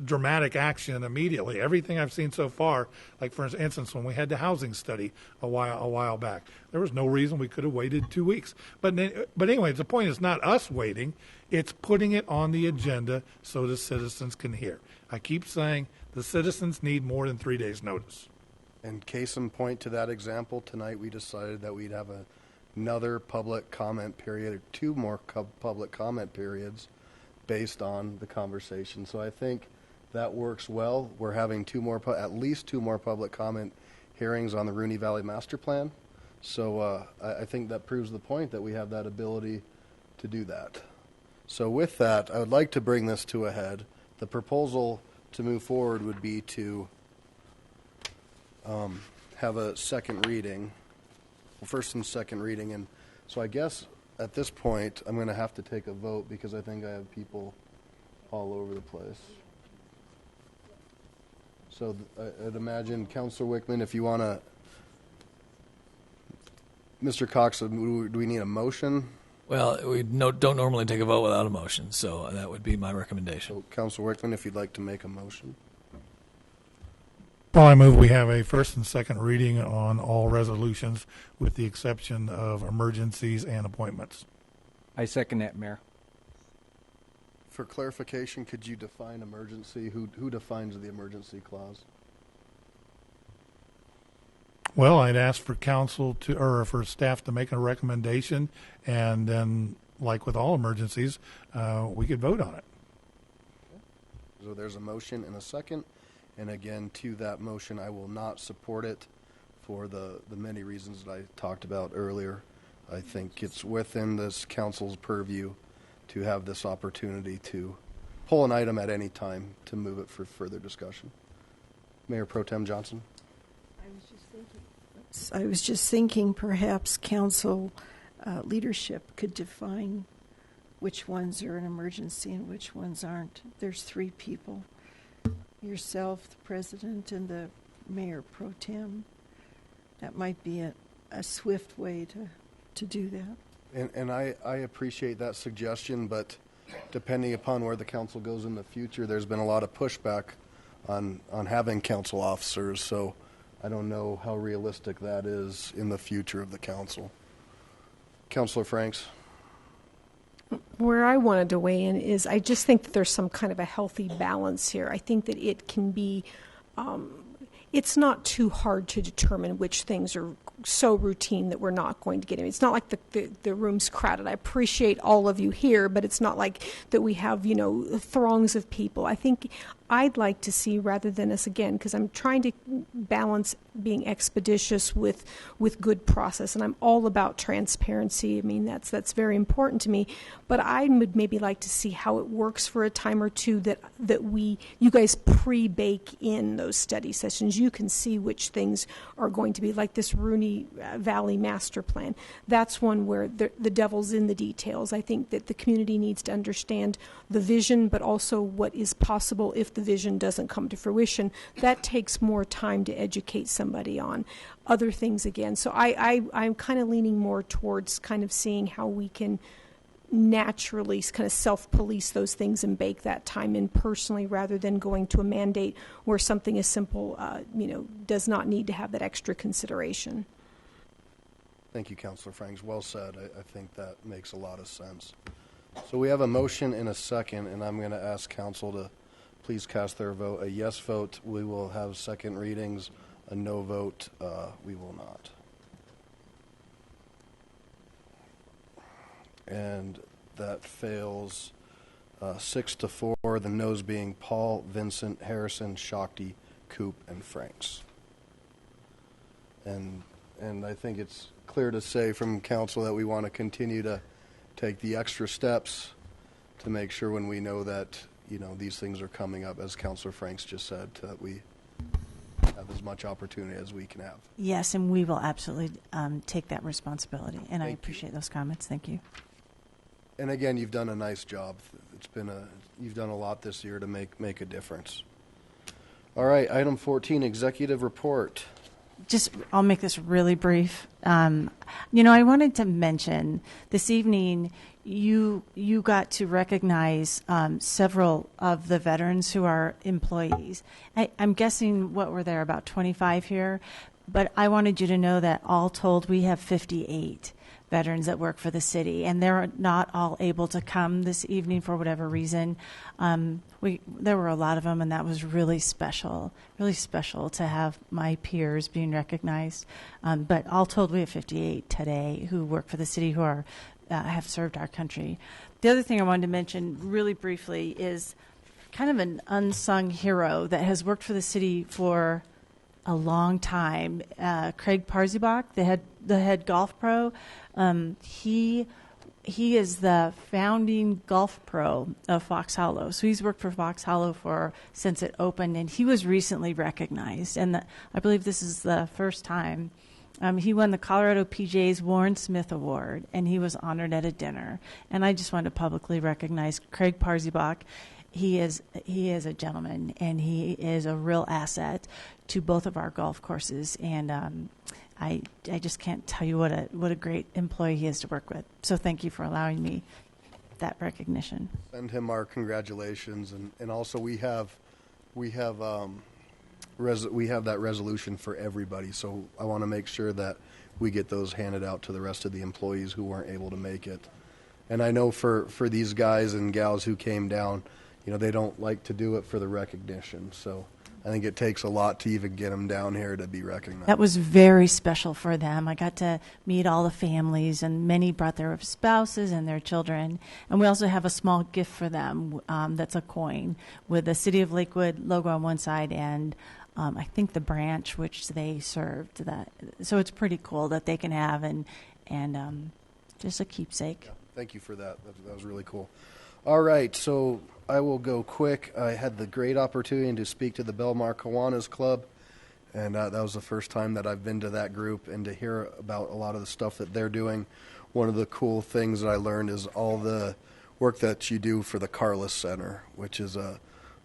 dramatic action immediately. Everything I've seen so far, like for instance, when we had the housing study a while back, there was no reason we could have waited 2 weeks. But anyway, the point is not us waiting; it's putting it on the agenda so the citizens can hear. I keep saying the citizens need more than 3 days' notice. And case in point to that example, tonight we decided that we'd have another public comment period, or two more public comment periods, based on the conversation. So I think that works well. We're having at least two more public comment hearings on the Rooney Valley Master Plan. So I think that proves the point that we have that ability to do that. So with that, I would like to bring this to a head. The proposal to move forward would be to have a second reading, first and second reading. And so I guess at this point, I'm going to have to take a vote because I think I have people all over the place. So I'd imagine, Councilor Wickman, if you want to, Mr. Cox, do we need a motion? Well, we don't normally take a vote without a motion, so that would be my recommendation. So, Councilor Wickman, if you'd like to make a motion. Well, I move we have a first and second reading on all resolutions with the exception of emergencies and appointments. I second that, Mayor. For clarification, could you define emergency? Who defines the emergency clause? Well, I'd ask for council to, or for staff to make a recommendation, and then, like with all emergencies, we could vote on it. So there's a motion and a second. And again, to that motion, I will not support it for the many reasons that I talked about earlier. I think it's within this council's purview to have this opportunity to pull an item at any time to move it for further discussion. Mayor Pro Tem Johnson. I was just thinking perhaps council leadership could define which ones are an emergency and which ones aren't. There's 3 people. Yourself, the president, and the mayor pro tem. That might be a swift way to do that. And I appreciate that suggestion, but depending upon where the council goes in the future, there's been a lot of pushback on having council officers, so I don't know how realistic that is in the future of the council. Councilor Franks. Where I wanted to weigh in is I just think that there's some kind of a healthy balance here. I think that it can be, it's not too hard to determine which things are so routine that we're not going to get in. It's not like the room's crowded. I appreciate all of you here, but it's not like that we have, throngs of people. I think I'd like to see, rather than us, again, because I'm trying to balance being expeditious with good process, and I'm all about transparency. I mean, that's very important to me. But I would maybe like to see how it works for a time or two, that you guys pre-bake in those study sessions. You can see which things are going to be, like this Rooney Valley Master Plan. That's one where the devil's in the details. I think that the community needs to understand the vision, but also what is possible if the vision doesn't come to fruition. That takes more time to educate somebody on. Other things, again. So I'm kind of leaning more towards kind of seeing how we can naturally kind of self-police those things and bake that time in personally, rather than going to a mandate where something as simple, does not need to have that extra consideration. Thank you, Councilor Franks. Well said. I think that makes a lot of sense. So we have a motion and a second, and I'm going to ask council to please cast their vote. A yes vote, we will have second readings. A no vote, we will not. And that fails 6-4, the noes being Paul, Vincent, Harrison, Shakti, Coop, and Franks. And I think it's clear to say from council that we want to continue to take the extra steps to make sure, when we know that these things are coming up, as Councilor Franks just said, that we have as much opportunity as we can have. Yes, and we will absolutely take that responsibility. And I appreciate those comments. Thank you. And again, you've done a nice job. You've done a lot this year to make a difference. All right, item 14, executive report. I'll make this really brief. I wanted to mention this evening you got to recognize several of the veterans who are employees. I'm guessing what were there, about 25 here, but I wanted you to know that all told we have 58 veterans that work for the city, and they're not all able to come this evening for whatever reason. There were a lot of them, and that was really special to have my peers being recognized. But all told, we have 58 today who work for the city who are have served our country. The other thing I wanted to mention really briefly is kind of an unsung hero that has worked for the city for a long time. Craig Parzybach, the head golf pro. He is the founding golf pro of Fox Hollow. So he's worked for Fox Hollow since it opened, and he was recently recognized. And I believe this is the first time. He won the Colorado PGA's Warren Smith Award, and he was honored at a dinner. And I just wanted to publicly recognize Craig Parzybach. he is a gentleman, and he is a real asset to both of our golf courses. And I just can't tell you what a great employee he is to work with. So thank you for allowing me that recognition. Send him our congratulations, and also we have that resolution for everybody. So I want to make sure that we get those handed out to the rest of the employees who weren't able to make it. And I know for these guys and gals who came down, they don't like to do it for the recognition. So I think it takes a lot to even get them down here to be recognized. That was very special for them. I got to meet all the families, and many brought their spouses and their children. And we also have a small gift for them that's a coin with the City of Lakewood logo on one side and I think the branch which they served. That, so it's pretty cool that they can have and just a keepsake. Yeah, thank you for that. That was really cool. All right, so I will go quick. I had the great opportunity to speak to the Belmar Kiwanis Club, and that was the first time that I've been to that group and to hear about a lot of the stuff that they're doing. One of the cool things that I learned is all the work that you do for the Carlos Center, which is a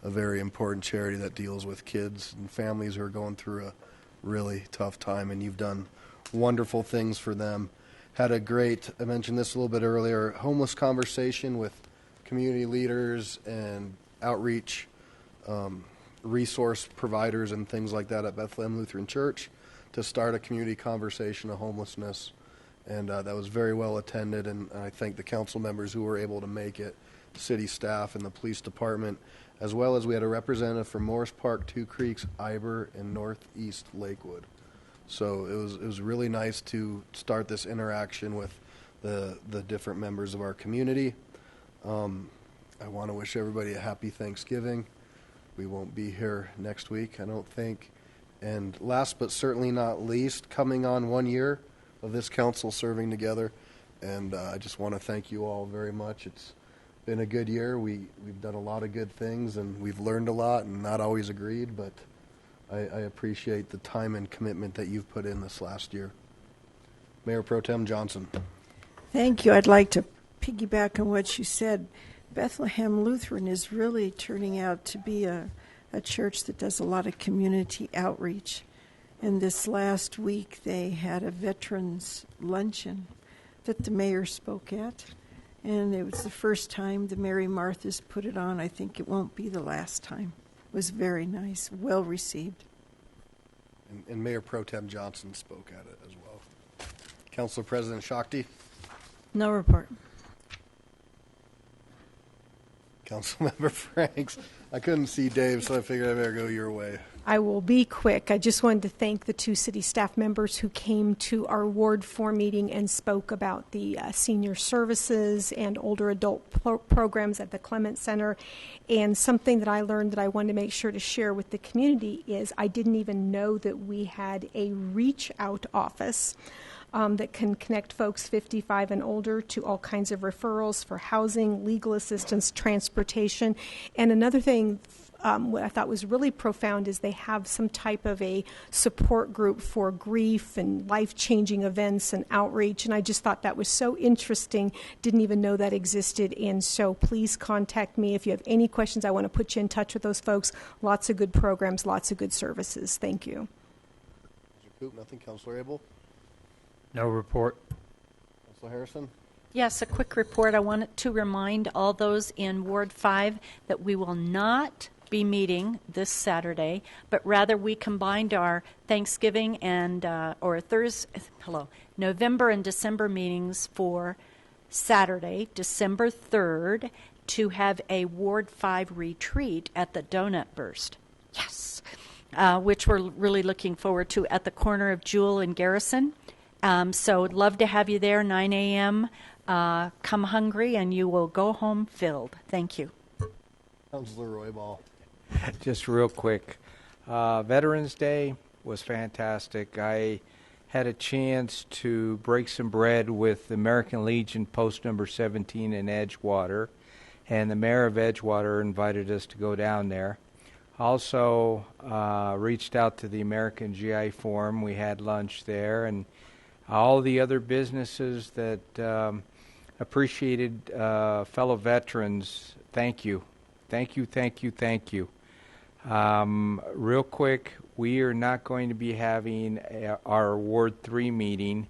very important charity that deals with kids and families who are going through a really tough time, and you've done wonderful things for them. Had a great, I mentioned this a little bit earlier, homeless conversation with community leaders and outreach resource providers and things like that at Bethlehem Lutheran Church to start a community conversation of homelessness. And that was very well attended, and I thank the council members who were able to make it, city staff and the police department, as well as we had a representative from Morris Park, Two Creeks, Iber, and Northeast Lakewood. So it was really nice to start this interaction with the different members of our community. I want to wish everybody a happy Thanksgiving. We won't be here next week, I don't think. And last but certainly not least, coming on 1 year of this council serving together, and I just want to thank you all very much. It's been a good year. We've done a lot of good things, and we've learned a lot and not always agreed, but I appreciate the time and commitment that you've put in this last year. Mayor Pro Tem Johnson. Thank you. I'd like to piggyback on what you said. Bethlehem Lutheran is really turning out to be a church that does a lot of community outreach. And this last week they had a veterans luncheon that the mayor spoke at. And it was the first time the Mary Martha's put it on. I think it won't be the last time. It was very nice, well received. And Mayor Pro Tem Johnson spoke at it as well. Council President Shakti. No report. Councilmember Franks. I couldn't see Dave, so I figured I better go your way. I will be quick. I just wanted to thank the two city staff members who came to our Ward 4 meeting and spoke about the senior services and older adult programs at the Clement Center. And something that I learned that I wanted to make sure to share with the community is I didn't even know that we had a reach out office that can connect folks 55 and older to all kinds of referrals for housing, legal assistance, transportation. And another thing what I thought was really profound is they have some type of a support group for grief and life-changing events and outreach. And I just thought that was so interesting. Didn't even know that existed. And so please contact me if you have any questions. I want to put you in touch with those folks. Lots of good programs, lots of good services. Thank you. Councilor Coop, nothing. Councilor Abel? No report. Councilor Harrison? Yes, a quick report. I wanted to remind all those in Ward 5 that we will not be meeting this Saturday, but rather we combined our Thanksgiving and November and December meetings for Saturday, December 3rd, to have a Ward 5 retreat at the Donut Burst. Yes, which we're really looking forward to at the corner of Jewel and Garrison. So I'd love to have you there, 9 a.m. Come hungry, and you will go home filled. Thank you. Councilor Roybal. Just real quick. Veterans Day was fantastic. I had a chance to break some bread with the American Legion Post number 17 in Edgewater, and the mayor of Edgewater invited us to go down there. Also reached out to the American GI Forum. We had lunch there, and all the other businesses that appreciated fellow veterans, thank you. Thank you, thank you, thank you. Real quick, we are not going to be having our Ward 3 meeting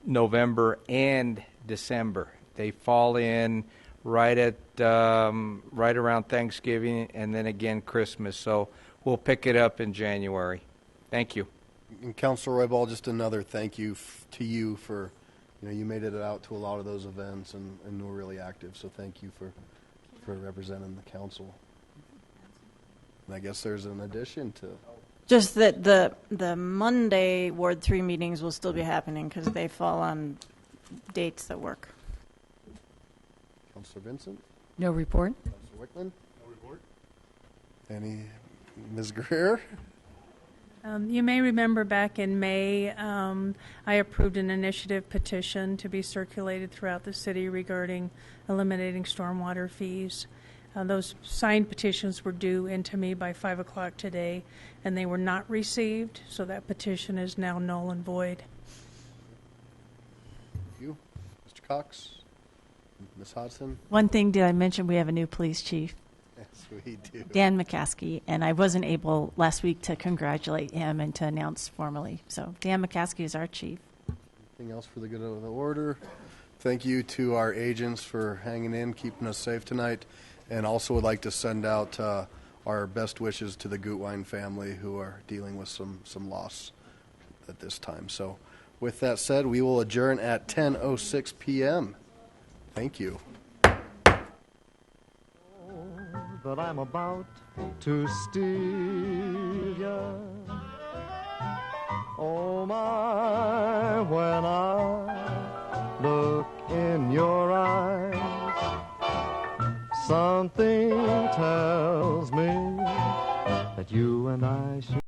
November and December. They fall in right at right around Thanksgiving and then again Christmas. So we'll pick it up in January. Thank you. And Councilor Roybal, just another thank you to you for, you made it out to a lot of those events and were really active. So thank you for representing the council. And I guess there's an addition to. Just that the Monday Ward 3 meetings will still be happening because they fall on dates that work. Councilor Vincent? No report. Councilor Wickman? No report. Ms. Greer? You may remember back in May, I approved an initiative petition to be circulated throughout the city regarding eliminating stormwater fees. Those signed petitions were due into me by 5 o'clock today, and they were not received, so that petition is now null and void. Thank you. Mr. Cox? Ms. Hodson? One thing, did I mention we have a new police chief? Yes, we do. Dan McCaskey, and I wasn't able last week to congratulate him and to announce formally. So Dan McCaskey is our chief. Anything else for the good of the order? Thank you to our agents for hanging in, keeping us safe tonight, and also would like to send out our best wishes to the Gutwein family who are dealing with some loss at this time. So with that said, we will adjourn at 10:06 p.m. Thank you. That I'm about to steal ya. Oh my, when I look in your eyes, something tells me that you and I should